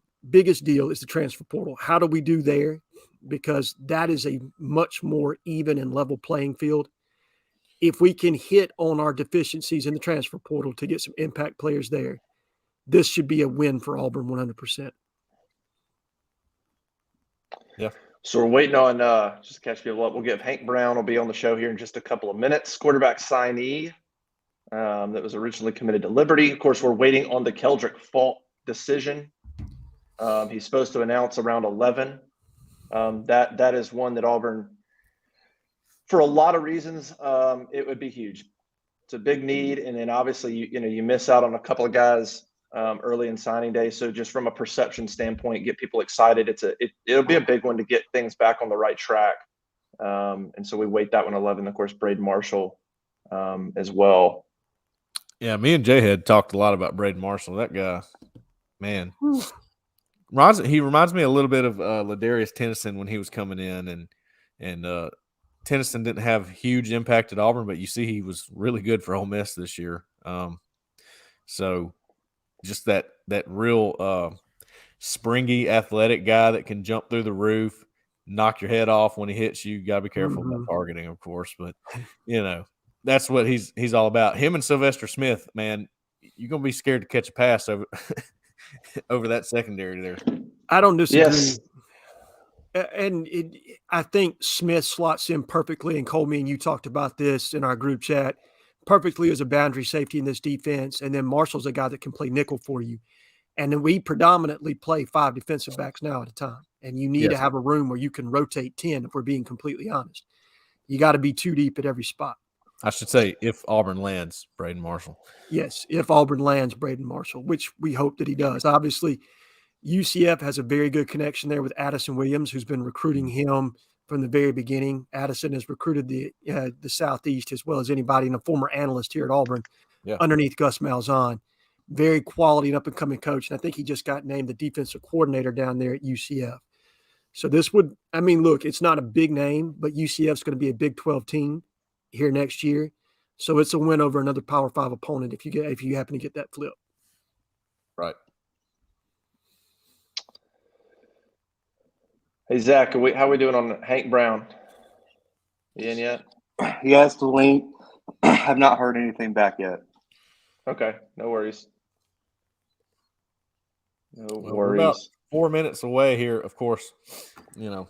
deal is the transfer portal. How do we do there? Because that is a much more even and level playing field. If we can hit on our deficiencies in the transfer portal to get some impact players there, this should be a win for Auburn 100%. Yeah. So we're waiting on just to catch people up. We'll get Hank Brown will be on the show here in just a couple of minutes. Quarterback signee that was originally committed to Liberty. Of course, we're waiting on the Keldrick Fault decision. He's supposed to announce around 11. That is one that Auburn, for a lot of reasons, it would be huge. It's a big need, and then obviously you miss out on a couple of guys early in signing day. So just from a perception standpoint, get people excited. It'll be a big one to get things back on the right track. And so we wait that one 11. Of course, Braden Marshall as well. Yeah, me and Jhead talked a lot about Braden Marshall. That guy, man, he reminds me a little bit of Ladarius Tennyson when he was coming in, and Tennyson didn't have huge impact at Auburn, but you see he was really good for Ole Miss this year. So just that real springy, athletic guy that can jump through the roof, knock your head off when he hits you. You got to be careful about targeting, of course, but that's what he's all about. Him and Sylvester Smith, man, you're gonna be scared to catch a pass over over that secondary there. I don't disagree. Yes. And I think Smith slots in perfectly. And Cole, me and you talked about this in our group chat perfectly as a boundary safety in this defense. And then Marshall's a guy that can play nickel for you. And then we predominantly play 5 defensive backs now at a time. And you need to have a room where you can rotate 10, if we're being completely honest. You got to be too deep at every spot. I should say if Auburn lands Braden Marshall. Yes, if Auburn lands Braden Marshall, which we hope that he does. Obviously, UCF has a very good connection there with Addison Williams, who's been recruiting him from the very beginning. Addison has recruited the Southeast as well as anybody, and a former analyst here at Auburn underneath Gus Malzahn. Very quality and up-and-coming coach, and I think he just got named the defensive coordinator down there at UCF. So this would – I mean, look, it's not a big name, but UCF's going to be a Big 12 team here next year. So it's a win over another Power 5 opponent if you happen to get that flip. Right. Hey, Zach, how are we doing on Hank Brown? You in yet? He has the link. I've not heard anything back yet. Okay, no worries. We're about 4 minutes away here. Of course, we're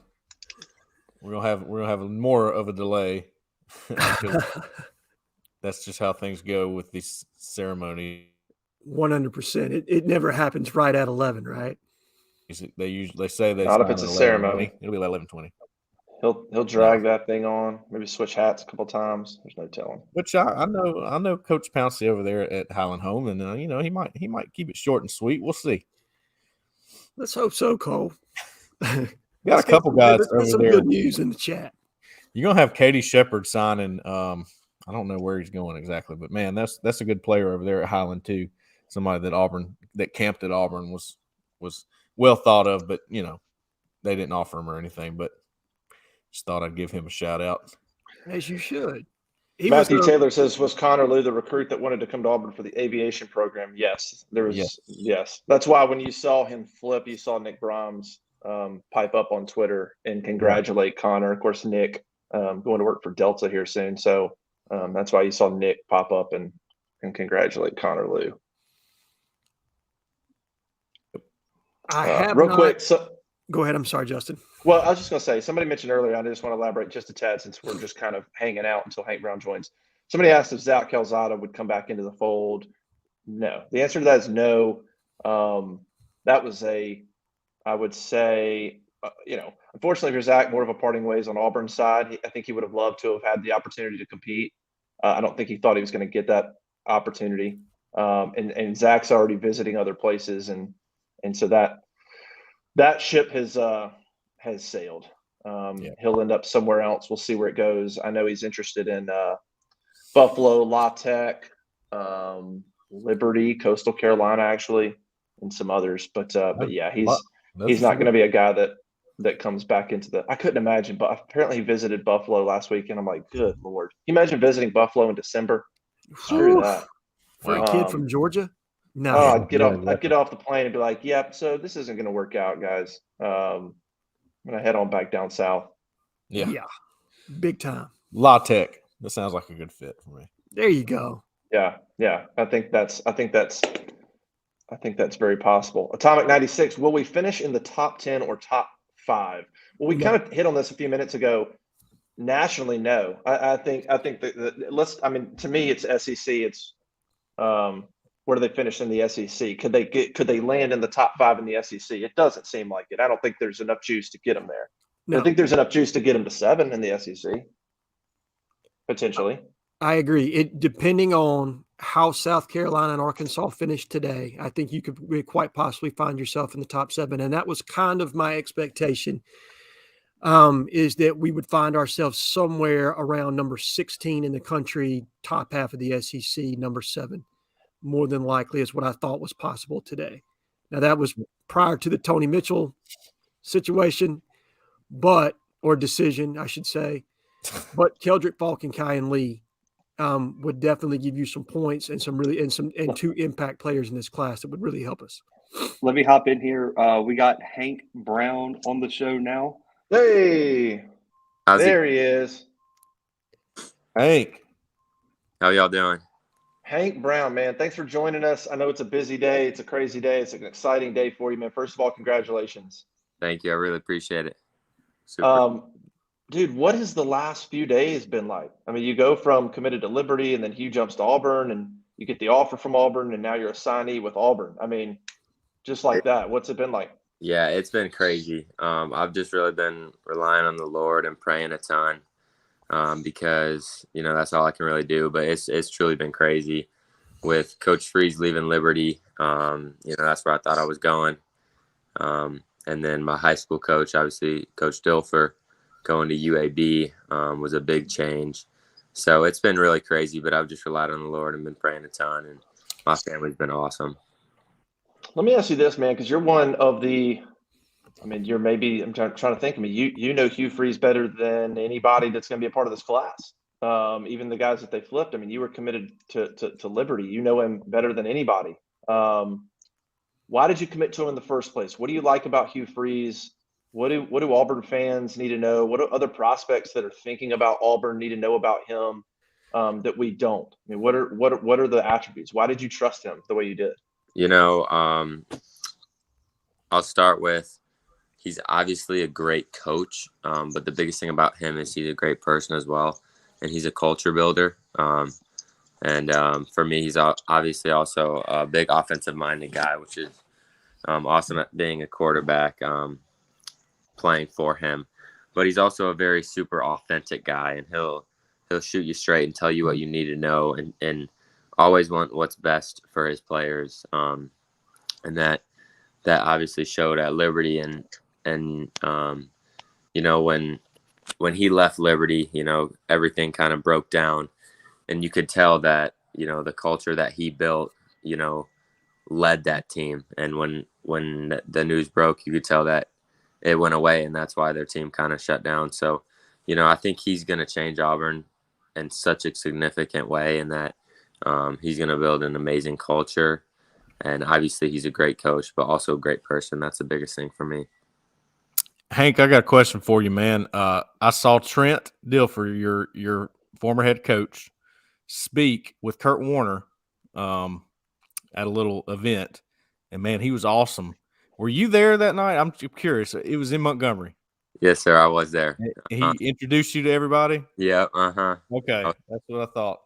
gonna have more of a delay. That's just how things go with these ceremonies. 100%. It never happens right at 11, right? They say not if it's a ceremony. It'll be like 11:20. He'll drag that thing on. Maybe switch hats a couple times. There's no telling. Which I know Coach Pouncey over there at Highland Home, and he might keep it short and sweet. We'll see. Let's hope so, Cole. Got a couple guys over some there. Good news in the chat. You're gonna have Katie Shepard signing. I don't know where he's going exactly, but man, that's a good player over there at Highland too. Somebody that camped at Auburn was well thought of, but they didn't offer him or anything. But just thought I'd give him a shout out. As you should. Matthew Taylor says, was Connor Lew the recruit that wanted to come to Auburn for the aviation program? Yes, there was. Yes. That's why when you saw him flip, you saw Nick Brahms pipe up on Twitter and congratulate Connor. Of course, Nick going to work for Delta here soon. So that's why you saw Nick pop up and congratulate Connor Lew. I have real quick. So, go ahead. I'm sorry, Justin. Well, I was just going to say, somebody mentioned earlier, I just want to elaborate just a tad since we're just kind of hanging out until Hank Brown joins. Somebody asked if Zach Calzada would come back into the fold. No. The answer to that is no. That was I would say, unfortunately for Zach, more of a parting ways on Auburn's side. I think he would have loved to have had the opportunity to compete. I don't think he thought he was going to get that opportunity. And Zach's already visiting other places. And so that ship has sailed. He'll end up somewhere else. We'll see where it goes. I know he's interested in Buffalo, La Tech, Liberty, Coastal Carolina, actually, and some others. But yeah, he's not going to be a guy that comes back into the. I couldn't imagine, but apparently he visited Buffalo last week, and I'm like, good Lord. Can you imagine visiting Buffalo in December? Screw that. For a kid from Georgia? No. I'd get off the plane and be like, yep, so this isn't going to work out, guys. I'm going to head on back down south. Yeah. Big time. La Tech. That sounds like a good fit for me. There you go. Yeah. I think that's very possible. Atomic 96. Will we finish in the top 10 or top 5? Well, we kind of hit on this a few minutes ago. Nationally, no. I think that to me, it's SEC. It's where do they finish in the SEC? Could they land in the top 5 in the SEC? It doesn't seem like it. I don't think there's enough juice to get them there. No. I think there's enough juice to get them to 7 in the SEC. Potentially. I agree. It depending on how South Carolina and Arkansas finished today, I think you could quite possibly find yourself in the top 7. And that was kind of my expectation, is that we would find ourselves somewhere around number 16 in the country, top half of the SEC, number 7. more than likely is what I thought was possible today. Now, that was prior to the Tony Mitchell situation, or decision, I should say. But Keldrick Falk and Kyan Lee would definitely give you some points and two impact players in this class that would really help us. Let me hop in here. We got Hank Brown on the show now. Hey, there he is. Hank. How y'all doing? Hank Brown, man, thanks for joining us. I know it's a busy day. It's a crazy day. It's an exciting day for you, man. First of all, congratulations. Thank you. I really appreciate it. Super. Dude, what has the last few days been like? I mean, you go from committed to Liberty, and then Hugh jumps to Auburn, and you get the offer from Auburn, and now you're a signee with Auburn. I mean, just like that. What's it been like? Yeah, it's been crazy. I've just really been relying on the Lord and praying a ton because, that's all I can really do. But it's truly been crazy with Coach Freeze leaving Liberty. That's where I thought I was going. And then my high school coach, obviously, Coach Dilfer, going to UAB was a big change. So it's been really crazy, but I've just relied on the Lord and been praying a ton, and my family's been awesome. Let me ask you this, man, because you're one of the – I'm trying to think. I mean, you know Hugh Freeze better than anybody that's going to be a part of this class. Even the guys that they flipped. I mean, you were committed to Liberty. You know him better than anybody. Why did you commit to him in the first place? What do you like about Hugh Freeze? What do Auburn fans need to know? What do other prospects that are thinking about Auburn need to know about him that we don't? I mean, what are the attributes? Why did you trust him the way you did? I'll start with he's obviously a great coach, but the biggest thing about him is he's a great person as well, and he's a culture builder. For me, he's obviously also a big offensive-minded guy, which is awesome at being a quarterback. Playing for him, but he's also a very super authentic guy, and he'll shoot you straight and tell you what you need to know, and always want what's best for his players. And that obviously showed at Liberty, and when he left Liberty, everything kind of broke down, and you could tell that the culture that he built, led that team, and when the news broke, you could tell that it went away, and that's why their team kind of shut down. So, I think he's going to change Auburn in such a significant way, in that he's going to build an amazing culture. And obviously he's a great coach, but also a great person. That's the biggest thing for me. Hank, I got a question for you, man. I saw Trent Dilfer, your former head coach, speak with Kurt Warner at a little event, and man, he was awesome. Were you there that night? I'm curious. It was in Montgomery. Yes, sir. I was there. He introduced you to everybody? Yeah. Okay. That's what I thought.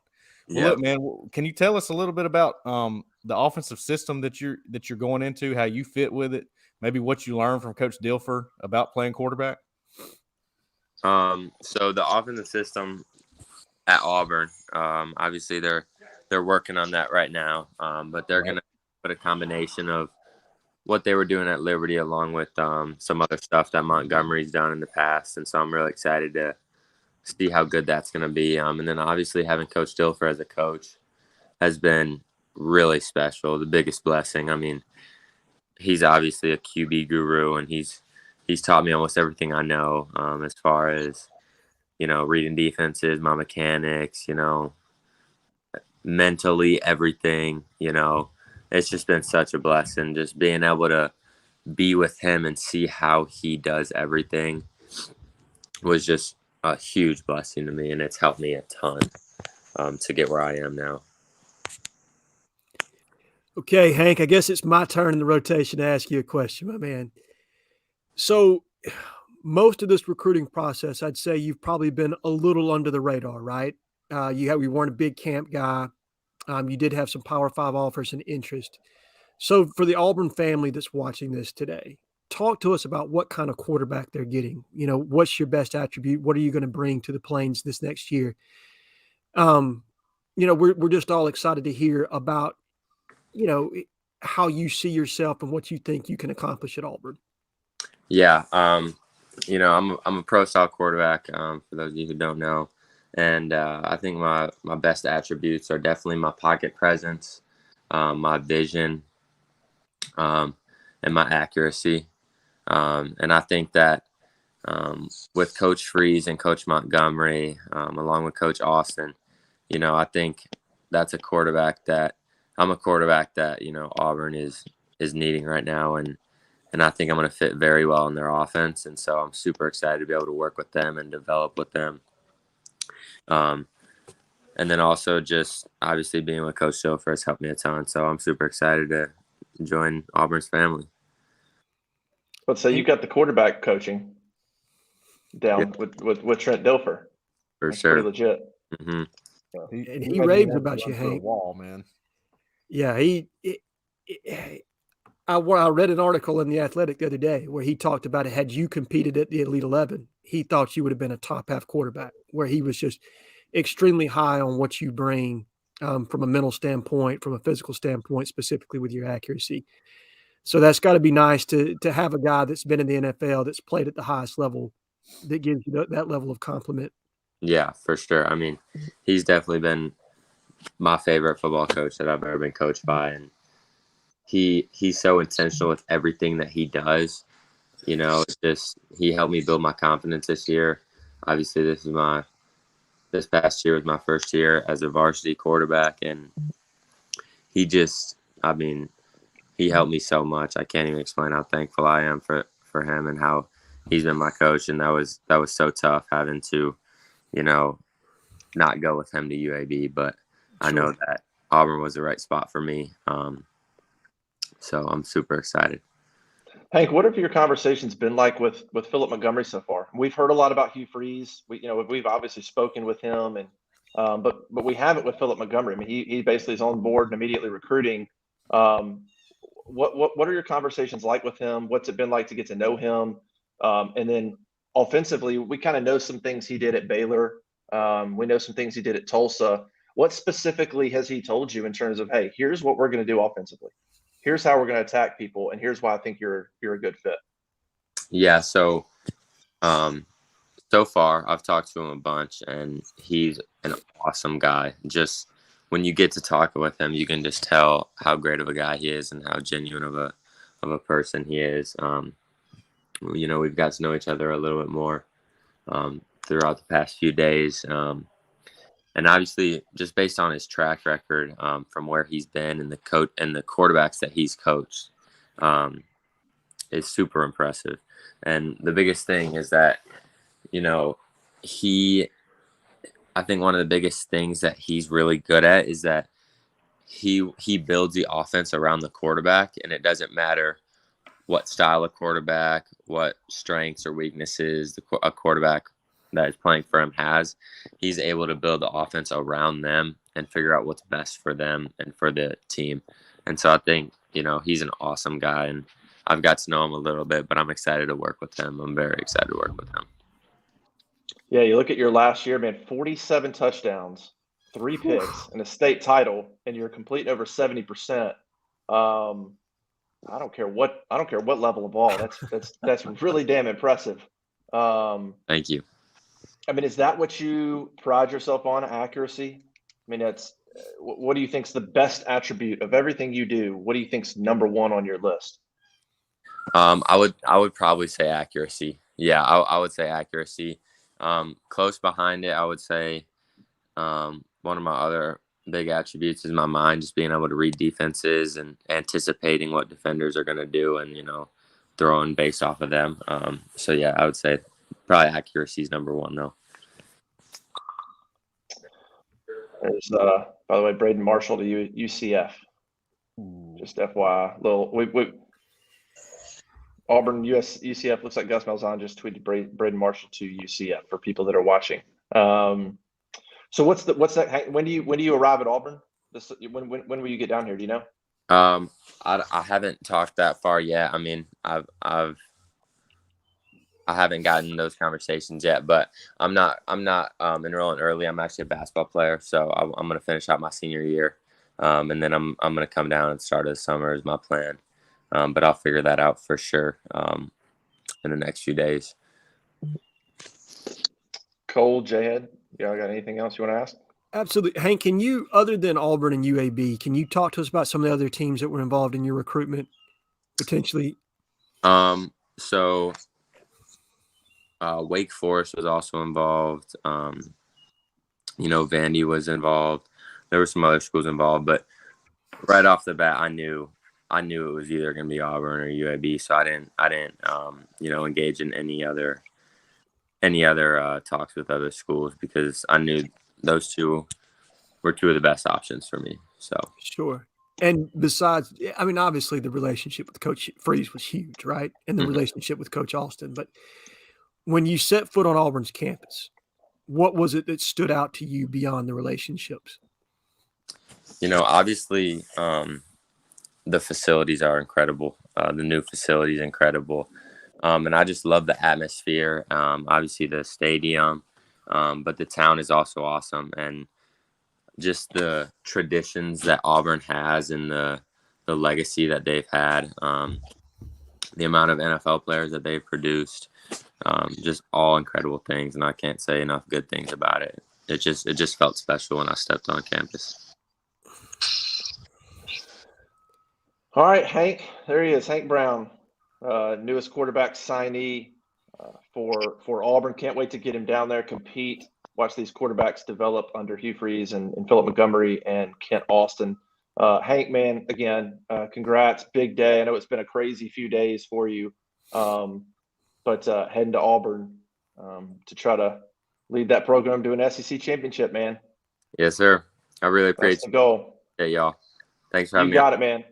Well, Yep. look, man, can you tell us a little bit about the offensive system that you're going into, how you fit with it, maybe what you learned from Coach Dilfer about playing quarterback? So the offensive system at Auburn, obviously they're working on that right now, but they're going to put a combination of what they were doing at Liberty along with some other stuff that Montgomery's done in the past. And so I'm really excited to see how good that's going to be. And then obviously having Coach Dilfer as a coach has been really special, the biggest blessing. I mean, he's obviously a QB guru, and he's taught me almost everything I know as far as, reading defenses, my mechanics, mentally, everything, It's just been such a blessing, just being able to be with him and see how he does everything was just a huge blessing to me, and it's helped me a ton to get where I am now. Okay, Hank, I guess it's my turn in the rotation to ask you a question, my man. So most of this recruiting process, I'd say you've probably been a little under the radar, right? You weren't a big camp guy. You did have some Power 5 offers and interest. So for the Auburn family that's watching this today, talk to us about what kind of quarterback they're getting. What's your best attribute? What are you going to bring to the Plains this next year? We're just all excited to hear about, how you see yourself and what you think you can accomplish at Auburn. Yeah. I'm a pro-style quarterback, for those of you who don't know. And I think my best attributes are definitely my pocket presence, my vision, and my accuracy. And I think that with Coach Freeze and Coach Montgomery, along with Coach Austin, I think that's I'm a quarterback that, Auburn is needing right now. And I think I'm going to fit very well in their offense. And so I'm super excited to be able to work with them and develop with them. And then also just obviously being with Coach Silfer has helped me a ton. So I'm super excited to join Auburn's family. But so you got the quarterback coaching down with Trent Dilfer. For That's sure. pretty legit. Mm-hmm. And he raves about you, Hank. Wall, man. Yeah, I read an article in The Athletic the other day where he talked about it. Had you competed at the Elite 11, he thought you would have been a top half quarterback, where he was just extremely high on what you bring from a mental standpoint, from a physical standpoint, specifically with your accuracy. So that's got to be nice to have a guy that's been in the NFL, that's played at the highest level, that gives you that level of compliment. Yeah, for sure. I mean, he's definitely been my favorite football coach that I've ever been coached by. And he's so intentional with everything that he does. It's just, he helped me build my confidence this year. Obviously, this past year was my first year as a varsity quarterback. And he helped me so much. I can't even explain how thankful I am for him and how he's been my coach. And that was so tough having to, not go with him to UAB, but I know that Auburn was the right spot for me. So I'm super excited. Hank, what have your conversations been like with Philip Montgomery so far? We've heard a lot about Hugh Freeze. We've obviously spoken with him, and but we haven't with Philip Montgomery. I mean, he basically is on board and immediately recruiting. What are your conversations like with him? What's it been like to get to know him? And then offensively, we kind of know some things he did at Baylor. We know some things he did at Tulsa. What specifically has he told you in terms of, hey, here's what we're going to do offensively? Here's how we're going to attack people, and here's why I think you're a good fit. Yeah, so so far I've talked to him a bunch, and he's an awesome guy. Just when you get to talk with him, you can just tell how great of a guy he is and how genuine of a person he is. We've got to know each other a little bit more throughout the past few days. And obviously, just based on his track record from where he's been and the quarterbacks that he's coached, is super impressive. And the biggest thing is that, I think one of the biggest things that he's really good at is that he builds the offense around the quarterback, and it doesn't matter what style of quarterback, what strengths or weaknesses a quarterback that is playing for him has. He's able to build the offense around them and figure out what's best for them and for the team. And so I think, he's an awesome guy, and I've got to know him a little bit, but I'm excited to work with him. I'm very excited to work with him. Yeah, you look at your last year, man, 47 touchdowns, 3 picks, and a state title, and you're completing over 70%. I don't care what level of ball. That's really damn impressive. Thank you. I mean, is that what you pride yourself on, accuracy? I mean, what do you think's the best attribute of everything you do? What do you think's number one on your list? I would probably say accuracy. Yeah, I would say accuracy. Close behind it, I would say one of my other big attributes is my mind, just being able to read defenses and anticipating what defenders are going to do and, throwing based off of them. So, yeah, I would say probably accuracy is number one, though. There's, by the way, Braden Marshall to UCF. Just FYI, Auburn, UCF looks like Gus Malzahn just tweeted Braden Marshall to UCF for people that are watching. So what's that? When do you arrive at Auburn? When will you get down here? Do you know? I haven't talked that far yet. I mean, I haven't gotten those conversations yet, but I'm not enrolling early. I'm actually a basketball player, so I'm going to finish out my senior year, and then I'm going to come down and start of the summer is my plan. But I'll figure that out for sure in the next few days. Cole, Jhead, y'all got anything else you want to ask? Absolutely. Hank, can you, other than Auburn and UAB, can you talk to us about some of the other teams that were involved in your recruitment potentially? So Wake Forest was also involved. Vandy was involved. There were some other schools involved, but right off the bat, I knew it was either going to be Auburn or UAB. So I didn't engage in any other talks with other schools because I knew those two were two of the best options for me. So Sure. And besides, I mean, obviously the relationship with Coach Freeze was huge, right? And the relationship with Coach Alston. But when you set foot on Auburn's campus, what was it that stood out to you beyond the relationships? Obviously, the facilities are incredible. The new facility is incredible. And I just love the atmosphere. Obviously, the stadium, but the town is also awesome. And just the traditions that Auburn has and the legacy that they've had, the amount of NFL players that they've produced, just all incredible things. And I can't say enough good things about it. It just felt special when I stepped on campus. All right, Hank. There he is, Hank Brown, newest quarterback signee for Auburn. Can't wait to get him down there, compete, watch these quarterbacks develop under Hugh Freeze and Philip Montgomery and Kent Austin. Hank, man, again, congrats. Big day. I know it's been a crazy few days for you, but heading to Auburn to try to lead that program to an SEC championship, man. Yes, sir. I really appreciate the goal. Hey, y'all. Thanks for having me. You got it, man.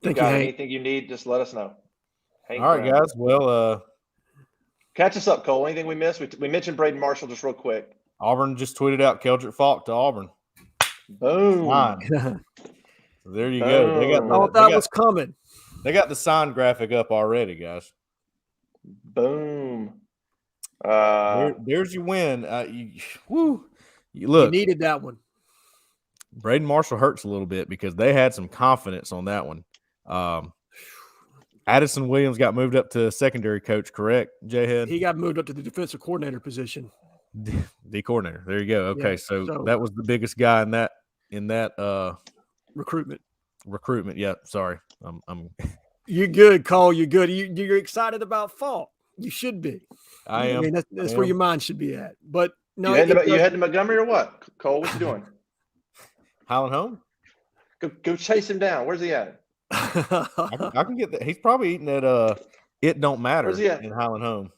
Thank you, Hank. Anything you need, just let us know. Hank All right, Brown. guys. Well, catch us up, Cole. Anything we missed? We mentioned Braden Marshall just real quick. Auburn just tweeted out Keldrick Falk to Auburn. Boom. So there you go. They got that was coming. They got the sign graphic up already, guys. Boom. There's your win. Look, You needed that one. Braden Marshall hurts a little bit because they had some confidence on that one. Addison Williams got moved up to secondary coach, correct, Jhead? He got moved up to the defensive coordinator position. The coordinator. There you go. Okay, Yeah, so that was the biggest guy in that recruitment. Yeah, sorry. I'm You're good, Cole. You're good. You're excited about Falk. You should be. I am. I mean, that's where your mind should be at. But no, you head to Montgomery or what? Cole, what you doing? Highland Home? Go chase him down. Where's he at? I can get that. He's probably eating at It Don't Matter Where's he at? in Highland Home.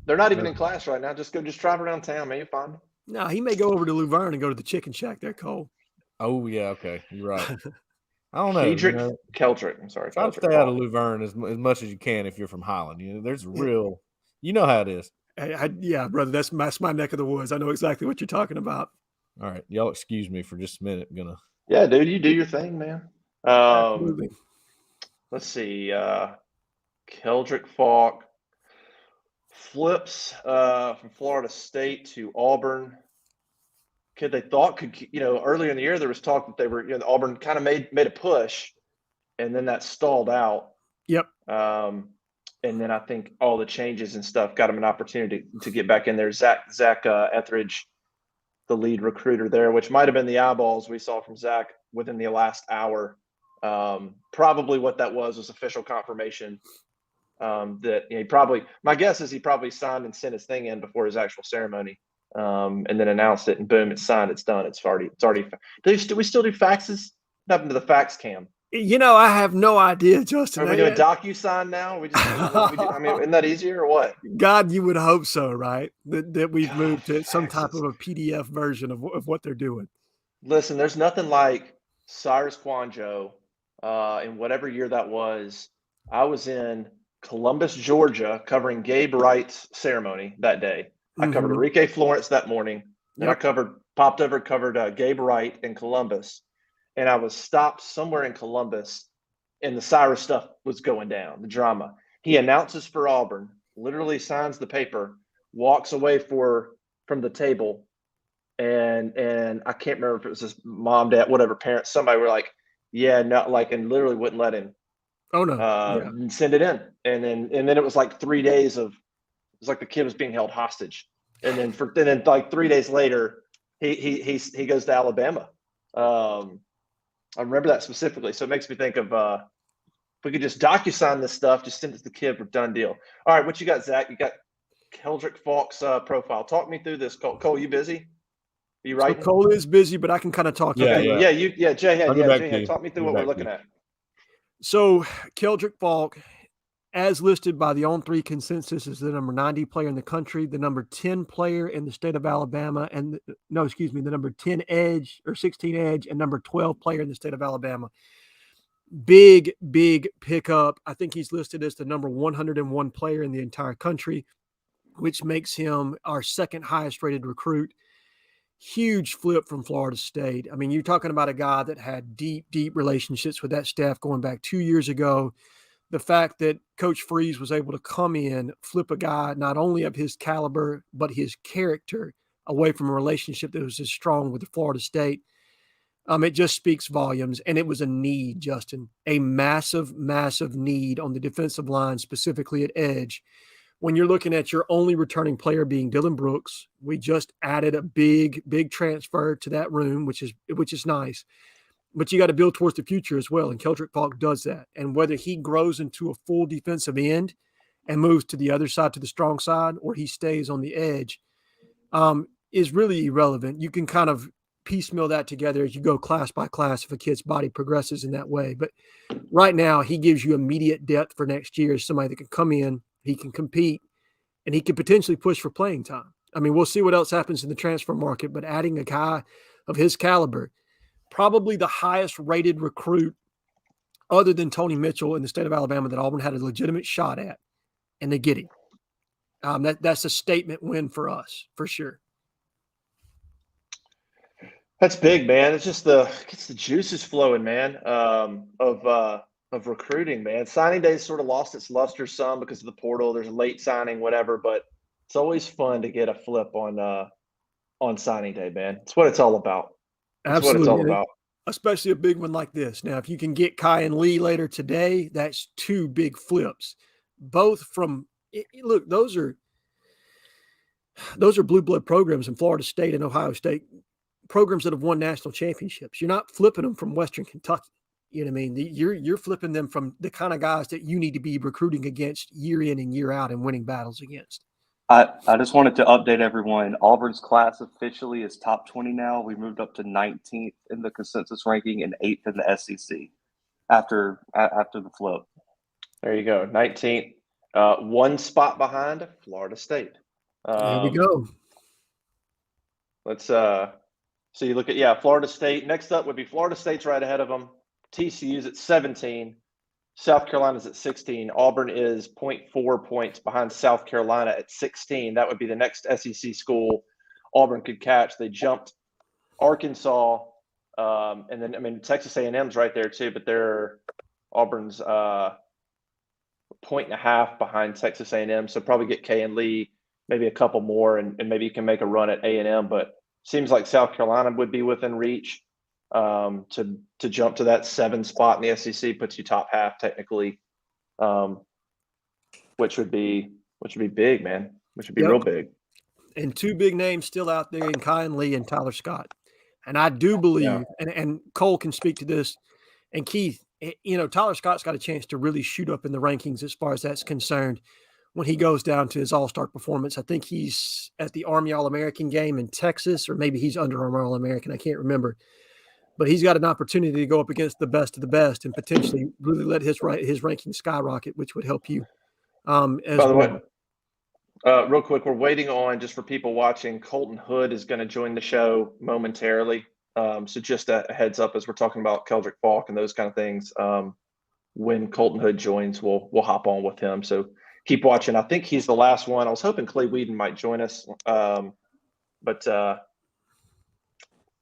They're not even in class right now. Just drive around town, man. You'll find him. No, he may go over to Luverne and go to the Chicken Shack there, Cole. Oh yeah, okay, you're right. I don't know. Keldrick. I'm sorry. Try to stay out of Luverne as much as you can if you're from Highland. There's real. You know how it is. Yeah, brother. That's my neck of the woods. I know exactly what you're talking about. All right, y'all excuse me for just a minute. Yeah, dude, you do your thing, man. Absolutely. Let's see. Keldrick Falk flips from Florida State to Auburn. Kid they thought could, earlier in the year there was talk that they were, Auburn kind of made a push, and then that stalled out. Yep. And then I think all the changes and stuff got him an opportunity to get back in there. Zach Etheridge, the lead recruiter there, which might have been the eyeballs we saw from Zach within the last hour. Probably what that was official confirmation that he probably, my guess is he probably signed and sent his thing in before his actual ceremony, and then announced it, and boom, it's signed, it's done, it's already. Do we still do faxes? What happened to the fax cam? I have no idea, Justin. Are we doing DocuSign now? Isn't that easier or what? God, you would hope so, right? That we've moved to some type of a PDF version of what they're doing. Listen, there's nothing like Cyrus Kwanjo in whatever year that was. I was in Columbus, Georgia, covering Gabe Wright's ceremony that day. I covered Enrique Florence that morning. Then I covered Gabe Wright in Columbus. And I was stopped somewhere in Columbus, and the Cyrus stuff was going down, the drama. He announces for Auburn, literally signs the paper, walks away from the table, and I can't remember if it was his mom, dad, whatever, parents, somebody were like, yeah, no, and literally wouldn't let him. Oh no, send it in, and then it was like 3 days of, it was like the kid was being held hostage, and then 3 days later, he goes to Alabama. I remember that specifically. So it makes me think of if we could just DocuSign this stuff, just send it to the kid for done deal. All right, what you got, Zach? You got Keldrick Falk's profile. Talk me through this. Cole, you busy? Are you right? So Cole is busy, but I can kind of talk. Yeah, you. Jhead. Talk me through what we're looking at. So Keldrick Falk, as listed by the On3 consensus, is the number 90 player in the country, the number 10 player in the state of Alabama, the number 10 edge or 16 edge, and number 12 player in the state of Alabama. Big pickup. I think he's listed as the number 101 player in the entire country, which makes him our second highest rated recruit. Huge flip from Florida State. I mean, you're talking about a guy that had deep relationships with that staff going back 2 years ago. The fact that Coach Freeze was able to come in, flip a guy not only of his caliber, but his character away from a relationship that was as strong with the Florida State. It just speaks volumes. And it was a need, Justin, a massive need on the defensive line, specifically at edge. When you're looking at your only returning player being Dylan Brooks, we just added a big transfer to that room, which is nice. But you got to build towards the future as well. And Keldrick Falk does that. And whether he grows into a full defensive end and moves to the other side, to the strong side, or he stays on the edge, is really irrelevant. You can kind of piecemeal that together as you go class by class if a kid's body progresses in that way. But right now, he gives you immediate depth for next year as somebody that can come in, he can compete, and he could potentially push for playing time. I mean, we'll see what else happens in the transfer market, but adding a guy of his caliber, probably the highest rated recruit other than Tony Mitchell in the state of Alabama that Auburn had a legitimate shot at, and they get him. That's a statement win for us, for sure. That's big, man. It's just gets the juices flowing, man, of recruiting, man. Signing day sort of lost its luster some because of the portal. There's a late signing, whatever, but it's always fun to get a flip on signing day, man. It's what it's all about. That's Absolutely. what it's all about. Especially a big one like this. Now, if you can get Kai and Lee later today, that's two big flips. Both from look, those are blue blood programs in Florida State and Ohio State, programs that have won national championships. You're not flipping them from Western Kentucky. You know what I mean? You're flipping them from the kind of guys that you need to be recruiting against year in and year out and winning battles against. I just wanted to update everyone. Auburn's class officially is top 20 now. We moved up to 19th in the consensus ranking and 8th in the SEC after the flip. There you go, 19th, one spot behind Florida State. There we go. Let's so you look at Florida State. Next up would be Florida State's right ahead of them. TCU's at 17. South Carolina's at 16. Auburn is 0.4 points behind South Carolina at 16. That would be the next SEC school Auburn could catch. They jumped Arkansas, and then Texas A&M's right there too, but Auburn's 1.5 points behind Texas A&M. So probably get K and Lee, maybe a couple more, and maybe you can make a run at A&M. But seems like South Carolina would be within reach. To jump to that 7 spot in the SEC puts you top half technically, which would be big, man. Which would be real big. And two big names still out there in Kai and Lee and Tyler Scott. And I do believe, and Cole can speak to this, and Keith, Tyler Scott's got a chance to really shoot up in the rankings as far as that's concerned when he goes down to his all-star performance. I think he's at the Army All-American game in Texas, or maybe he's Under Armour All-American. I can't remember. But he's got an opportunity to go up against the best of the best and potentially really let his ranking skyrocket, which would help you as By the well. way, real quick, we're waiting on, just for people watching, Colton Hood is going to join the show momentarily. So just a heads up as we're talking about Keldrick Falk and those kind of things. When Colton Hood joins, we'll hop on with him. So keep watching. I think he's the last one. I was hoping Clay Whedon might join us. But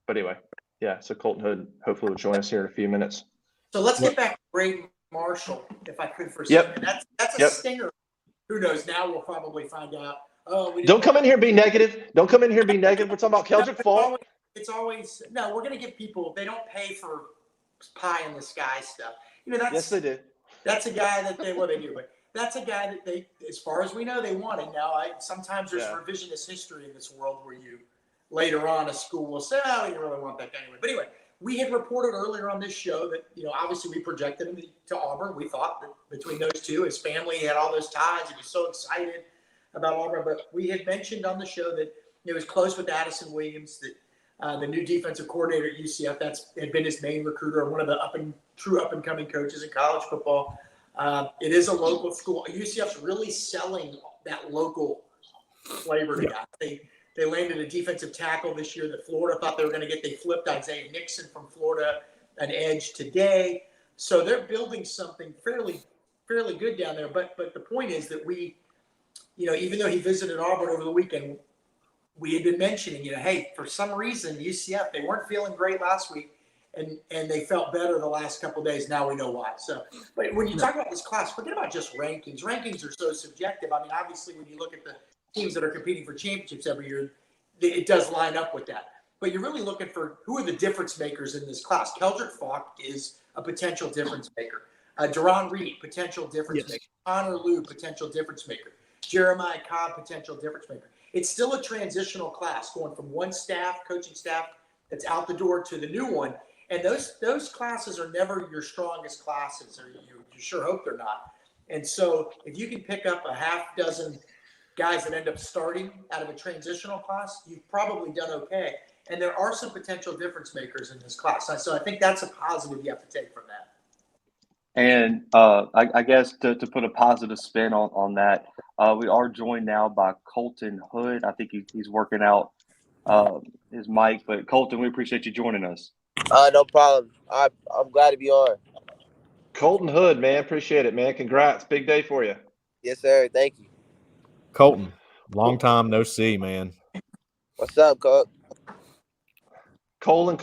anyway. Yeah, so Colton Hood hopefully will join us here in a few minutes. So let's get back to Braden Marshall, if I could, for a second. That's a stinger. Who knows? Now we'll probably find out. Don't come in here and be negative. Don't come in here and be negative. We're talking about Keldrick Falk. It's always no. We're going to give people. They don't pay for pie in the sky stuff. Yes, they do. That's a guy that they do, but that's a guy that they, as far as we know, they wanted. Now, sometimes there's revisionist history in this world where you later on a school will say, oh, we didn't really want that guy anyway. But anyway, we had reported earlier on this show that, obviously we projected him to Auburn. We thought that between those two, his family had all those ties. He was so excited about Auburn. But we had mentioned on the show that it was close with Addison Williams, that the new defensive coordinator at UCF, had been his main recruiter, one of the true up-and-coming coaches in college football. It is a local school. UCF's really selling that local flavor to guys. They landed a defensive tackle this year that Florida thought they were going to get. They flipped Isaiah Nixon from Florida, an edge today. So they're building something fairly good down there. But the point is that we, even though he visited Auburn over the weekend, we had been mentioning, hey, for some reason, UCF, they weren't feeling great last week, and they felt better the last couple of days. Now we know why. So, but when you talk about this class, forget about just rankings. Rankings are so subjective. I mean, obviously, when you look at the teams that are competing for championships every year, it does line up with that. But you're really looking for who are the difference makers in this class. Keldrick Falk is a potential difference maker. Deron Reed, potential difference maker. Connor Liu, potential difference maker. Jeremiah Cobb, potential difference maker. It's still a transitional class going from one coaching staff that's out the door to the new one. And those classes are never your strongest classes, or you sure hope they're not. And so if you can pick up a half dozen guys that end up starting out of a transitional class, you've probably done okay. And there are some potential difference makers in this class. So I think that's a positive you have to take from that. And I guess to put a positive spin on that, we are joined now by Colton Hood. I think he's working out his mic. But Colton, we appreciate you joining us. No problem. I'm glad to be on. Colton Hood, man, appreciate it, man. Congrats, big day for you. Yes, sir. Thank you. Colton, long time no see, man. What's up, Colt? Colton.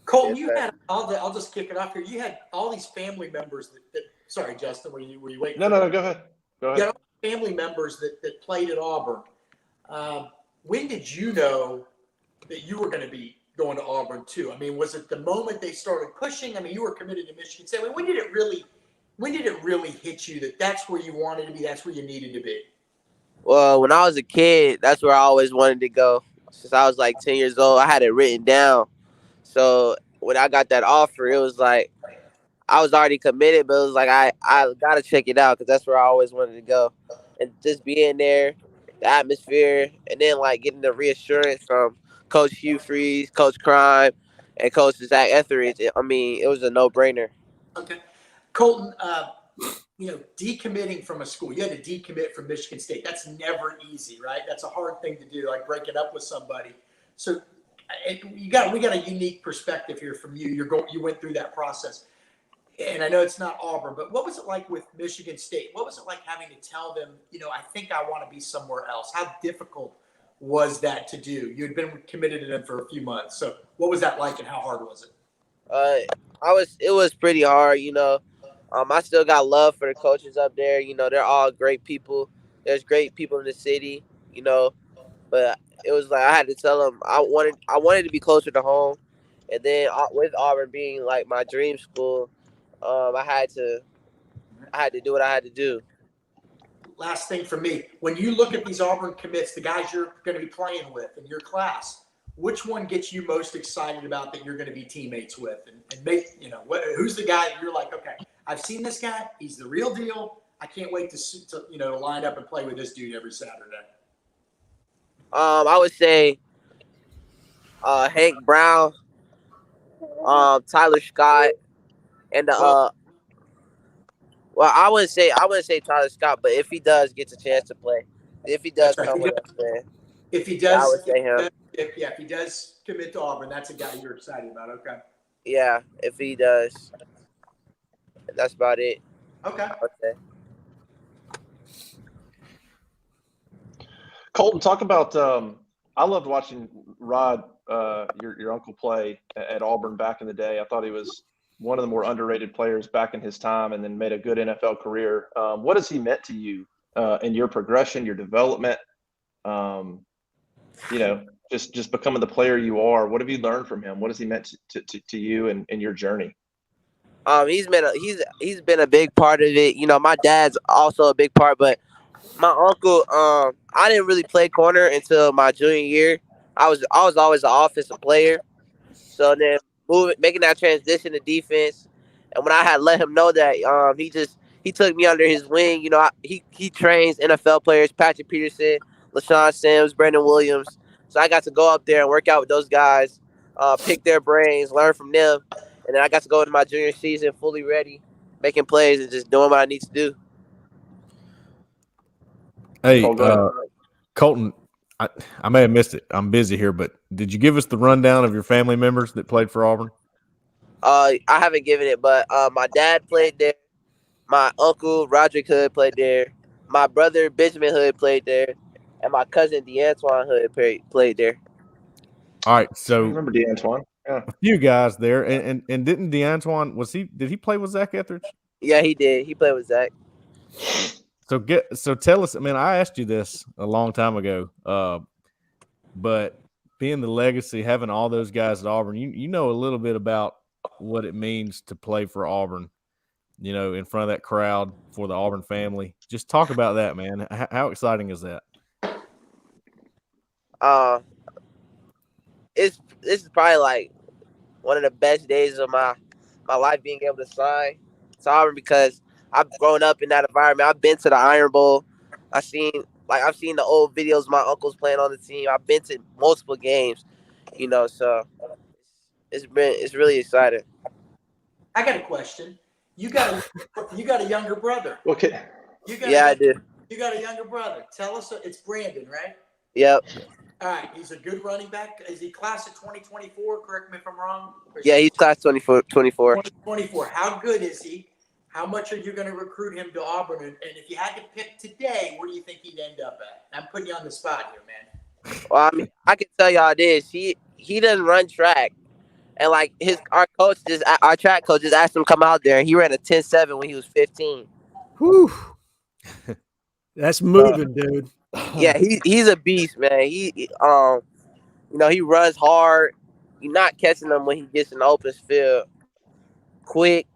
Colton, Yes, you sir. had I'll just kick it off here. You had all these family members that sorry, Justin, were you waiting? No, go ahead. You had all these family members that played at Auburn. When did you know that you were going to be going to Auburn too? I mean, was it the moment they started pushing? I mean, you were committed to Michigan State. I mean, when did it really hit you that that's where you wanted to be, that's where you needed to be? Well, when I was a kid, that's where I always wanted to go. Since I was like 10 years old, I had it written down. So when I got that offer, it was like I was already committed, but it was like I got to check it out because that's where I always wanted to go. And just being there, the atmosphere, and then like getting the reassurance from Coach Hugh Freeze, Coach Crime, and Coach Zach Etheridge, it was a no-brainer. Okay. Colton, decommitting from a school, you had to decommit from Michigan State. That's never easy, right? That's a hard thing to do, like breaking up with somebody. So we got a unique perspective here from you. You went through that process. And I know it's not Auburn, but what was it like with Michigan State? What was it like having to tell them, I think I want to be somewhere else? How difficult was that to do? You had been committed to them for a few months. So what was that like and how hard was it? It was pretty hard, I still got love for the coaches up there. They're all great people. There's great people in the city, but it was like I had to tell them I wanted to be closer to home. And then with Auburn being like my dream school, I had to do what I had to do. Last thing for me, when you look at these Auburn commits, the guys you're going to be playing with in your class, which one gets you most excited about that you're going to be teammates with? And make, who's the guy that you're like, okay, I've seen this guy. He's the real deal. I can't wait to line up and play with this dude every Saturday. I would say Hank Brown, Tyler Scott, and I wouldn't say Tyler Scott, but if he does get a chance to play, if he does come with us, man. If he does, I would say him. If he does commit to Auburn, that's a guy you're excited about. Okay. Yeah, if he does, that's about it. Okay. Colton, talk about. I loved watching Rod, your uncle, play at Auburn back in the day. I thought he was one of the more underrated players back in his time, and then made a good NFL career. What has he meant to you in your progression, your development? Just becoming the player you are. What have you learned from him? What has he meant to you and your journey? He's been a big part of it. My dad's also a big part, but My uncle, I didn't really play corner until my junior year. I was always an offensive player. So then making that transition to defense, and when I had let him know that, he took me under his wing. You know, he trains NFL players, Patrick Peterson, LaShawn Sims, Brandon Williams. So I got to go up there and work out with those guys, pick their brains, learn from them, and then I got to go into my junior season fully ready, making plays and just doing what I need to do. Hey, Colton, I may have missed it. I'm busy here, but did you give us the rundown of your family members that played for Auburn? I haven't given it, but my dad played there. My uncle Roderick Hood played there. My brother Benjamin Hood played there, and my cousin DeAntoine Hood played there. All right, so I remember DeAntoine. Yeah. A few guys there, and didn't DeAntoine did he play with Zach Etheridge? Yeah, he did. He played with Zach. So tell us. I mean, I asked you this a long time ago, but being the legacy, having all those guys at Auburn, you know a little bit about what it means to play for Auburn. You know, in front of that crowd for the Auburn family. Just talk about that, man. How exciting is that? This is probably like one of the best days of my life, being able to sign to Auburn, because I've grown up in that environment. I've been to the Iron Bowl. I've seen the old videos of my uncles playing on the team. I've been to multiple games, you know, so it's really exciting. I got a question. You got a younger brother. Okay. I do. You got a younger brother. Tell us, it's Brandon, right? Yep. All right. He's a good running back. Is he class of 2024? Correct me if I'm wrong. Yeah, he's class 24. 2024. How good is he? How much are you going to recruit him to Auburn? And if you had to pick today, where do you think he'd end up at? I'm putting you on the spot here, man. Well, I mean, I can tell y'all this. He doesn't run track. And like our track coach just asked him to come out there, and he ran a 10.7 when he was 15. Whew. That's moving, dude. Yeah, he's a beast, man. He runs hard. You're not catching him when he gets in the open field. Quick,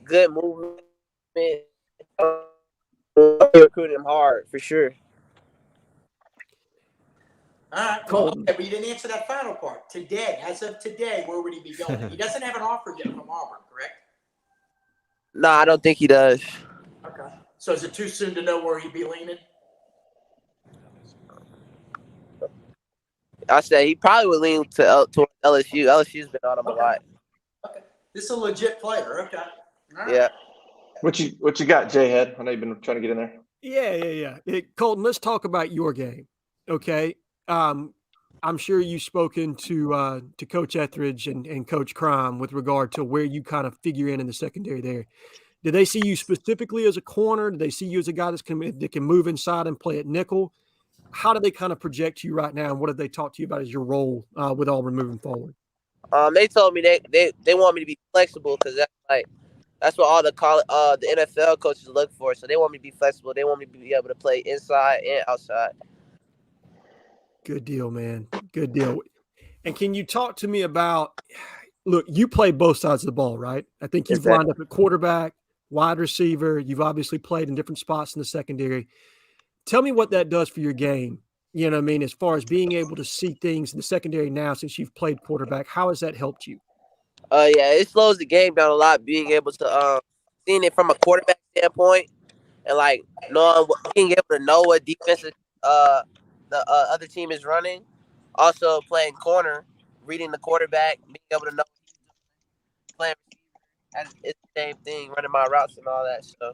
good movement. Recruiting him hard for sure. All right. Well, okay, but you didn't answer that final part. Today, as of today, where would he be going? He doesn't have an offer yet from Auburn, correct? No, I don't think he does. Okay. So is it too soon to know where he'd be leaning? I said he probably would lean toward LSU. LSU's been on him a lot. Okay. This is a legit player. Okay. All right. Yeah. What you got, Jhead? I know you've been trying to get in there. Yeah. Hey, Colton, let's talk about your game. Okay. I'm sure you've spoken to Coach Etheridge and Coach Crime with regard to where you kind of figure in the secondary there. Do they see you specifically as a corner? Do they see you as a guy that can move inside and play at nickel? How do they kind of project you right now, and what have they talked to you about as your role with Auburn moving forward? They told me they want me to be flexible, because that's what all the NFL coaches look for. So they want me to be flexible. They want me to be able to play inside and outside. Good deal, man. Good deal. And can you talk to me about, look, you play both sides of the ball, right? I think you've lined up at quarterback, wide receiver. You've obviously played in different spots in the secondary. Tell me what that does for your game. You know what I mean? As far as being able to see things in the secondary now, since you've played quarterback, how has that helped you? Yeah, it slows the game down a lot, being able to seeing it from a quarterback standpoint, and like being able to know what defenses the other team is running. Also playing corner, reading the quarterback, being able to know playing receiver. It's the same thing, running my routes and all that. So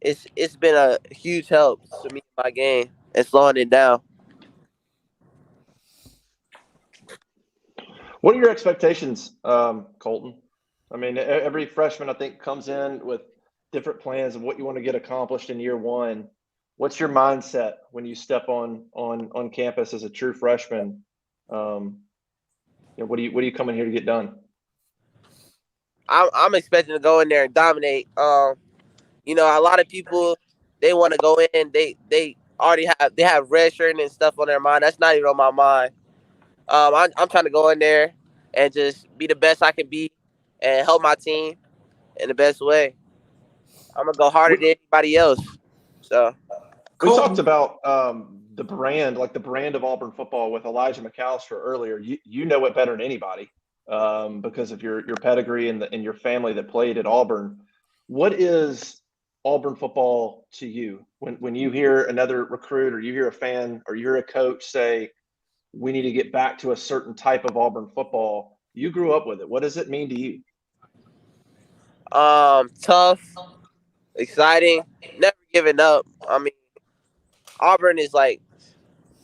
it's been a huge help to me in my game and slowing it down. What are your expectations, Colton? I mean, every freshman, I think, comes in with different plans of what you want to get accomplished in year one. What's your mindset when you step on campus as a true freshman? What are you coming here to get done? I'm expecting to go in there and dominate. A lot of people, they want to go in. They already have red shirt and stuff on their mind. That's not even on my mind. I'm trying to go in there and just be the best I can be and help my team in the best way. I'm gonna go harder than anybody else. So We talked about the brand of Auburn football with Elijah McAllister earlier. You know it better than anybody because of your pedigree and your family that played at Auburn. What is Auburn football to you when you hear another recruit or you hear a fan or you're a coach say, we need to get back to a certain type of Auburn football? You grew up with it. What does it mean to you? Tough, exciting, never giving up. I mean, Auburn is like,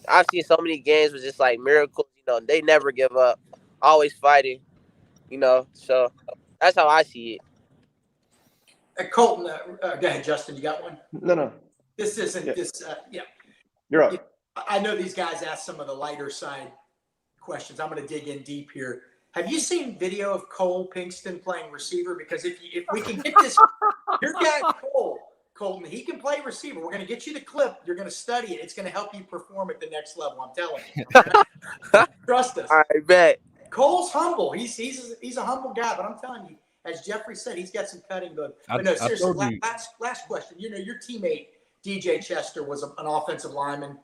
I've seen so many games with just like miracles. They never give up, always fighting. So that's how I see it. Colton, go ahead, Justin. You got one? No. This isn't yeah. this. You're up. I know these guys asked some of the lighter side questions. I'm going to dig in deep here. Have you seen video of Cole Pinkston playing receiver? Because if we can get this, your guy Colton, he can play receiver. We're going to get you the clip. You're going to study it. It's going to help you perform at the next level. I'm telling you. Trust us. I bet. Cole's humble. He's a humble guy, but I'm telling you, as Jeffrey said, he's got some cutting good. But no, seriously, last question. Your teammate DJ Chester was an offensive lineman,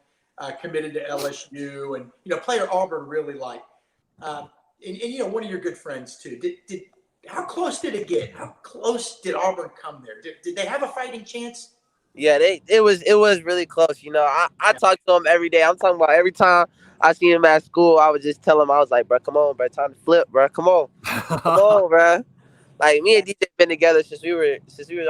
committed to LSU, and player Auburn really liked. And one of your good friends too. How close did it get? How close did Auburn come there? Did they have a fighting chance? Yeah, it was really close. I talk to him every day. I'm talking about every time I see him at school, I would just tell him, I was like, bro, come on, bro, time to flip, bro, come on, bro. Like me and DJ been together since we were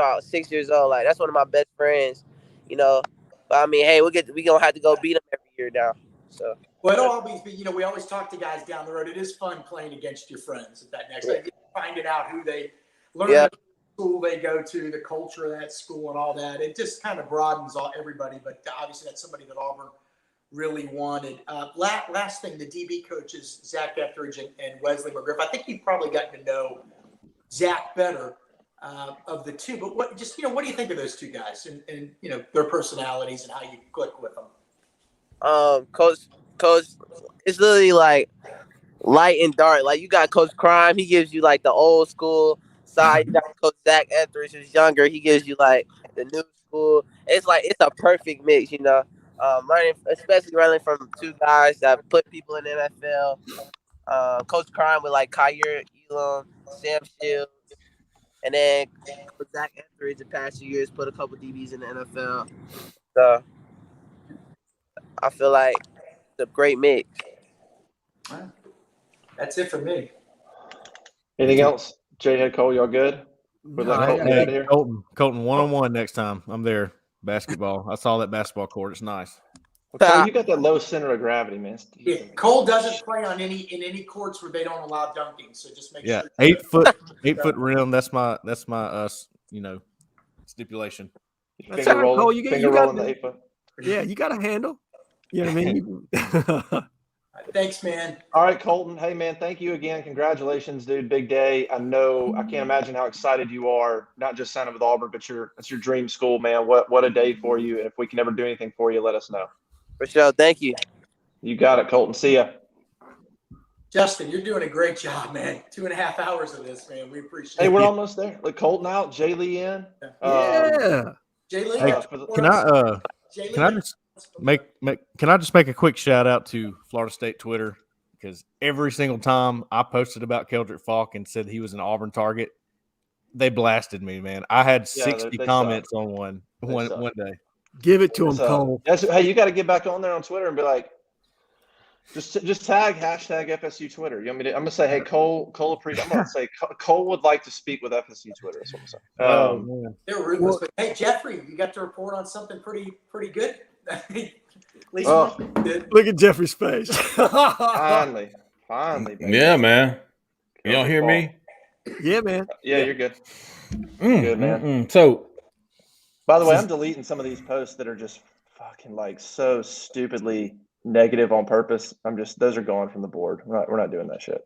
all 6 years old. Like that's one of my best friends, But I mean, hey, we gonna have to go beat him every year now. So. Well, it'll always be, we always talk to guys down the road. It is fun playing against your friends at that next. Like, finding out who they learn, the school they go to, the culture of that school, and all that. It just kind of broadens everybody. But obviously, that's somebody that Auburn really wanted. Last thing, the DB coaches Zach Etheridge and Wesley McGriff. I think you've probably gotten to know Zach better of the two. But what do you think of those two guys and their personalities and how you click with them? Coach, it's literally like light and dark. Like you got Coach Crime, he gives you like the old school side. You got Coach Zach Etheridge, who's younger. He gives you like the new school. It's a perfect mix, especially running from two guys that put people in the NFL. Coach Crime with like Kyer Elam, Sam Shields, and then Coach Zach Etheridge the past 2 years put a couple DBs in the NFL. So I feel like it's a great mix. That's it for me. Anything else? Jhead, Cole, y'all good? Colton, one-on-one next time. I'm there. Basketball. I saw that basketball court. It's nice. Well, Cole, you got that low center of gravity, man. Yeah, Cole doesn't play on any courts where they don't allow dunking. So just make sure. 8 foot rim. That's my stipulation. Finger rolling. Cole, finger rolling the 8 foot. Yeah, you got a handle. You know what I mean? Thanks, man. All right, Colton. Hey, man, thank you again. Congratulations, dude. Big day. I can't imagine how excited you are, not just signing with Auburn, but it's your dream school, man. What a day for you. And if we can ever do anything for you, let us know. For sure. Thank you. You got it, Colton. See ya. Justin, you're doing a great job, man. 2.5 hours of this, man. We appreciate it. Hey, we're almost there. Look, Colton out, Jay Lee in. Jay Lee, can I just make a quick shout out to Florida State Twitter, because every single time I posted about Keldrick Falk and said he was an Auburn target, they blasted me, man. I had 60 comments on one day. Give it to him, Cole. Hey, you got to get back on there on Twitter and be like, just tag hashtag FSU Twitter. You want me to? I'm gonna say, hey, Cole, I'm gonna say Cole would like to speak with FSU Twitter. That's what I'm saying. They're ruthless, but hey, Jeffrey, you got to report on something pretty good. At least look at Jeffrey's face. Finally, baby. Yeah, man. You don't hear me? Yeah, man. Yeah, you're good. Good, man. So, by the way, I'm deleting some of these posts that are just fucking like so stupidly negative on purpose. Those are gone from the board. We're not doing that shit.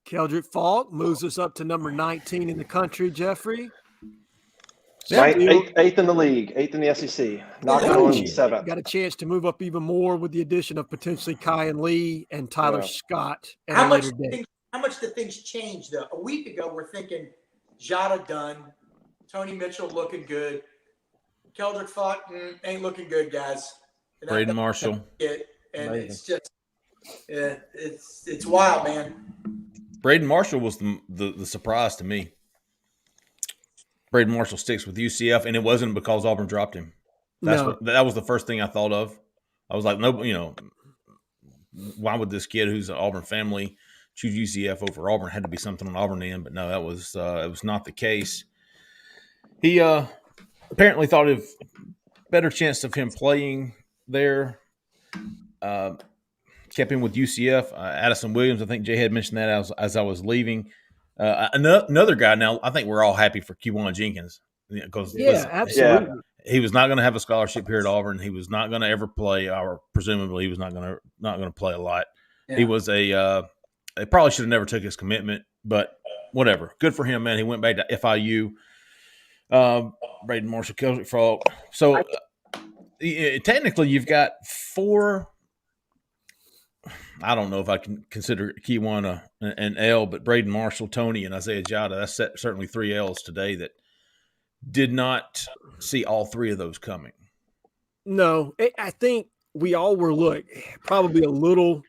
Keldrick Falk moves us up to number 19 in the country, Jeffrey. Eighth in the league, 8th in the SEC. Knocking on 7th. Got a chance to move up even more with the addition of potentially Kyan Lee and Tyler Scott. How much did things change, though? A week ago, we're thinking Jhead done, Tony Mitchell looking good. Keldrick Fott ain't looking good, guys. And Braden Marshall. And Amazing. it's just, it's wild, man. Braden Marshall was the surprise to me. Braden Marshall sticks with UCF, and it wasn't because Auburn dropped him. That was the first thing I thought of. I was like, no, why would this kid who's an Auburn family choose UCF over Auburn? It had to be something on Auburn end, but no, that was it was not the case. He apparently thought of better chance of him playing there. Kept him with UCF. Addison Williams, I think Jhead mentioned that as I was leaving. Another guy. Now I think we're all happy for Kewan Jenkins because absolutely. He was not going to have a scholarship here at Auburn. He was not going to ever play, or presumably he was not going to play a lot. Yeah. He was they probably should have never took his commitment, but whatever. Good for him, man. He went back to FIU. Braden Marshall, Keldrick Fott. So technically, you've got 4. I don't know if I can consider Kewan an L, but Braden Marshall, Tony, and Isaiah Jhead, that's certainly 3 L's today that did not see all 3 of those coming. No, I think we all were probably a little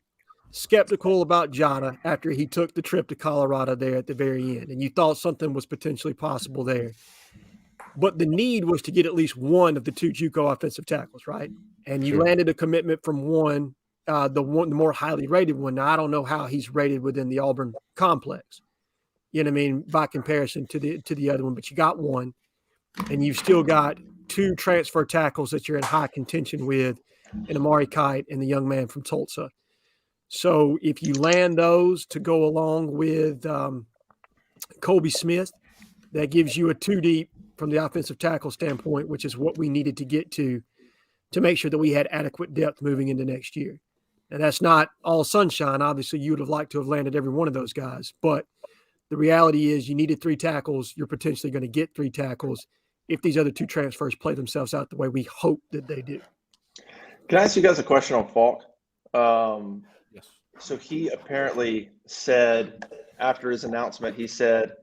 skeptical about Jhead after he took the trip to Colorado there at the very end, and you thought something was potentially possible there. But the need was to get at least one of the 2 JUCO offensive tackles, right? And you landed a commitment from one, the more highly rated one. Now, I don't know how he's rated within the Auburn complex, you know what I mean, by comparison to the other one, but you got one. And you've still got 2 transfer tackles that you're in high contention with, and Amari Kite and the young man from Tulsa. So if you land those to go along with Colby Smith, that gives you a 2 deep from the offensive tackle standpoint, which is what we needed to get to make sure that we had adequate depth moving into next year. And that's not all sunshine. Obviously, you would have liked to have landed every one of those guys. But the reality is you needed 3 tackles. You're potentially going to get 3 tackles if these other 2 transfers play themselves out the way we hope that they do. Can I ask you guys a question on Falk? Yes. So he apparently said after his announcement, he said,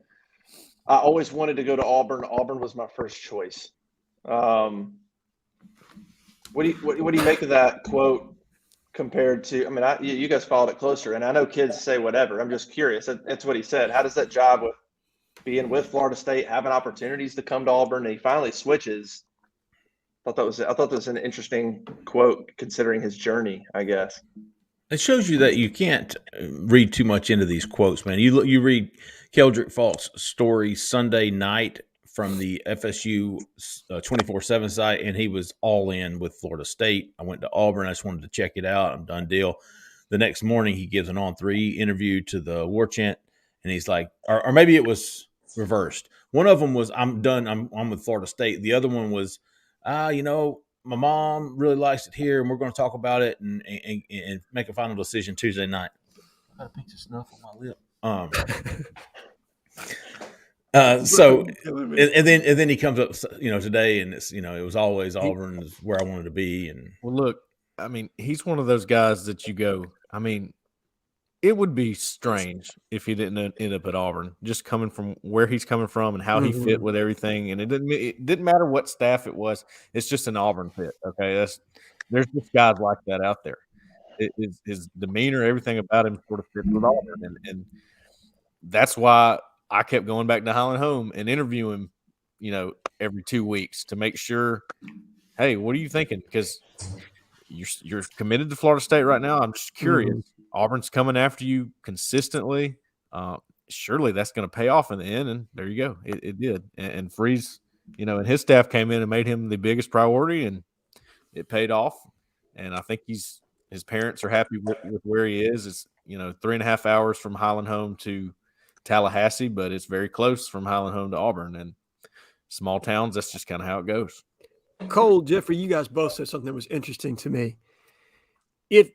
I always wanted to go to Auburn. Auburn was my first choice. What do you make of that quote compared to, I mean, you guys followed it closer, and I know kids say whatever. I'm just curious. That's what he said. How does that jive with being with Florida State, having opportunities to come to Auburn, and he finally switches? I thought that was an interesting quote considering his journey, I guess. It shows you that you can't read too much into these quotes, man. You read Keldrick Fault's story Sunday night from the FSU 24/7 site, and he was all in with Florida State. I went to Auburn. I just wanted to check it out. I'm done deal. The next morning, he gives an On3 interview to the War Chant, and he's like, or maybe it was reversed. One of them was, I'm done. I'm with Florida State. The other one was, my mom really likes it here, and we're going to talk about it and make a final decision Tuesday night. I got a pinch of snuff on my lip. So and then he comes up, today, and it's, it was always Auburn is where I wanted to be. And well, look, I mean, he's one of those guys that you go, I mean, it would be strange if he didn't end up at Auburn, just coming from where he's coming from and how he fit with everything. And it didn't matter what staff it was. It's just an Auburn fit. Okay. There's just guys like that out there. His demeanor, everything about him sort of fits with Auburn. And that's why I kept going back to Highland Home and interviewing him, every 2 weeks to make sure, hey, what are you thinking? Because you're committed to Florida State right now. I'm just curious. Auburn's coming after you consistently. Surely that's going to pay off in the end, and there you go. It did. And Freeze, and his staff came in and made him the biggest priority, and it paid off. And I think his parents are happy with where he is. It's 3.5 hours from Highland Home to Tallahassee, but it's very close from Highland Home to Auburn. And small towns, that's just kind of how it goes. Cole, Jeffrey, you guys both said something that was interesting to me. If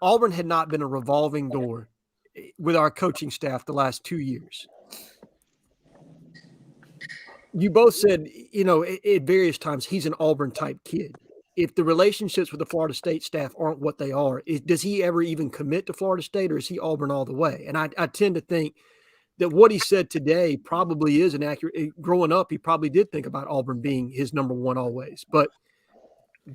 Auburn had not been a revolving door with our coaching staff the last 2 years, you both said, at various times, he's an Auburn-type kid. If the relationships with the Florida State staff aren't what they are, does he ever even commit to Florida State, or is he Auburn all the way? And I tend to think that what he said today probably is an accurate. Growing up, he probably did think about Auburn being his number one always, but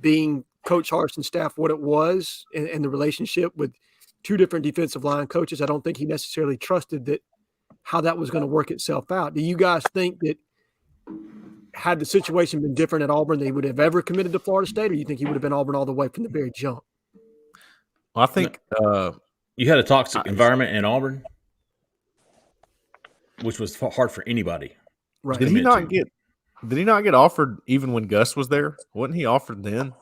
being Coach Harsin's staff what it was, and the relationship with two different defensive line coaches, I don't think he necessarily trusted that how that was going to work itself out. Do you guys think that had the situation been different at Auburn, they would have ever committed to Florida State, or you think he would have been Auburn all the way from the very jump? Well, I think you had a toxic environment in Auburn, which was hard for anybody. Right? Did he not get offered even when Gus was there? Wasn't he offered then?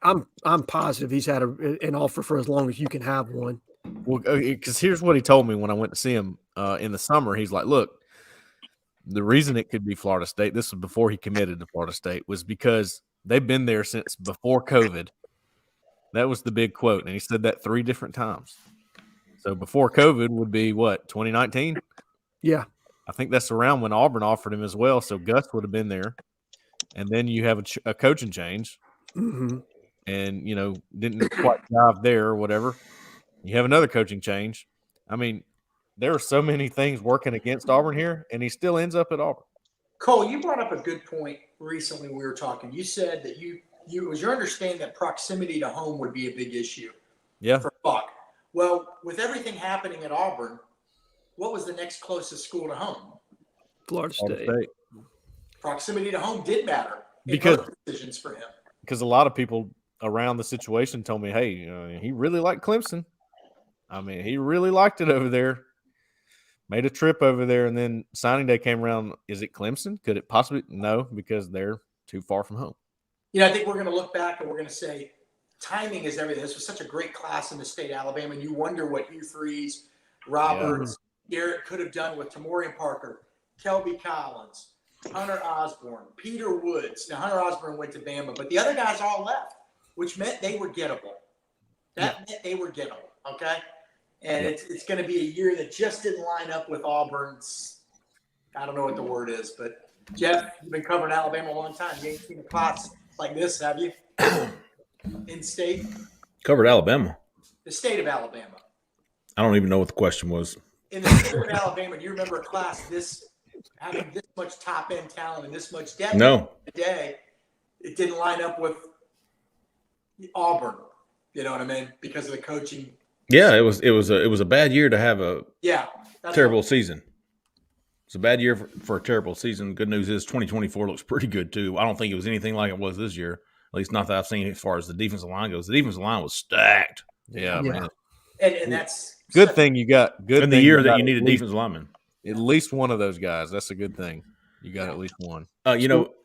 I'm positive he's had an offer for as long as you can have one. Well, because here's what he told me when I went to see him in the summer. He's like, look, the reason it could be Florida State, this was before he committed to Florida State, was because they've been there since before COVID. That was the big quote. And he said that 3 different times. So before COVID would be what, 2019? Yeah. I think that's around when Auburn offered him as well. So Gus would have been there. And then you have a coaching change. Mm-hmm. And, didn't quite dive there or whatever. You have another coaching change. I mean, there are so many things working against Auburn here, and he still ends up at Auburn. Cole, you brought up a good point recently when we were talking. You said that it was your understanding that proximity to home would be a big issue. Yeah. For Buck. Well, with everything happening at Auburn, what was the next closest school to home? Florida State. Proximity to home did matter because decisions for him. Because a lot of people around the situation told me, hey, he really liked Clemson. I mean, he really liked it over there. Made a trip over there, and then signing day came around. Is it Clemson? Could it possibly? No, because they're too far from home. I think we're going to look back and we're going to say timing is everything. This was such a great class in the state of Alabama, and you wonder what Hugh Freeze, Roberts, Garrett could have done with Tamorian Parker, Kelby Collins, Hunter Osborne, Peter Woods. Now, Hunter Osborne went to Bama, but the other guys all left, which meant they were gettable. That meant they were gettable, okay? And it's going to be a year that just didn't line up with Auburn's – I don't know what the word is, but, Jeff, you've been covering Alabama a long time. You ain't seen a class like this, have you? In state? Covered Alabama. The state of Alabama. I don't even know what the question was. In the state of Alabama, do you remember a class having this much top-end talent and this much depth? No. Today, it didn't line up with Auburn. You know what I mean? Because of the coaching. Yeah, it was a bad year to have a terrible season. It's a bad year for a terrible season. Good news is 2024 looks pretty good too. I don't think it was anything like it was this year. At least not that I've seen as far as the defensive line goes. The defensive line was stacked. Yeah. Man. And that's good thing you got good in the year that you need a defensive lineman. At least one of those guys. That's a good thing. You got at least one.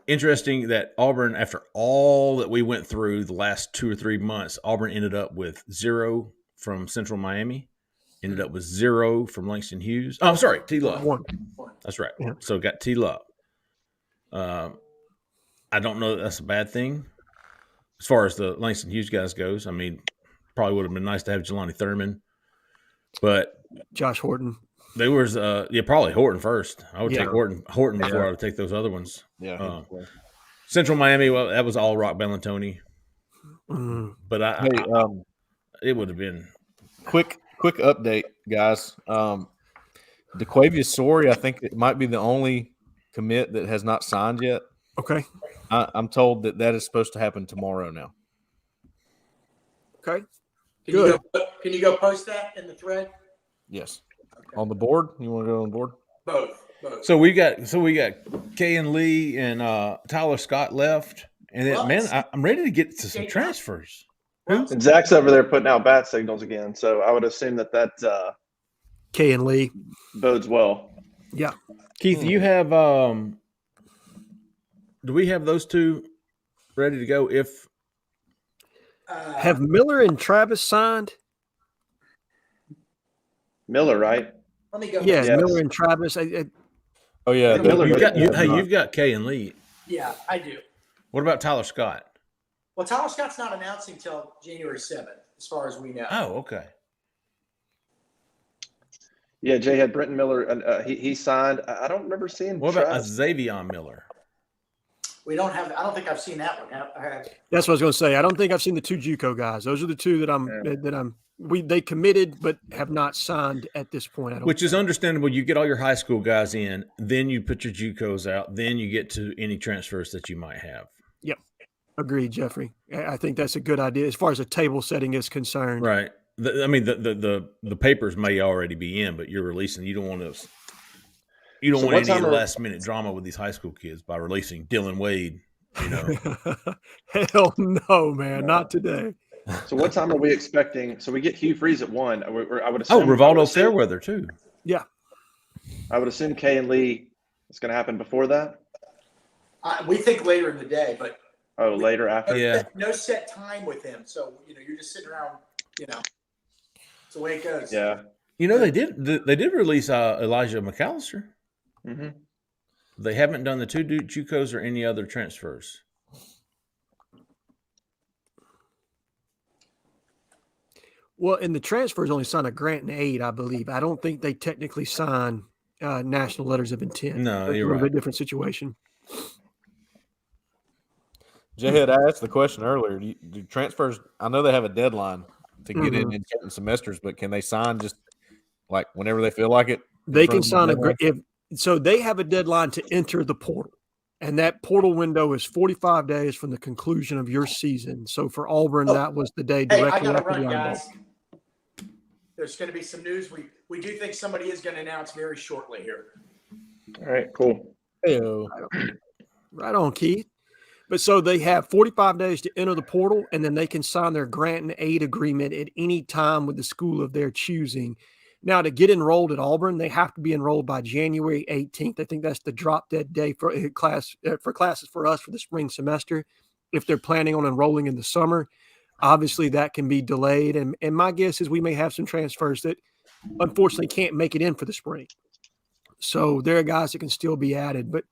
Interesting that Auburn, after all that we went through the last 2 or 3 months, Auburn ended up with 0 from Central Miami, ended up with 0 from Langston Hughes. Oh, I'm sorry, T. Love. 1. That's right. Yeah. So got T. Love. I don't know that that's a bad thing as far as the Langston Hughes guys goes. I mean, probably would have been nice to have Jelani Thurman, but Josh Horton. There was probably Horton first. I would take Horton before I would take those other ones. Yeah. Central Miami, well, that was all Rock Bellantoni. But it would have been quick update, guys. DeQuavius Story, I think it might be the only commit that has not signed yet. Okay. I'm told that is supposed to happen tomorrow now. Okay. Can you go post that in the thread? Yes. Okay. On the board? You want to go on the board? Both. So we got Kayan Lee and Tyler Scott left, and then, I'm ready to get to some transfers. And Zach's over there putting out bat signals again, so I would assume that Kayan Lee bodes well. Yeah, Keith, you have do we have those two ready to go? If have Miller and Travis signed? Miller, right? Let me go. Yeah, yes. Miller and Travis. Oh yeah, Miller. You've got Kayan Lee. Yeah, I do. What about Tyler Scott? Well, Tyler Scott's not announcing until January 7th, as far as we know. Oh, okay. Yeah, Jhead Brenton Miller. He signed. I don't remember seeing. What about Xavier Miller? We don't have. I don't think I've seen that one. That's what I was going to say. I don't think I've seen the two JUCO guys. Those are the two that I'm they committed but have not signed at this point. I don't Which is think. understandable. You get all your high school guys in, then you put your JUCOs out, then you get to any transfers that you might have. Yep. Agreed, Jeffrey. I think that's a good idea as far as a table setting is concerned. Right. The papers may already be in, but you're releasing. You don't want to. You don't want any last minute drama with these high school kids by releasing Dylan Wade. You know. Hell no, man, not today. So what time are we expecting? So we get Hugh Freeze at 1. I would assume. Rivaldo Fairweather too. Yeah. I would assume Kay and Lee is going to happen before that. We think later in the day, but later after. Yeah. No set time with him, so you're just sitting around. It's the way it goes. Yeah. They did release Elijah McAllister. Mm-hmm. They haven't done the 2 JUCOs or any other transfers. Well, and the transfers only sign a grant and aid, I believe. I don't think they technically sign national letters of intent. No, It's you're a little right. bit different situation. Jhead, I asked the question earlier. Do transfers? I know they have a deadline to get in certain semesters, but can they sign just like whenever they feel like it? They can sign so they have a deadline to enter the portal, and that portal window is 45 days from the conclusion of your season. So for Auburn, that was the day directly I gotta after run, the Iron Bowl. guys. There's going to be some news. We do think somebody is going to announce very shortly here. All right, cool. Hey-o. Right on, Keith. But so they have 45 days to enter the portal, and then they can sign their grant and aid agreement at any time with the school of their choosing. Now, to get enrolled at Auburn, they have to be enrolled by January 18th. I think that's the drop dead day for classes for us for the spring semester. If they're planning on enrolling in the summer, obviously that can be delayed. And my guess is we may have some transfers that unfortunately can't make it in for the spring. So there are guys that can still be added, but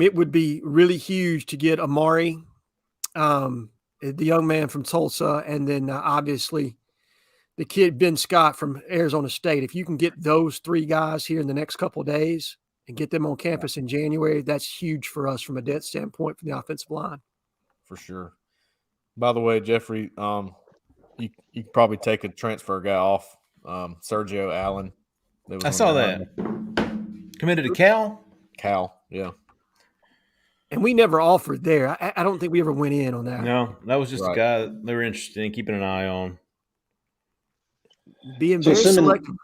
it would be really huge to get Amari, the young man from Tulsa, and then obviously the kid Ben Scott from Arizona State. If you can get those 3 guys here in the next couple of days and get them on campus in January, that's huge for us from a depth standpoint from the offensive line. For sure. By the way, Jeffrey, you could probably take a transfer guy off, Sergio Allen. I saw that. Committed to Cal? Cal, yeah. And we never offered there. I don't think we ever went in on that. No, that was just a guy they were interested in keeping an eye on. Being very selective.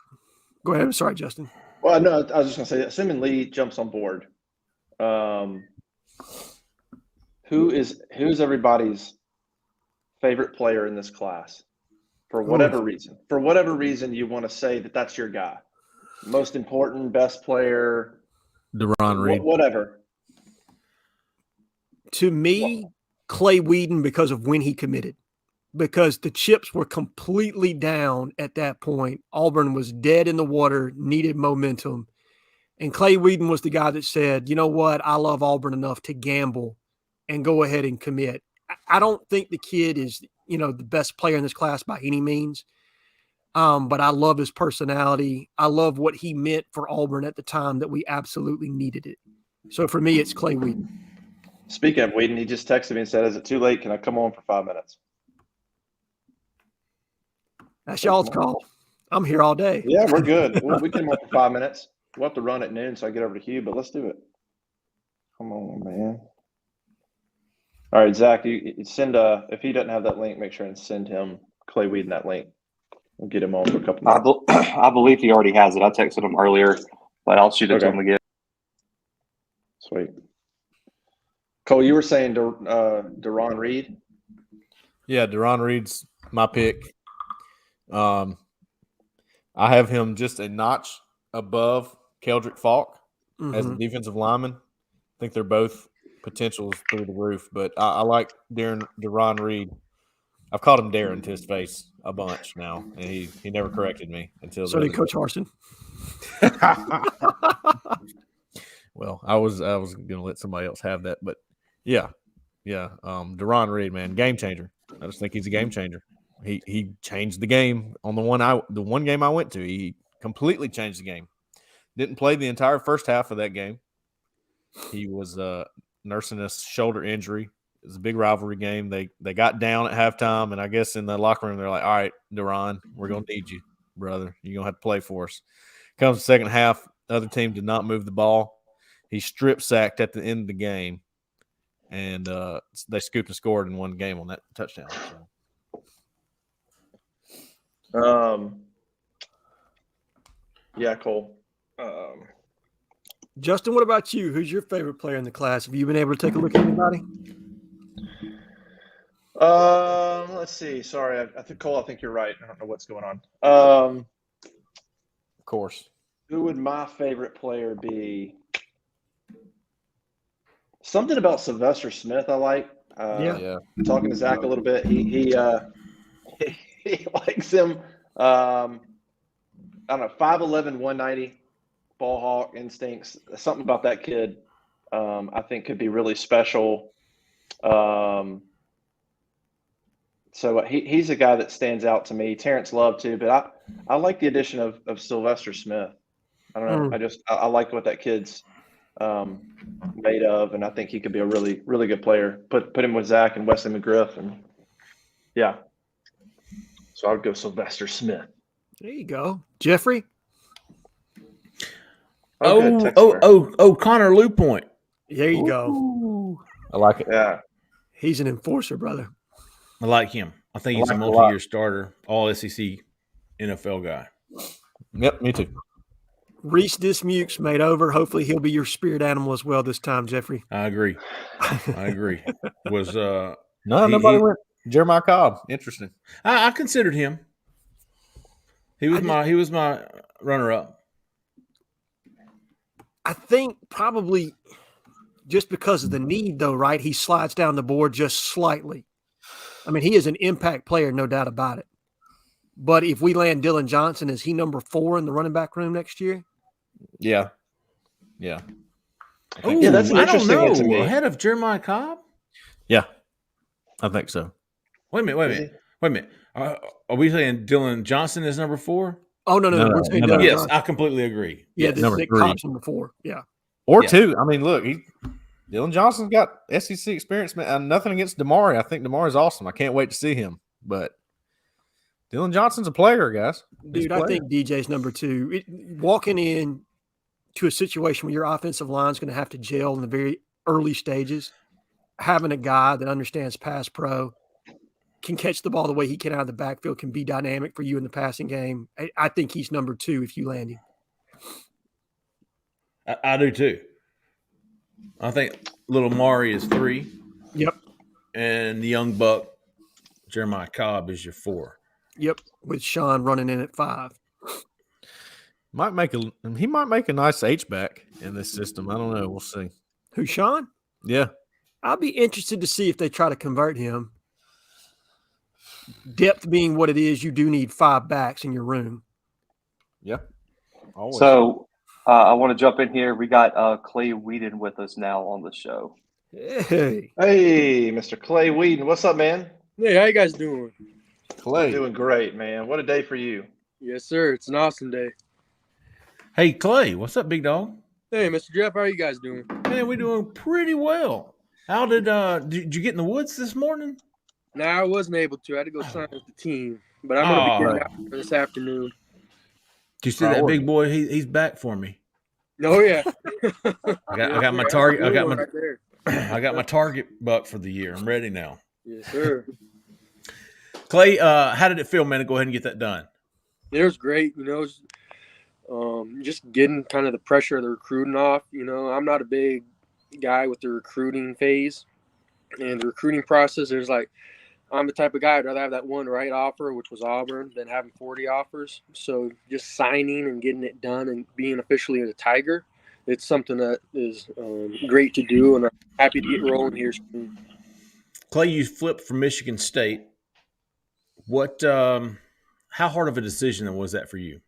Go ahead. I'm sorry, Justin. Well, no, I was just going to say, assuming Lee jumps on board, who's everybody's favorite player in this class? For whatever reason. For whatever reason you want to say that's your guy. Most important, best player. Deron Reed. Whatever. To me, Clay Whedon, because of when he committed. Because the chips were completely down at that point. Auburn was dead in the water, needed momentum. And Clay Whedon was the guy that said, you know what, I love Auburn enough to gamble and go ahead and commit. I don't think the kid is, the best player in this class by any means. But I love his personality. I love what he meant for Auburn at the time that we absolutely needed it. So for me, it's Clay Whedon. Speaking of Whedon, he just texted me and said, is it too late? Can I come on for 5 minutes? That's y'all's call. I'm here all day. Yeah, we're good. We came on for 5 minutes. We'll have to run at noon so I get over to Hugh, but let's do it. Come on, man. All right, Zach, you send if he doesn't have that link, make sure and send him Clay Whedon that link. We'll get him on for a couple minutes. I believe he already has it. I texted him earlier, but I'll shoot it to him again. Sweet. Cole, you were saying Deron Reed? Yeah, Deron Reed's my pick. I have him just a notch above Keldrick Falk as a defensive lineman. I think they're both potentials through the roof, but I like Deron Reed. I've called him Darren to his face a bunch now, and he never corrected me until. So did Coach Harsin. Well, I was going to let somebody else have that, but yeah. Deron Reed, man, game changer. I just think he's a game changer. He changed the game on the one game I went to. He completely changed the game. Didn't play the entire first half of that game. He was nursing a shoulder injury was a big rivalry game. They got down at halftime, and I guess in the locker room they're like, "All right, Duran, we're gonna need you, brother. You're gonna have to play for us." Comes the second half, the other team did not move the ball. He strip sacked at the end of the game, and they scooped and scored and won the game on that touchdown. So. Yeah, Cole. Justin, what about you? Who's your favorite player in the class? Have you been able to take a look at anybody? Let's see. Sorry, I think Cole. I think you're right. I don't know what's going on. Of course. Who would my favorite player be? Something about Sylvester Smith. I like. Yeah. Talking to Zach a little bit, he likes him. I don't know, 5'11", 190, ball hawk instincts. Something about that kid, I think, could be really special. So he's a guy that stands out to me. Terrence Love too, but I like the addition of Sylvester Smith. I don't know. I like what that kid's made of, and I think he could be a really, really good player. Put him with Zach and Wesley McGriff, and yeah. So I would go Sylvester Smith. There you go, Jeffrey. Connor Lou Point. There you go. I like it. Yeah, he's an enforcer, brother. I like him. I think he's a multi-year starter, all SEC NFL guy. Yep, me too. Reese Dismukes made over. Hopefully he'll be your spirit animal as well this time, Jeffrey. I agree. Was nobody went Jeremiah Cobb. Interesting. I considered him. He was my runner-up. I think probably just because of the need, though, right? He slides down the board just slightly. I mean, he is an impact player, no doubt about it. But if we land Dylan Johnson, is he number 4 in the running back room next year? Yeah. Oh, yeah, that's an interesting one to me. Ahead of Jeremiah Cobb? Yeah, I think so. Wait a minute. Are we saying Dylan Johnson is number 4? Oh, no. Yes, I completely agree. Yeah, this is Nick Cobb's number 4. Yeah. Or 2. I mean, look, Dylan Johnson's got SEC experience, man. Nothing against Damari. I think Damari's awesome. I can't wait to see him. But Dylan Johnson's a player, guys. Dude, I think DJ's number 2. Walking in to a situation where your offensive line is going to have to gel in the very early stages, having a guy that understands pass pro, can catch the ball the way he can out of the backfield, can be dynamic for you in the passing game. I think he's number 2 if you land him. I do too. I think little Mari is 3. Yep. And the young buck, Jeremiah Cobb, is your 4. Yep, with Sean running in at 5. He might make a nice H-back in this system. I don't know. We'll see. Who, Sean? Yeah. I'll be interested to see if they try to convert him. Depth being what it is, you do need 5 backs in your room. Yeah. Always. So I want to jump in here. We got Clay Whedon with us now on the show. Hey, Mr. Clay Whedon. What's up, man? Hey, how you guys doing? Clay. Doing great, man. What a day for you. Yes, sir. It's an awesome day. Hey, Clay. What's up, big dog? Hey, Mr. Jeff. How are you guys doing? Man, we're doing pretty well. How did you get in the woods this morning? No, I wasn't able to. I had to go sign with the team. But I'm going to be getting out this afternoon. Did you see that big boy? He's back for me. Oh, yeah. I got my target. I got my target buck for the year. I'm ready now. Yes, sir. Clay, how did it feel, man, to go ahead and get that done? It was great. You know, it was, just getting kind of the pressure of the recruiting off. You know, I'm not a big guy with the recruiting phase. And the recruiting process, there's like, I'm the type of guy I'd rather have that one right offer, which was Auburn, than having 40 offers. So just signing and getting it done and being officially a Tiger, it's something that is great to do, and I'm happy to get rolling here soon. Clay, you flipped from Michigan State. What? How hard of a decision was that for you?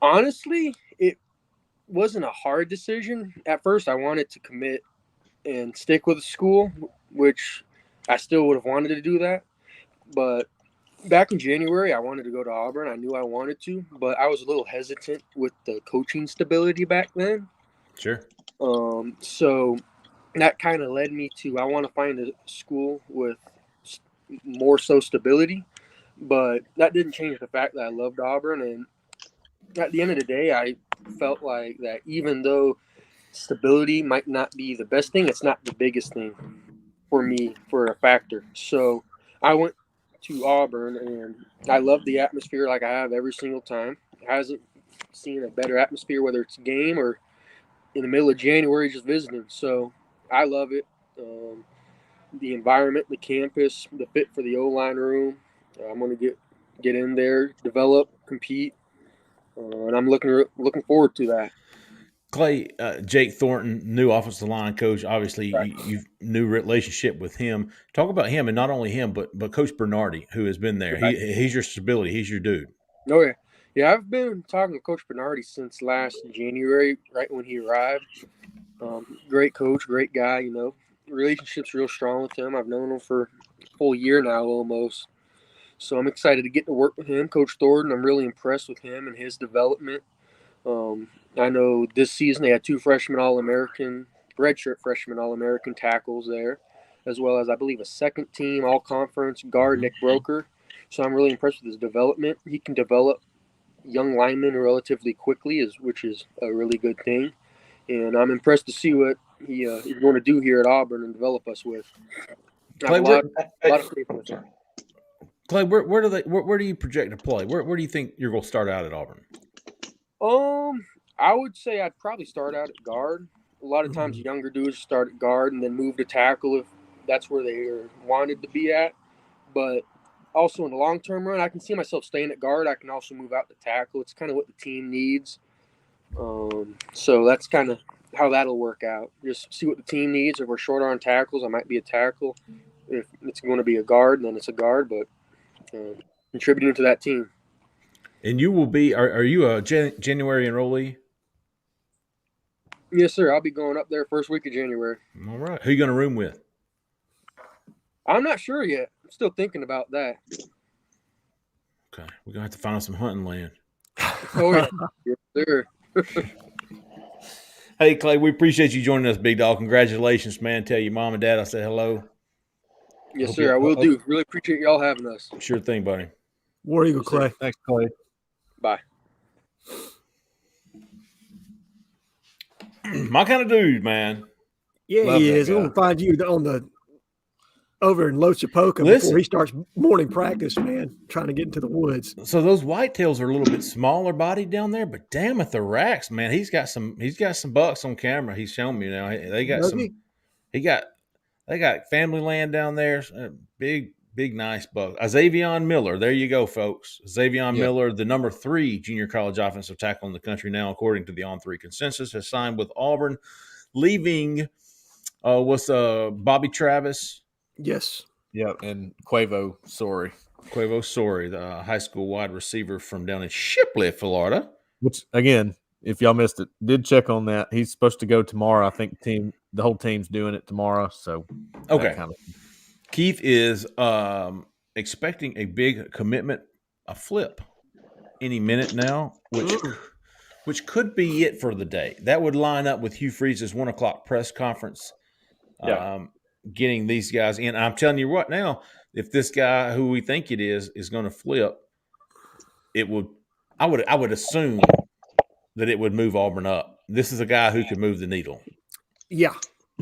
Honestly, it wasn't a hard decision. At first, I wanted to commit and stick with the school, which I still would have wanted to do that. But back in January, I wanted to go to Auburn. I knew I wanted to, but I was a little hesitant with the coaching stability back then. Sure. So that kind of led me to I want to find a school with more so stability, but that didn't change the fact that I loved Auburn. And at the end of the day, I felt like that even though stability might not be the best thing, it's not the biggest thing for me for a factor. So I went to Auburn, and I love the atmosphere like I have every single time. I hasn't seen a better atmosphere, whether it's a game or in the middle of January just visiting. So I love it. The environment, the campus, the fit for the O-line room. I'm going to get in there, develop, compete, and I'm looking forward to that. Clay, Jake Thornton, new offensive line coach. Obviously, Right. you've new relationship with him. Talk about him, and not only him, but Coach Bernardi, who has been there. Right. He's your stability. He's your dude. Oh, yeah. Yeah, I've been talking to Coach Bernardi since last January, right when he arrived. Great coach, great guy, you know. Relationship's real strong with him. I've known him for a full year now almost. So I'm excited to get to work with him. Coach Thornton, I'm really impressed with him and his development. I know this season they had 2 freshmen All-American, redshirt freshman All-American tackles there, as well as I believe a second team All-Conference guard, Nick Broker. So I'm really impressed with his development. He can develop young linemen relatively quickly, which is a really good thing. And I'm impressed to see what he's going to do here at Auburn and develop us with. I have a lot of faith with him. Clay, where do you project to play? Where do you think you're going to start out at Auburn? I would say I'd probably start out at guard. A lot of times younger dudes start at guard and then move to tackle if that's where they are wanted to be at. But also in the long-term run, I can see myself staying at guard. I can also move out to tackle. It's kind of what the team needs. So that's kind of how that'll work out. Just see what the team needs. If we're short on tackles, I might be a tackle. If it's going to be a guard, then it's a guard. But contributing to that team. And you will be – are you a January enrollee? Yes, sir. I'll be going up there first week of January. All right. Who you going to room with? I'm not sure yet. I'm still thinking about that. Okay. We're going to have to find some hunting land. Oh, yeah. Yes, sir. Hey, Clay, we appreciate you joining us, big dog. Congratulations, man. Tell your mom and dad I said hello. Yes, sir. I will do. Really appreciate y'all having us. Sure thing, buddy. War Eagle, Clay. Thanks, Clay. Bye. My kind of dude, man. Yeah, Love he that is. guy. We're going to find you over in Lochapoka before he starts morning practice, man, trying to get into the woods. So those whitetails are a little bit smaller bodied down there, but damn it, the racks, man. He's got some bucks on camera. He's shown me now. They got family land down there. Big, nice buck. Xavion Miller. There you go, folks. Xavion Miller, the number 3 junior college offensive tackle in the country now, according to the On3 consensus, has signed with Auburn, leaving Bobby Travis. Yes. Yep. And Quavo Sorey, the high school wide receiver from down in Shipley, Florida. Which, again, if y'all missed it, did check on that. He's supposed to go tomorrow. I think the whole team's doing it tomorrow. So, okay. Keith is expecting a big commitment, a flip, any minute now, which could be it for the day. That would line up with Hugh Freeze's 1:00 press conference. Getting these guys in. I'm telling you what now, if this guy who we think it is going to flip, I would assume that it would move Auburn up. This is a guy who could move the needle. Yeah.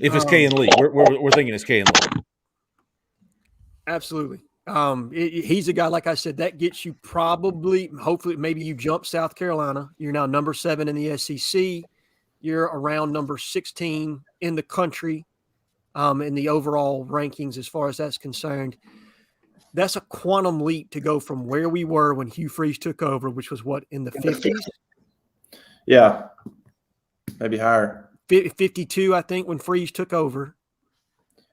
If it's K and Lee, we're thinking it's K and Lee. Absolutely. He's a guy, like I said, that gets you hopefully, maybe you jump South Carolina. You're now number 7 in the SEC. You're around number 16 in the country. In the overall rankings, as far as that's concerned, that's a quantum leap to go from where we were when Hugh Freeze took over, which was in the 50s? Yeah, maybe higher. 52, I think, when Freeze took over.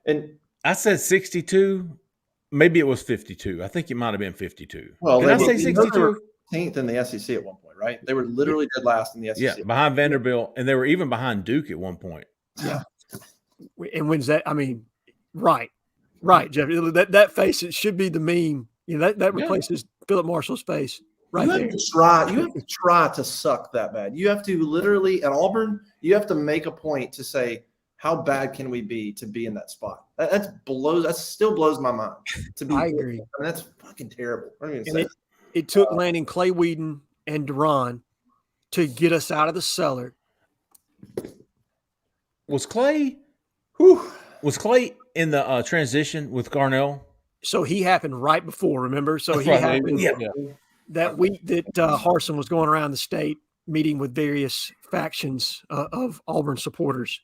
And I said 62. Maybe it was 52. I think it might have been 52. Well, did I say 62? 18th in the SEC at one point, right? They were literally dead last in the SEC. Yeah, behind Vanderbilt, and they were even behind Duke at one point. Yeah. And when's that? I mean, right, Jeff. That face, it should be the meme. You know, that replaces Philip Marshall's face right there. You have to try to suck that bad. You have to literally, at Auburn, you have to make a point to say, how bad can we be to be in that spot? That still blows my mind. I agree. I mean, that's fucking terrible. I don't even And say it took landing Clay Whedon and Duran to get us out of the cellar. Was Clay in the transition with Garnell? So he happened right before, remember? So That's he right. happened Yeah. that week that Harsin was going around the state meeting with various factions of Auburn supporters.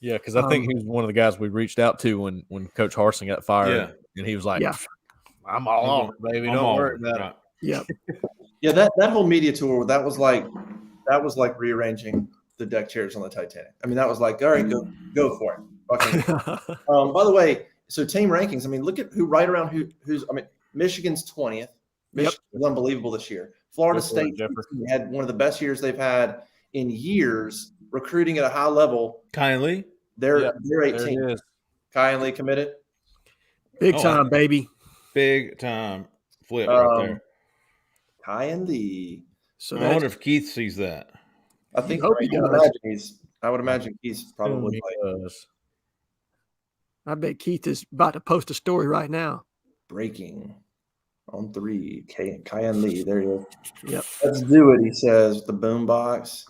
Yeah, because I think he was one of the guys we reached out to when Coach Harsin got fired. Yeah. And he was like, Yeah. I'm all Auburn, baby. Don't worry about it. Yep. Yeah, that whole media tour, that was like rearranging the deck chairs on the Titanic. I mean, that was like, all right, go for it. Okay. By the way, so team rankings. I mean, look at who's. I mean, Michigan's 20th. Michigan was unbelievable this year. Florida State had one of the best years they've had in years, recruiting at a high level. Kyan Lee, they're 18th. Kyan Lee committed. Big time, baby. Big time flip right there. Kyan Lee. So I wonder if Keith sees that. I think I would imagine he's probably I bet Keith is about to post a story right now. Breaking on 3. Kyan Lee. There you go. Yep. Let's do it, he says, with the boom box.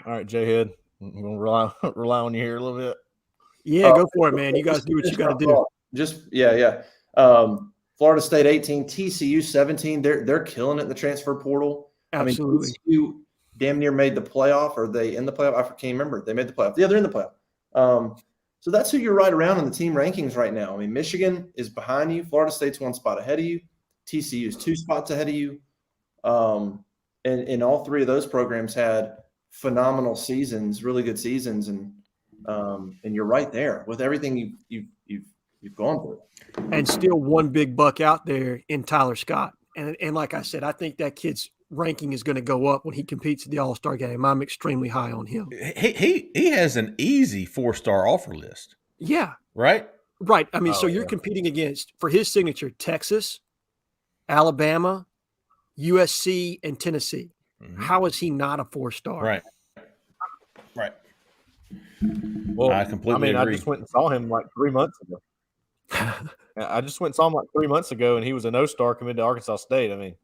All right, Jhead. I'm going to rely on you here a little bit. Yeah, go for it, man. You guys do what you got to do. Florida State 18, TCU 17. They're killing it in the transfer portal. Absolutely. I mean, TCU damn near made the playoff. Are they in the playoff? I can't remember. They made the playoff. Yeah, they're in the playoff. So that's who you're right around in the team rankings right now. I mean, Michigan is behind you. Florida State's 1 spot ahead of you. TCU is 2 spots ahead of you. And all 3 of those programs had phenomenal seasons, really good seasons, and you're right there with everything you've gone through. And still one big buck out there in Tyler Scott. And like I said, I think that kid's ranking is going to go up when he competes at the All-Star game. I'm extremely high on him. He has an easy 4-star offer list. Yeah. Right? Right. I mean, so you're competing against, for his signature, Texas, Alabama, USC, and Tennessee. Mm-hmm. How is he not a 4-star? Right. Well, I completely agree. I just went and saw him like 3 months ago. I just went and saw him like 3 months ago, and he was a no-star committed to Arkansas State. I mean,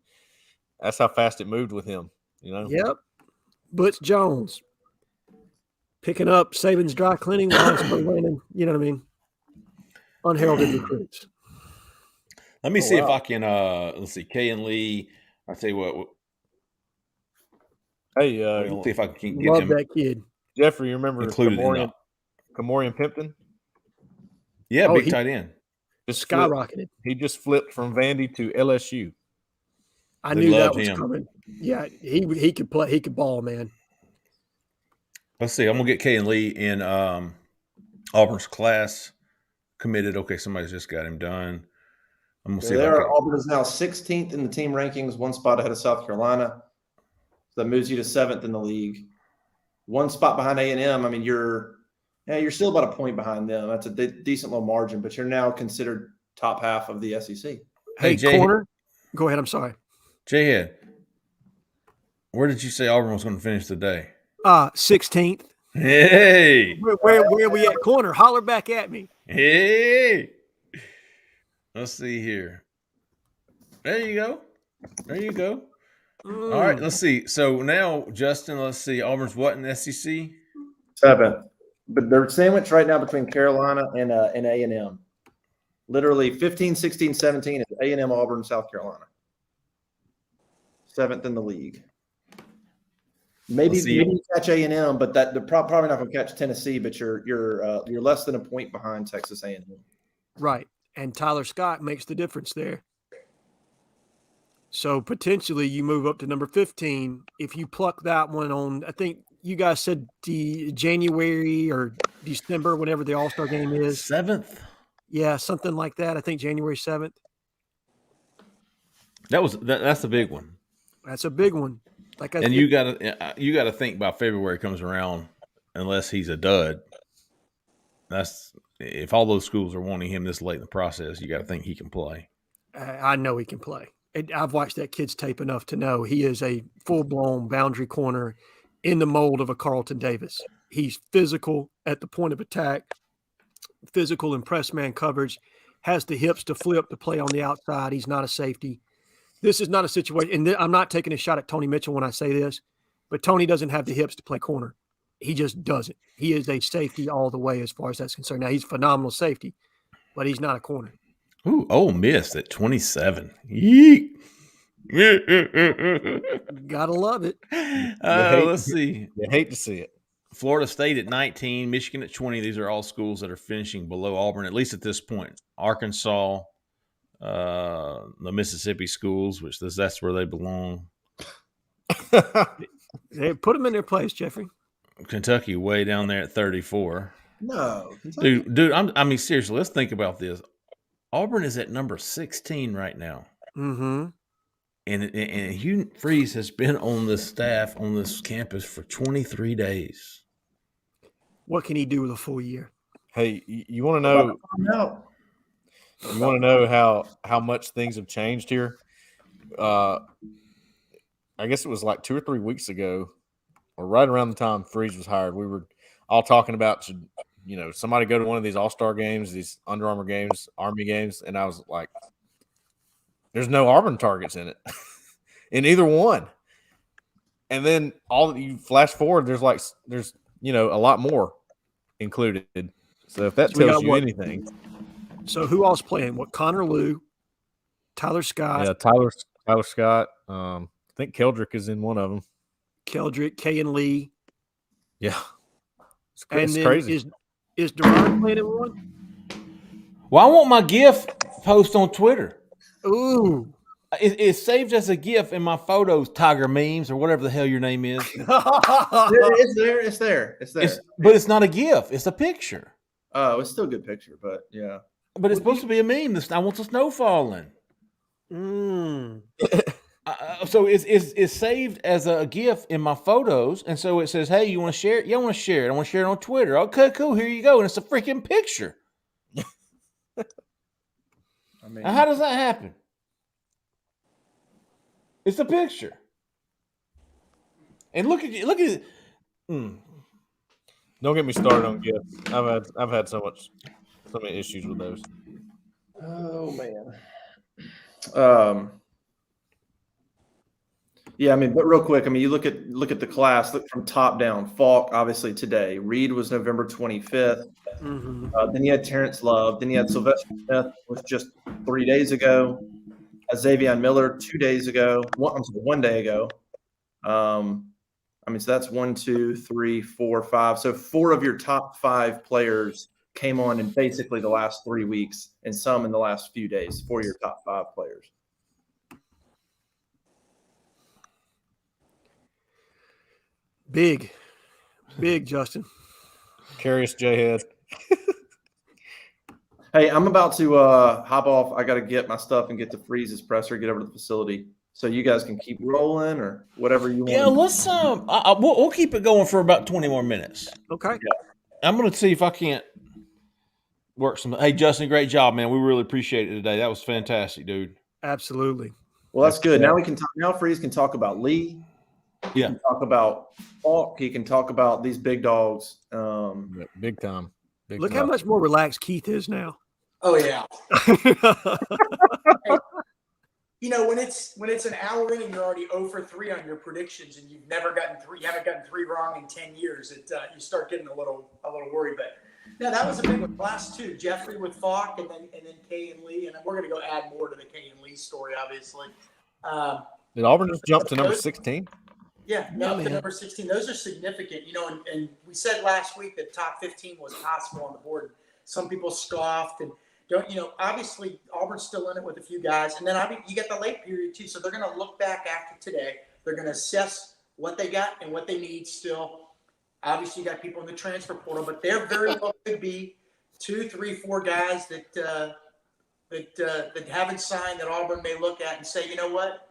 that's how fast it moved with him, you know? Yep. Butch Jones picking up Saban's dry cleaning while he's winning, you know what I mean? Unheralded recruits. Let me see if I can let's see, Kay and Lee. I'll tell you what. Hey, let's see if I can get love him. That kid. Jeffrey, you remember Kamorian Pimpton? Yeah, big tight end. Just skyrocketed. He just flipped from Vandy to LSU. I knew that was coming. Yeah, he could play. He could ball, man. Let's see. I'm gonna get Kay and Lee in Auburn's class committed. Okay, somebody's just got him done. I'm gonna see. Auburn is now 16th in the team rankings, 1 spot ahead of South Carolina. So that moves you to 7th in the league. 1 spot behind A&M. I mean, you're still about a point behind them. That's a decent little margin, but you're now considered top half of the SEC. Hey, corner. Go ahead. I'm sorry. Jhead, where did you say Auburn was going to finish the day? 16th. Hey. Where are we at, corner? Holler back at me. Hey. Let's see here. There you go. All right, let's see. So now, Justin, let's see. Auburn's what in the SEC? 7th. But they're sandwiched right now between Carolina and A&M. Literally 15, 16, 17 is A&M, Auburn, South Carolina. 7th in the league. Maybe you catch A&M, but they're probably not going to catch Tennessee. But you're less than a point behind Texas A&M. Right, and Tyler Scott makes the difference there. So potentially you move up to number 15 if you pluck that one on. I think you guys said the January or December, whenever the All-Star game is. 7th. Yeah, something like that. I think January 7th. That's a big one. That's a big one. You gotta think by February comes around, unless he's a dud. That's if all those schools are wanting him this late in the process. You got to think he can play. I know he can play. I've watched that kid's tape enough to know he is a full-blown boundary corner. in the mold of a Carlton Davis. He's physical at the point of attack, physical in press man coverage, has the hips to flip to play on the outside. He's not a safety. This is not a situation, and I'm not taking a shot at Tony Mitchell when I say this, but Tony doesn't have the hips to play corner. He just doesn't. He is a safety all the way as far as that's concerned. Now, he's a phenomenal safety, but he's not a corner. Ooh, Ole Miss at 27. Yeet. Gotta love it. Let's see. You hate to see it. Florida State at 19, Michigan at 20. These are all schools that are finishing below Auburn, at least at this point. Arkansas, the Mississippi schools, which that's where they belong. They put them in their place, Jeffrey. Kentucky way down there at 34. No, Kentucky. Dude, I mean, seriously, let's think about this. Auburn is at number 16 right now. Mm-hmm. And Hugh Freeze has been on the staff on this campus for 23 days. What can he do with a full year? Hey, you want to know? No. You want to know how much things have changed here? I guess it was like 2 or 3 weeks ago, or right around the time Freeze was hired. We were all talking about, somebody go to one of these All-Star games, these Under Armour games, Army games, and I was like, there's no Auburn targets in it, in either one. And then you flash forward, there's a lot more included. So if that tells you anything. So who else playing? What, Connor Lew, Tyler Scott? Yeah, Tyler Scott. I think Keldrick is in one of them. Keldrick, K and Lee. Yeah. It's then crazy. Is Duran playing in one? Well, I want my GIF post on Twitter. Ooh. It's saved as a GIF in my photos, Tiger Memes, or whatever the hell your name is. It's there. But it's not a GIF. It's a picture. Oh, it's still a good picture, but yeah. But it's supposed to be a meme. I want the snow falling. So it's saved as a GIF in my photos, and so it says, "Hey, you want to share it? Yeah, I want to share it. I want to share it on Twitter." Okay, cool. Here you go, and it's a freaking picture. I mean, now, how does that happen? It's a picture, and look at it. Don't get me started on GIFs. I've had so many issues with those. Oh man. Yeah, I mean, but real quick, I mean, you look at the class, look from top down. Falk, obviously today. Reed was November 25th. Mm-hmm. Then you had Terrence Love. Then you had Sylvester Smith, was just 3 days ago. Xavier Miller 2 days ago. 1 day ago. I mean, so that's 1, 2, 3, 4, 5. So 4 of your top 5 players came on in basically the last 3 weeks, and some in the last few days. 4 of your top 5 players. Big, Justin. Curious, Jhead. Hey, I'm about to hop off. I got to get my stuff and get to Freeze's presser, get over to the facility, so you guys can keep rolling or whatever you want. Yeah, let's we'll keep it going for about 20 more minutes. Okay. Yeah. I'm gonna see if I can't work some. Hey, Justin, great job, man. We really appreciate it today. That was fantastic, dude. Absolutely. Well, that's good. Now we can talk. Now Freeze can talk about Lee. He can talk about Falk. He can talk about these big dogs. Big time. Look how much more relaxed Keith is now. Oh yeah. When it's an hour in and you're already 0 for 3 on your predictions and you haven't gotten 3 wrong in 10 years, you start getting a little worried. But no, that was a big one. Last 2, Jeffrey with Falk and then Kay and Lee, and then we're gonna go add more to the Kay and Lee story, obviously. Did Auburn just jump to number 16? Yeah, to number 16. Those are significant, and we said last week that top 15 was possible on the board. Some people scoffed and obviously Auburn's still in it with a few guys. And then you get the late period too. So they're going to look back after today. They're going to assess what they got and what they need still. Obviously you got people in the transfer portal, but there very well could be 2, 3, 4 guys that haven't signed that Auburn may look at and say, you know what?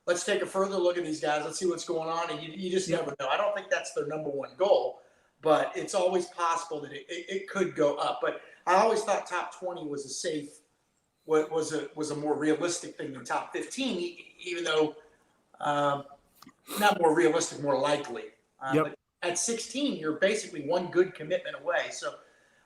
Let's take a further look at these guys. Let's see what's going on. And you just never know. I don't think that's their number one goal, but it's always possible that it could go up. But I always thought top 20 was a more realistic thing than top 15, even though not more realistic, more likely. But at 16, you're basically one good commitment away. So,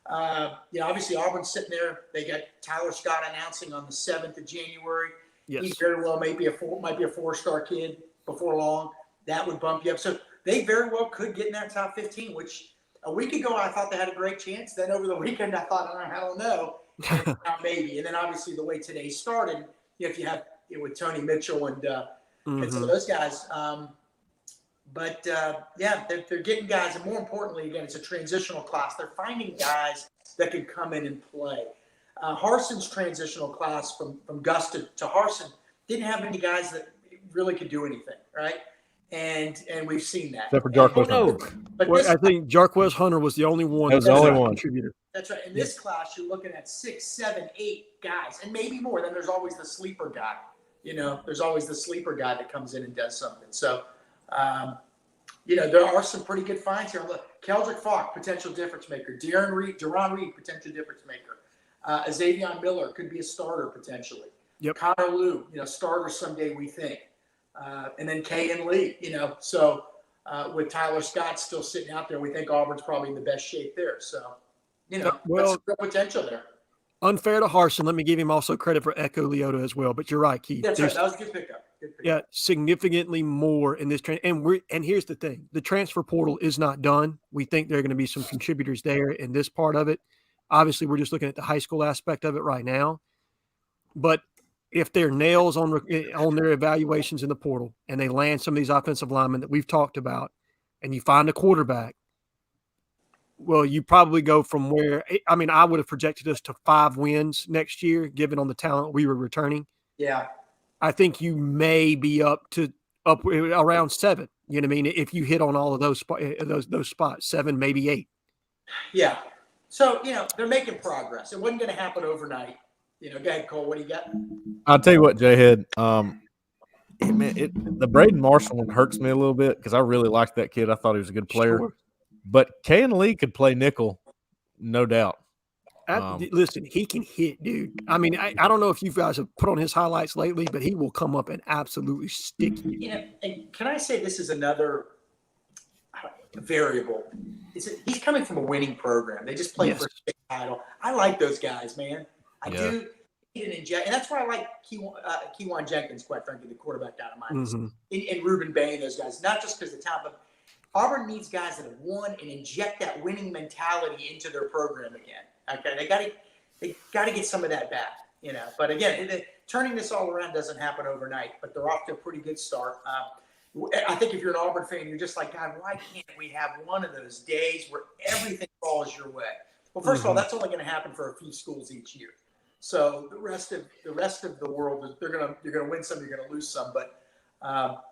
obviously Auburn's sitting there. They got Tyler Scott announcing on the 7th of January. Yes. He very well might be a 4-star kid before long. That would bump you up. So they very well could get in that top 15, which a week ago I thought they had a great chance. Then over the weekend I thought, I don't know, maybe. And then obviously the way today started, if you have with Tony Mitchell and some of those guys. They're getting guys, and more importantly, again, it's a transitional class. They're finding guys that can come in and play. Harson's transitional class from Gus to Harson didn't have any guys that really could do anything, right? And we've seen that. Except for Jarquez Hunter. But I think Jarquez Hunter was the only one. That was the only one contributor. That's right. In this class, you're looking at 6, 7, 8 guys, and maybe more. Then there's always the sleeper guy. There's always the sleeper guy that comes in and does something. So, there are some pretty good finds here. Look, Keldrick Falk, potential difference maker. Deron Reed, potential difference maker. Xavier Miller could be a starter potentially. Yep. Connor Liu, starter someday we think. And then Kay and Lee, So with Tyler Scott still sitting out there, we think Auburn's probably in the best shape there. So, that's real potential there. Unfair to Harson. Let me give him also credit for Echo Leota as well. But you're right, Keith. That's right. That was a good pickup. Yeah, significantly more in this trend. And here's the thing: the transfer portal is not done. We think there are going to be some contributors there in this part of it. Obviously, we're just looking at the high school aspect of it right now. But if they're nails on their evaluations in the portal and they land some of these offensive linemen that we've talked about, and you find a quarterback, well, you probably go from where – I mean, I would have projected us to 5 wins next year, given on the talent we were returning. Yeah. I think you may be up around 7. You know what I mean? If you hit on all of those spots, 7, maybe 8. Yeah. So, they're making progress. It wasn't going to happen overnight. Go ahead, Cole. What do you got? I'll tell you what, Jhead. The Braden Marshall one hurts me a little bit because I really liked that kid. I thought he was a good player. Sure. But Kayan Lee could play nickel, no doubt. Listen, he can hit, dude. I mean, I don't know if you guys have put on his highlights lately, but he will come up and absolutely stick you. And can I say this is another variable? He's coming from a winning program. They just played for a state title. I like those guys, man. I do. And that's why I like Kewan Jenkins, quite frankly, the quarterback out of mine. And Ruben Bay and those guys, not just because of the talent, but Auburn needs guys that have won and inject that winning mentality into their program again. Okay, they got to get some of that back, But again, turning this all around doesn't happen overnight. But they're off to a pretty good start. I think if you're an Auburn fan, you're just like, God, why can't we have one of those days where everything falls your way? Well, first of all, that's only going to happen for a few schools each year. So the rest of the world, you're gonna win some, you're gonna lose some. But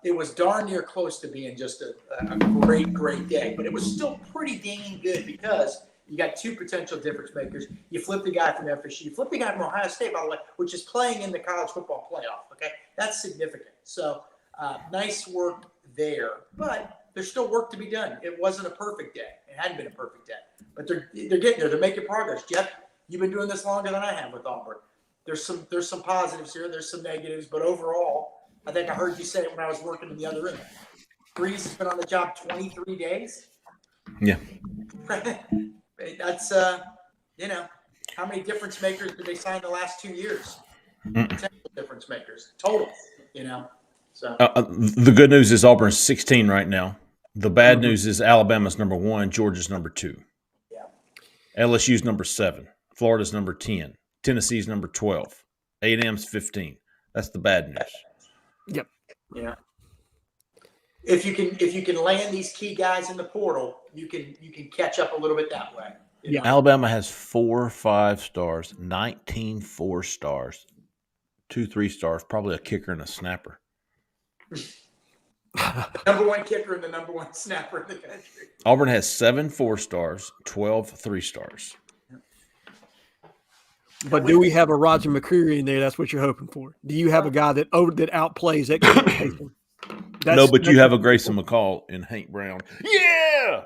it was darn near close to being just a great day. But it was still pretty dang good because you got 2 potential difference makers. You flipped the guy from FSU. You flipped the guy from Ohio State, by the way, which is playing in the college football playoff. Okay, that's significant. So nice work there. But there's still work to be done. It wasn't a perfect day. It hadn't been a perfect day. But they're getting there. They're making progress. Jeff, you've been doing this longer than I have with Auburn. There's some positives here. There's some negatives. But overall, I think I heard you say it when I was working in the other end. Breeze has been on the job 23 days. Yeah. That's, how many difference makers did they sign the last 2 years? Potential difference makers. Total, So. The good news is Auburn's 16 right now. The bad news is Alabama's number 1, Georgia's number 2. Yeah. LSU's number 7. Florida's number 10. Tennessee's number 12. A&M's 15. That's the bad news. Yep. Yeah. If you can land these key guys in the portal, you can catch up a little bit that way. Yeah. Alabama has 4 5-stars, 19 4-stars, 2 3-stars, probably a kicker and a snapper. Number 1 kicker and the number 1 snapper in the country. Auburn has 7 4-stars, 12 3-stars. But do we have a Roger McCreary in there? That's what you're hoping for. Do you have a guy that outplays expectation? No, but you have a Grayson McCall and Hank Brown. Yeah.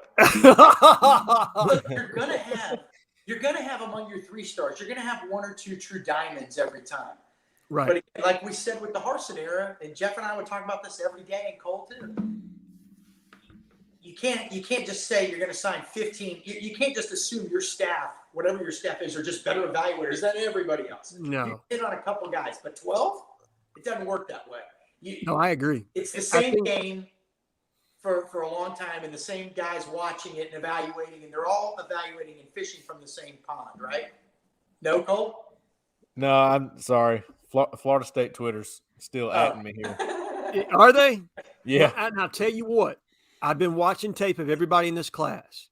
Look, you're gonna have among your 3-stars. You're gonna have 1 or 2 true diamonds every time. Right. But again, like we said with the Harson era, and Jeff and I would talk about this every day, and Cole too. You can't just say you're going to sign 15. You can't just assume your staff, whatever your staff is, are just better evaluators than everybody else. No. You hit on a couple guys, but 12, it doesn't work that way. No, I agree. It's the same game for a long time, and the same guys watching it and evaluating, and they're all evaluating and fishing from the same pond, right? No, Cole? No, I'm sorry. Florida State Twitter's still atting me here. Are they? Yeah. Well, and I'll tell you what, I've been watching tape of everybody in this class,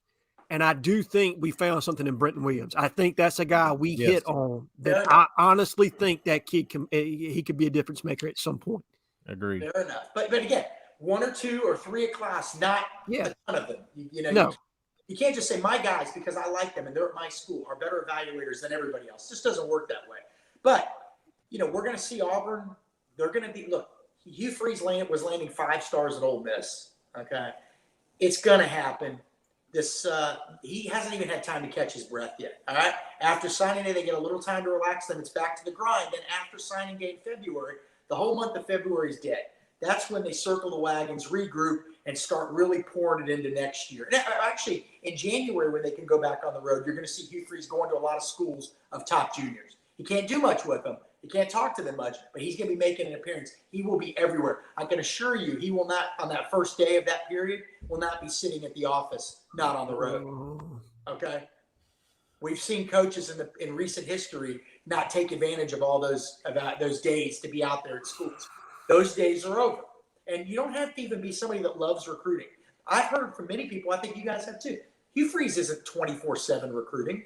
and I do think we found something in Brenton Williams. I think that's a guy we hit on that I honestly think that kid he could be a difference maker at some point. Agreed. Fair enough. But again, 1 or 2 or 3 a class, not a ton of them. You can't just say my guys, because I like them and they're at my school, are better evaluators than everybody else. It just doesn't work that way. But, we're going to see Auburn. They're going to be – look, Hugh Freeze was landing 5 stars at Ole Miss, okay? It's going to happen. He hasn't even had time to catch his breath yet, all right? After signing day, they get a little time to relax. Then it's back to the grind. Then after signing day in February, the whole month of February is dead. That's when they circle the wagons, regroup, and start really pouring it into next year. And actually, in January, when they can go back on the road, you're going to see Hugh Freeze going to a lot of schools of top juniors. He can't do much with them. He can't talk to them much, but he's going to be making an appearance. He will be everywhere. I can assure you, he will not, on that first day of that period, will not be sitting at the office, not on the road. Okay? We've seen coaches in recent history not take advantage of all those days to be out there at schools. Those days are over. And you don't have to even be somebody that loves recruiting. I've heard from many people, I think you guys have too, Hugh Freeze isn't 24/7 recruiting.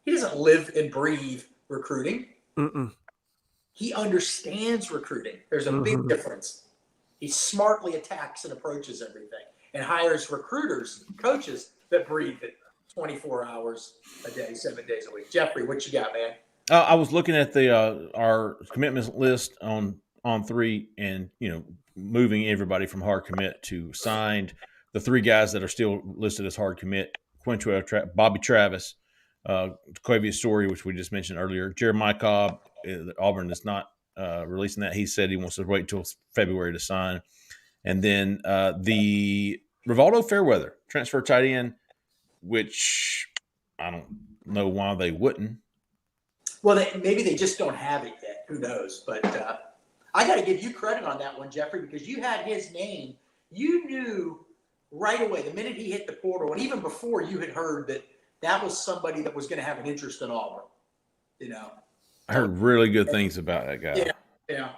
He doesn't live and breathe recruiting. Mm-mm. He understands recruiting. There's a big difference. He smartly attacks and approaches everything and hires recruiters, coaches that breathe it 24 hours a day, 7 days a week. Jeffrey, what you got, man? I was looking at our commitments list on 3, and moving everybody from hard commit to signed. The 3 guys that are still listed as hard commit: Quintrell, Bobby Travis, Quavius Story, which we just mentioned earlier. Jeremiah Cobb, Auburn is not releasing that. He said he wants to wait until February to sign. And then the Rivaldo Fairweather, transfer tight end, which I don't know why they wouldn't. Well, maybe they just don't have it yet. Who knows? But I got to give you credit on that one, Jeffrey, because you had his name. You knew right away, the minute he hit the portal, and even before you had heard that was somebody that was going to have an interest in Auburn. I heard really good things about that guy. Yeah.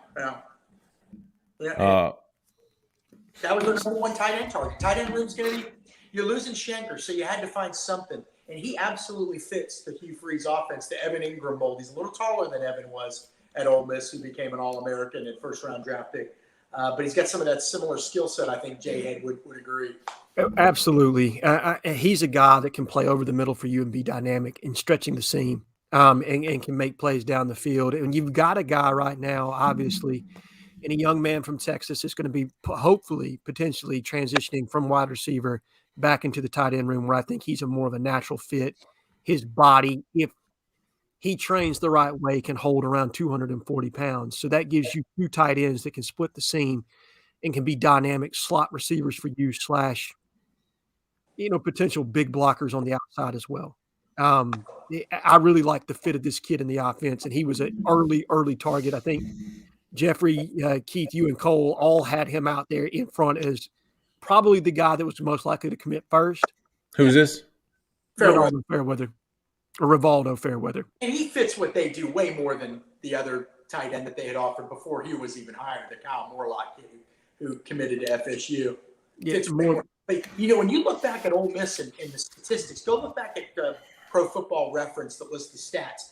That was the number 1 tight end target. Tight end room's going to be, you're losing Schenker, so you had to find something. And he absolutely fits the Hugh Freeze offense, the Evan Ingram mold. He's a little taller than Evan was at Ole Miss, who became an All-American and first-round draft pick. But he's got some of that similar skill set, I think Jhead would agree. Absolutely. He's a guy that can play over the middle for you and be dynamic and stretching the seam and can make plays down the field. And you've got a guy right now, obviously, and a young man from Texas is going to be hopefully potentially transitioning from wide receiver back into the tight end room, where I think he's more of a natural fit. His body, if he trains the right way, can hold around 240 pounds. So that gives you 2 tight ends that can split the seam and can be dynamic slot receivers for you / potential big blockers on the outside as well. I really like the fit of this kid in the offense, and he was an early target. I think Jeffrey, Keith, you and Cole all had him out there in front as probably the guy that was most likely to commit first. Who's this? Fairweather. Or Rivaldo Fairweather. And he fits what they do way more than the other tight end that they had offered before he was even hired, the Kyle Morlock kid who committed to FSU. Yeah, more. But, when you look back at Ole Miss and the statistics, go look back at Pro Football Reference that lists the stats.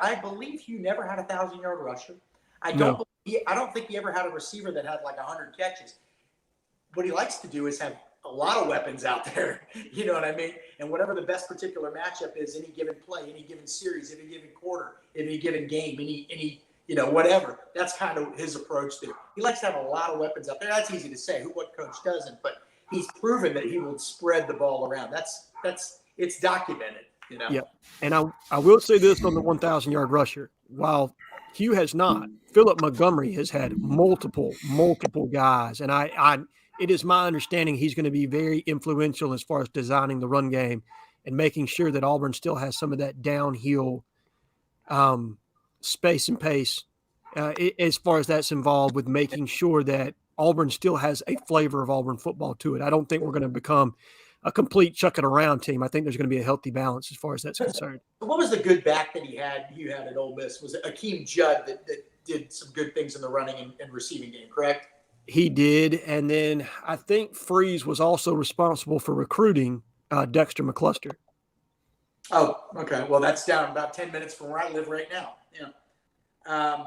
I believe Hugh never had a 1,000-yard rusher. I don't think he ever had a receiver that had like 100 catches. What he likes to do is have a lot of weapons out there. You know what I mean? And whatever the best particular matchup is, any given play, any given series, any given quarter, any given game, any whatever. That's kind of his approach there. He likes to have a lot of weapons out there. That's easy to say. What coach doesn't? But he's proven that he will spread the ball around. It's documented. Yeah. And I will say this on the 1,000-yard rusher. While Hugh has not, Philip Montgomery has had multiple guys. And it is my understanding he's going to be very influential as far as designing the run game and making sure that Auburn still has some of that downhill space and pace as far as that's involved with making sure that Auburn still has a flavor of Auburn football to it. I don't think we're going to become a complete chuck it around team. I think there's going to be a healthy balance as far as that's concerned. What was the good back that you had at Ole Miss? Was it Akeem Jhead that did some good things in the running and receiving game, correct? He did. And then I think Freeze was also responsible for recruiting Dexter McCluster. Oh, okay. Well, that's down about 10 minutes from where I live right now. Yeah.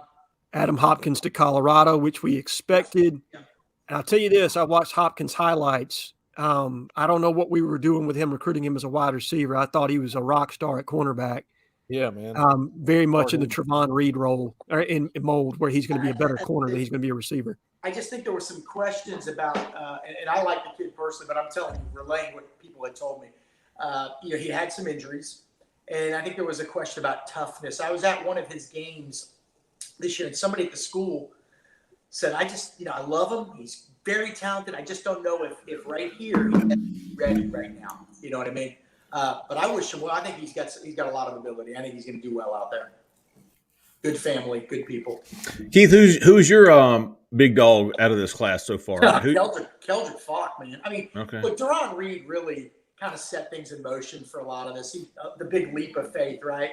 Adam Hopkins to Colorado, which we expected. And I'll tell you this, I watched Hopkins highlights. I don't know what we were doing with him, recruiting him as a wide receiver. I thought he was a rock star at cornerback. Yeah, man. Very much in the Trevon Reed role or in mold where he's going to be a better corner than he's going to be a receiver. I just think there were some questions about, and I like the kid personally, but I'm telling you, relaying what people had told me. He had some injuries, and I think there was a question about toughness. I was at one of his games this year, and somebody at the school said, I love him. He's very talented. I just don't know if right here he's ready right now. You know what I mean? But I wish him well. I think he's got a lot of ability. I think he's going to do well out there. Good family, good people. Keith, who's your big dog out of this class so far? Keldrick Falk, man. I mean, okay. Look, Deron Reed really kind of set things in motion for a lot of this. The big leap of faith, right?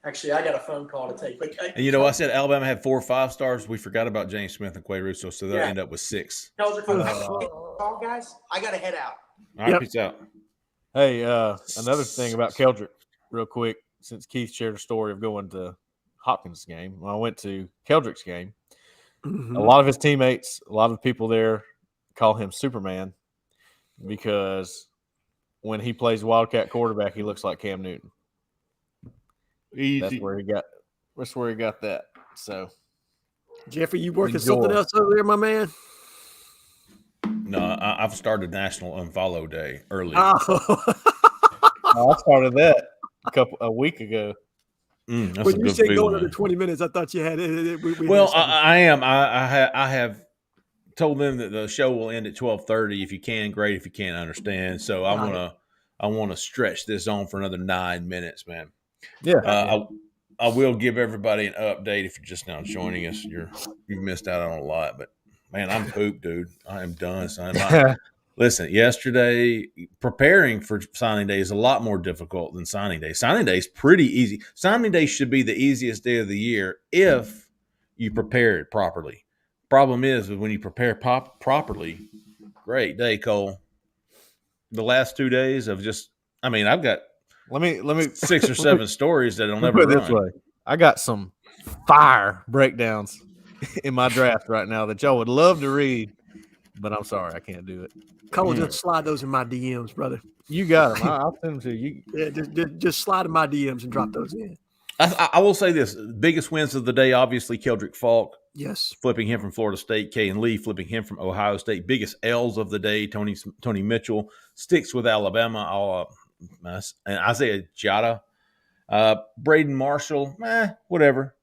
Actually, I got a phone call to take. But and I said Alabama had 4 or 5 stars. We forgot about James Smith and Quay Russo, so they'll end up with 6. Keldrick Falk, guys, I got to head out. All right, peace out. Hey, another thing about Keldrick, real quick, since Keith shared a story of going to Hopkins' game. When I went to Keldrick's game, a lot of his teammates, a lot of people there call him Superman because when he plays Wildcat quarterback, he looks like Cam Newton. Easy. That's where he got that. So, Jeffrey, you working something else over there, my man? No, I've started National Unfollow Day early. Oh. I started that a week ago. When you said going under 20 minutes, I thought you had it. I am. I have told them that the show will end at 12:30. If you can, great. If you can't, understand. So I want to stretch this on for another 9 minutes, man. Yeah. I will give everybody an update if you're just now joining us. You've missed out on a lot, but man, I'm pooped, dude. I am done, son. Listen, yesterday, preparing for signing day is a lot more difficult than signing day. Signing day is pretty easy. Signing day should be the easiest day of the year if you prepare it properly. Problem is when you prepare properly, great day, Cole. The last 2 days of I've got let me 6 or 7 stories that'll never put it run. This way. I got some fire breakdowns in my draft right now that y'all would love to read, but I'm sorry, I can't do it. Cole, just slide those in my DMs, brother. You got them. I'll send them to you. Yeah, just slide in my DMs and drop those in. I will say this. Biggest wins of the day, obviously, Keldrick Falk. Yes. Flipping him from Florida State. Kay and Lee flipping him from Ohio State. Biggest L's of the day, Tony Mitchell. Sticks with Alabama. And Isaiah Jhead. Braden Marshall, whatever.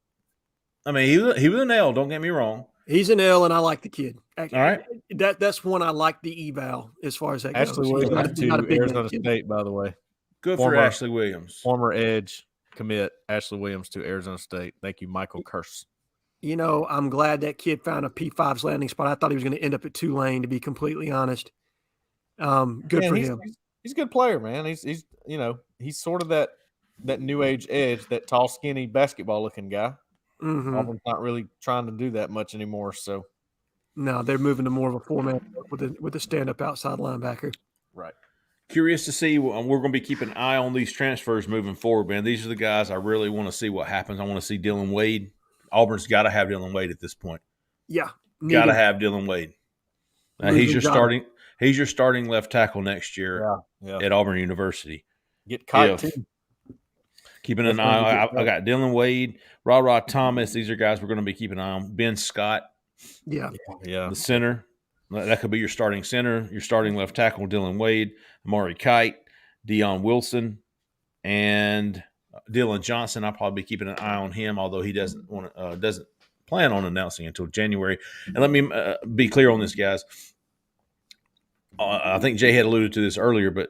I mean, he was an L, don't get me wrong. He's an L, and I like the kid. All right. That's one I like the eval as far as that goes. Ashley Williams to Arizona State, by the way. Good for Ashley Williams. Former Edge commit, Ashley Williams to Arizona State. Thank you, Michael Curse. I'm glad that kid found a P5's landing spot. I thought he was going to end up at Tulane, to be completely honest. Good for him. He's a good player, man. He's sort of that new age edge, that tall, skinny, basketball looking guy. Auburn's not really trying to do that much anymore. So, no, they're moving to more of a 4-man with a stand up outside linebacker. Right. Curious to see. We're going to be keeping an eye on these transfers moving forward, man. These are the guys I really want to see what happens. I want to see Dylan Wade. Auburn's got to have Dylan Wade at this point. Yeah, got to have Dylan Wade. He's your starting. He's your starting left tackle next year at Auburn University. Get caught too. Keeping an eye. I got Dylan Wade, Ra Thomas. These are guys we're going to be keeping an eye on. Ben Scott. Yeah. The center. That could be your starting center. Your starting left tackle, Dylan Wade, Amari Kite, Deion Wilson, and Dylan Johnson. I'll probably be keeping an eye on him, although he doesn't plan on announcing until January. And let me be clear on this, guys. I think Jhead alluded to this earlier, but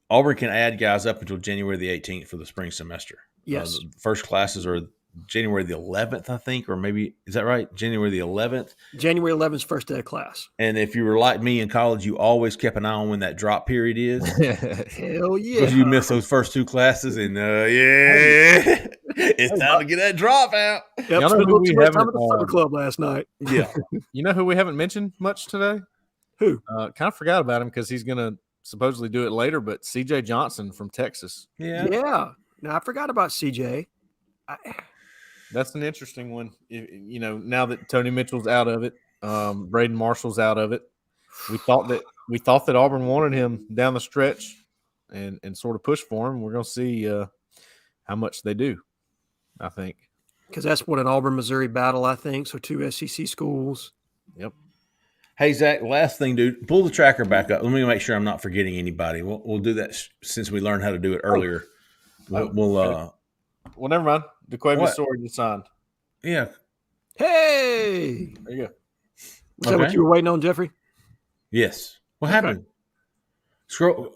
Auburn can add guys up until January the 18th for the spring semester. Yes. First classes are January the 11th, I think, or maybe is that right? January the 11th. January 11th is first day of class. And if you were like me in college, you always kept an eye on when that drop period is. Hell yeah! Because you missed those first two classes, and it's time to get that drop out. Yep, Y'all know spent a who little we too much time haven't, at the supper club last night. Yeah. You know who we haven't mentioned much today? Who? Kind of forgot about him because he's going to supposedly do it later, but CJ Johnson from Texas. Yeah. Now I forgot about CJ. That's an interesting one. You know, now that Tony Mitchell's out of it, Braden Marshall's out of it, we thought that Auburn wanted him down the stretch and sort of push for him. We're going to see how much they do, I think. Because that's what an Auburn-Missouri battle, I think. So 2 SEC schools. Yep. Hey, Zach, last thing, dude, pull the tracker back up. Let me make sure I'm not forgetting anybody. We'll do that since we learned how to do it earlier. Well, never mind. DeQuavius Sword is signed. Yeah. Hey! There you go. Is that what you were waiting on, Jeffrey? Yes. What happened? Scroll.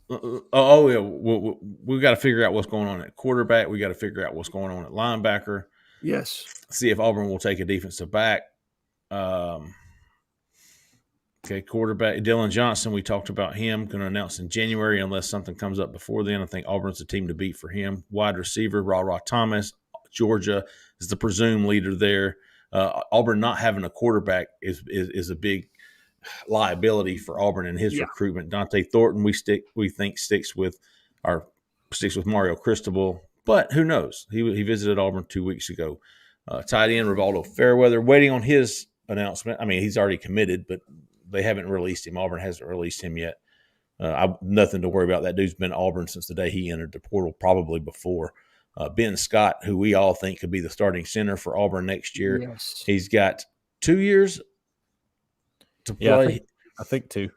Oh, yeah. We got to figure out what's going on at quarterback. We got to figure out what's going on at linebacker. Yes. See if Auburn will take a defensive back. Okay, quarterback Dylan Johnson. We talked about him. Going to announce in January unless something comes up before then. I think Auburn's the team to beat for him. Wide receiver Ra Thomas. Georgia is the presumed leader there. Auburn not having a quarterback is a big liability for Auburn in his recruitment. Dante Thornton we think sticks with Mario Cristobal, but who knows? He visited Auburn 2 weeks ago. Tight end Rivaldo Fairweather, waiting on his announcement. I mean, he's already committed, but they haven't released him. Auburn hasn't released him yet. Nothing to worry about. That dude's been Auburn since the day he entered the portal, probably before. Ben Scott, who we all think could be the starting center for Auburn next year. Yes. He's got 2 years to play. Yeah, I think 2.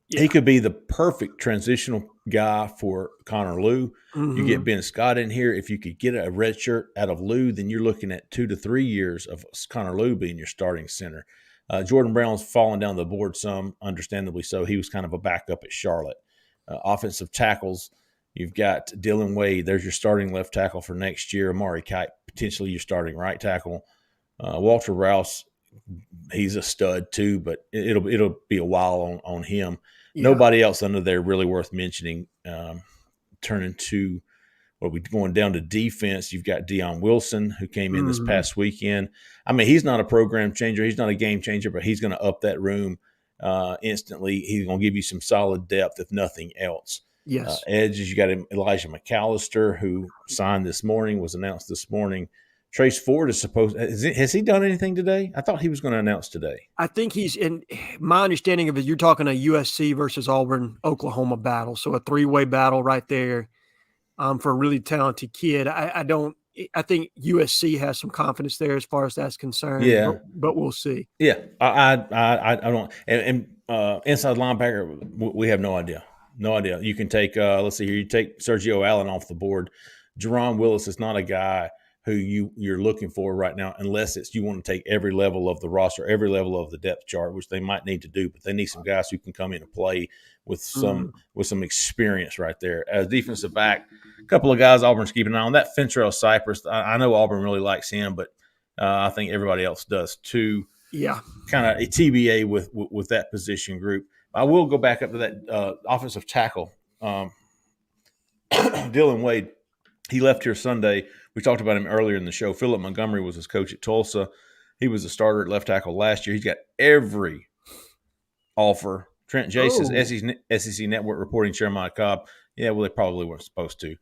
He could be the perfect transitional guy for Connor Lew. Mm-hmm. You get Ben Scott in here. If you could get a red shirt out of Lew, then you're looking at 2 to 3 years of Connor Lew being your starting center. Jordan Brown's fallen down the board some, understandably so. He was kind of a backup at Charlotte. Offensive tackles, you've got Dylan Wade. There's your starting left tackle for next year. Amari Kite, potentially your starting right tackle. Walter Rouse, he's a stud too, but it'll be a while on him. Yeah. Nobody else under there really worth mentioning. Turning to going down to defense, you've got Deion Wilson, who came in this past weekend. I mean, he's not a program changer. He's not a game changer, but he's going to up that room instantly. He's going to give you some solid depth, if nothing else. Yes. Edges, you got Elijah McAllister, who signed this morning, was announced this morning. Trace Ford is supposed – has he done anything today? I thought he was going to announce today. I think he's – in my understanding of it, you're talking a USC versus Auburn, Oklahoma battle. So a 3-way battle right there for a really talented kid. I think USC has some confidence there as far as that's concerned. Yeah. But we'll see. Yeah. I don't – and inside linebacker, we have no idea. No idea. You can take let's see here. You take Sergio Allen off the board. Jerron Willis is not a guy – who you're looking for right now, unless it's you want to take every level of the roster, every level of the depth chart, which they might need to do, but they need some guys who can come in and play with some experience right there. As defensive back, a couple of guys Auburn's keeping an eye on. That Fentrell Cypress, I know Auburn really likes him, but I think everybody else does too. Yeah. Kind of a TBA with that position group. I will go back up to that offensive tackle, Dylan Wade. He left here Sunday. We talked about him earlier in the show. Philip Montgomery was his coach at Tulsa. He was a starter at left tackle last year. He's got every offer. Trent Jace is SEC Network reporting Jeremiah Cobb. Yeah, well, they probably weren't supposed to.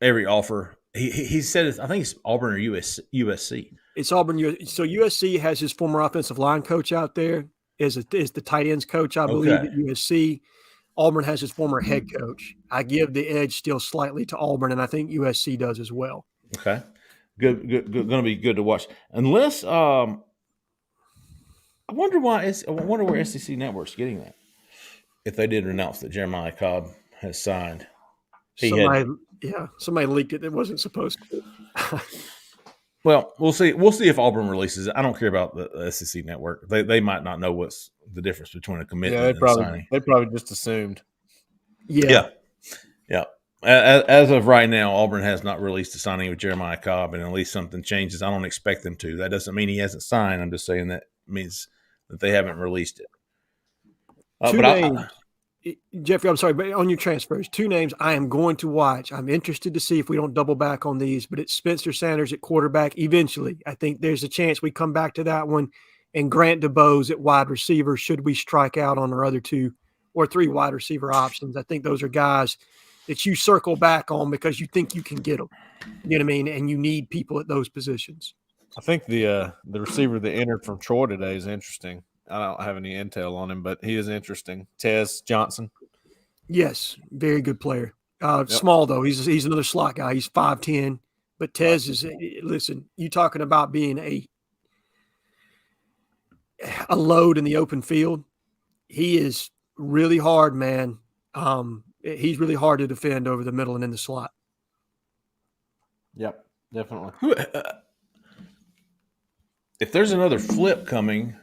Every offer. He said, I think it's Auburn or USC. It's Auburn. So USC has his former offensive line coach out there, is the tight ends coach, I believe, at USC. Auburn has his former head coach. I give the edge still slightly to Auburn, and I think USC does as well. Okay. Good. Going to be good to watch. Unless I wonder where SEC Network's getting that. If they did announce that Jeremiah Cobb has signed. Somebody leaked it that wasn't supposed to. Well, we'll see. We'll see if Auburn releases it. I don't care about the SEC Network. They might not know the difference between a Yeah, commitment and a signing. they probably just assumed. Yeah. As of right now, Auburn has not released a signing with Jeremiah Cobb, and at least something changes. I don't expect them to. That doesn't mean he hasn't signed. I'm just saying that means that they haven't released it. Two names. Jeffrey, I'm sorry, but on your transfers, 2 names I am going to watch. I'm interested to see if we don't double back on these, but it's Spencer Sanders at quarterback eventually. I think there's a chance we come back to that one, and Grant DeBose at wide receiver should we strike out on our other 2 or 3 wide receiver options. I think those are guys that you circle back on because you think you can get them. You know what I mean? And you need people at those positions. I think the receiver that entered from Troy today is interesting. I don't have any intel on him, but he is interesting. Tez Johnson. Yes, very good player. Small though. He's another slot guy. He's 5'10", but Tez is. Listen, you talking about being a load in the open field. He is really hard, man. He's really hard to defend over the middle and in the slot. Yep, definitely. If there's another flip coming,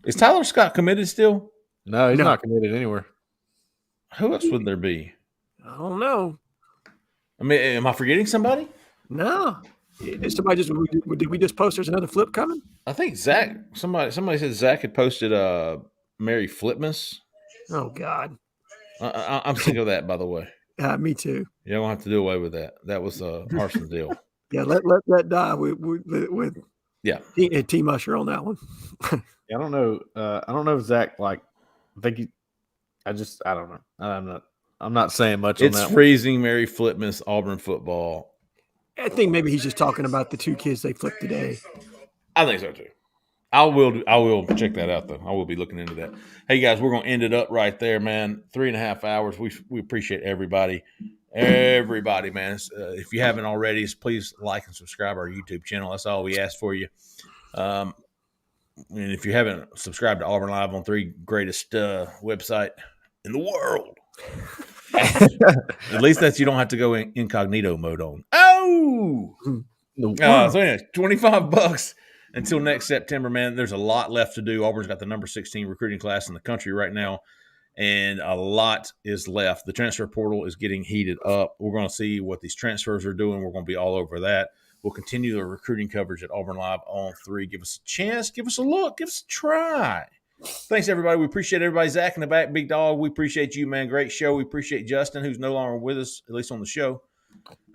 is Tyler Scott committed still? No, he's not committed anywhere. Who else would there be? I don't know. I mean, am I forgetting somebody? No. Did we just post there's another flip coming? I think Zach. Somebody said Zach had posted Mary Flipmas. Oh God. I'm sick of that, by the way. Me too. You don't have to do away with that. That was Harson's deal. Yeah, let that die with Team Usher on that one. I don't know. I don't know if Zach I think I don't know. I'm not saying much. It's on that freezing. One. Mary Flipmas, Auburn football. I think maybe he's just talking about the 2 kids they flipped today. I think so too. I will check that out though. I will be looking into that. Hey guys, we're gonna end it up right there, man. 3.5 hours. We appreciate everybody. Everybody, man. If you haven't already, please like and subscribe our YouTube channel. That's all we ask for you. And if you haven't subscribed to Auburn Live on 3, greatest website in the world. At least that's you don't have to go in incognito mode on. Oh, so anyway, $25 until next September, man. There's a lot left to do. Auburn's got the number 16 recruiting class in the country right now, and a lot is left. The transfer portal is getting heated up. We're going to see what these transfers are doing. We're going to be all over that. We'll continue the recruiting coverage at Auburn Live on 3. Give us a chance. Give us a look. Give us a try. Thanks, everybody. We appreciate everybody. Zach in the back, Big Dog. We appreciate you, man. Great show. We appreciate Justin, who's no longer with us, at least on the show,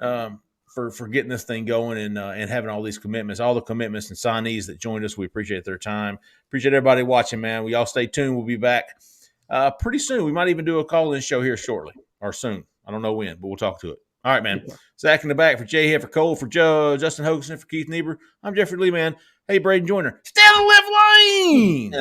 for getting this thing going and having all these commitments, all the commitments and signees that joined us. We appreciate their time. Appreciate everybody watching, man. We all stay tuned. We'll be back pretty soon. We might even do a call-in show here shortly or soon. I don't know when, but we'll talk to it. All right, man. Zach in the back for Jhead, for Cole, for Joe, Justin Hokanson, for Keith Niebuhr. I'm Jeffrey Lee, man. Hey, Braden Joyner. Stay on the left lane.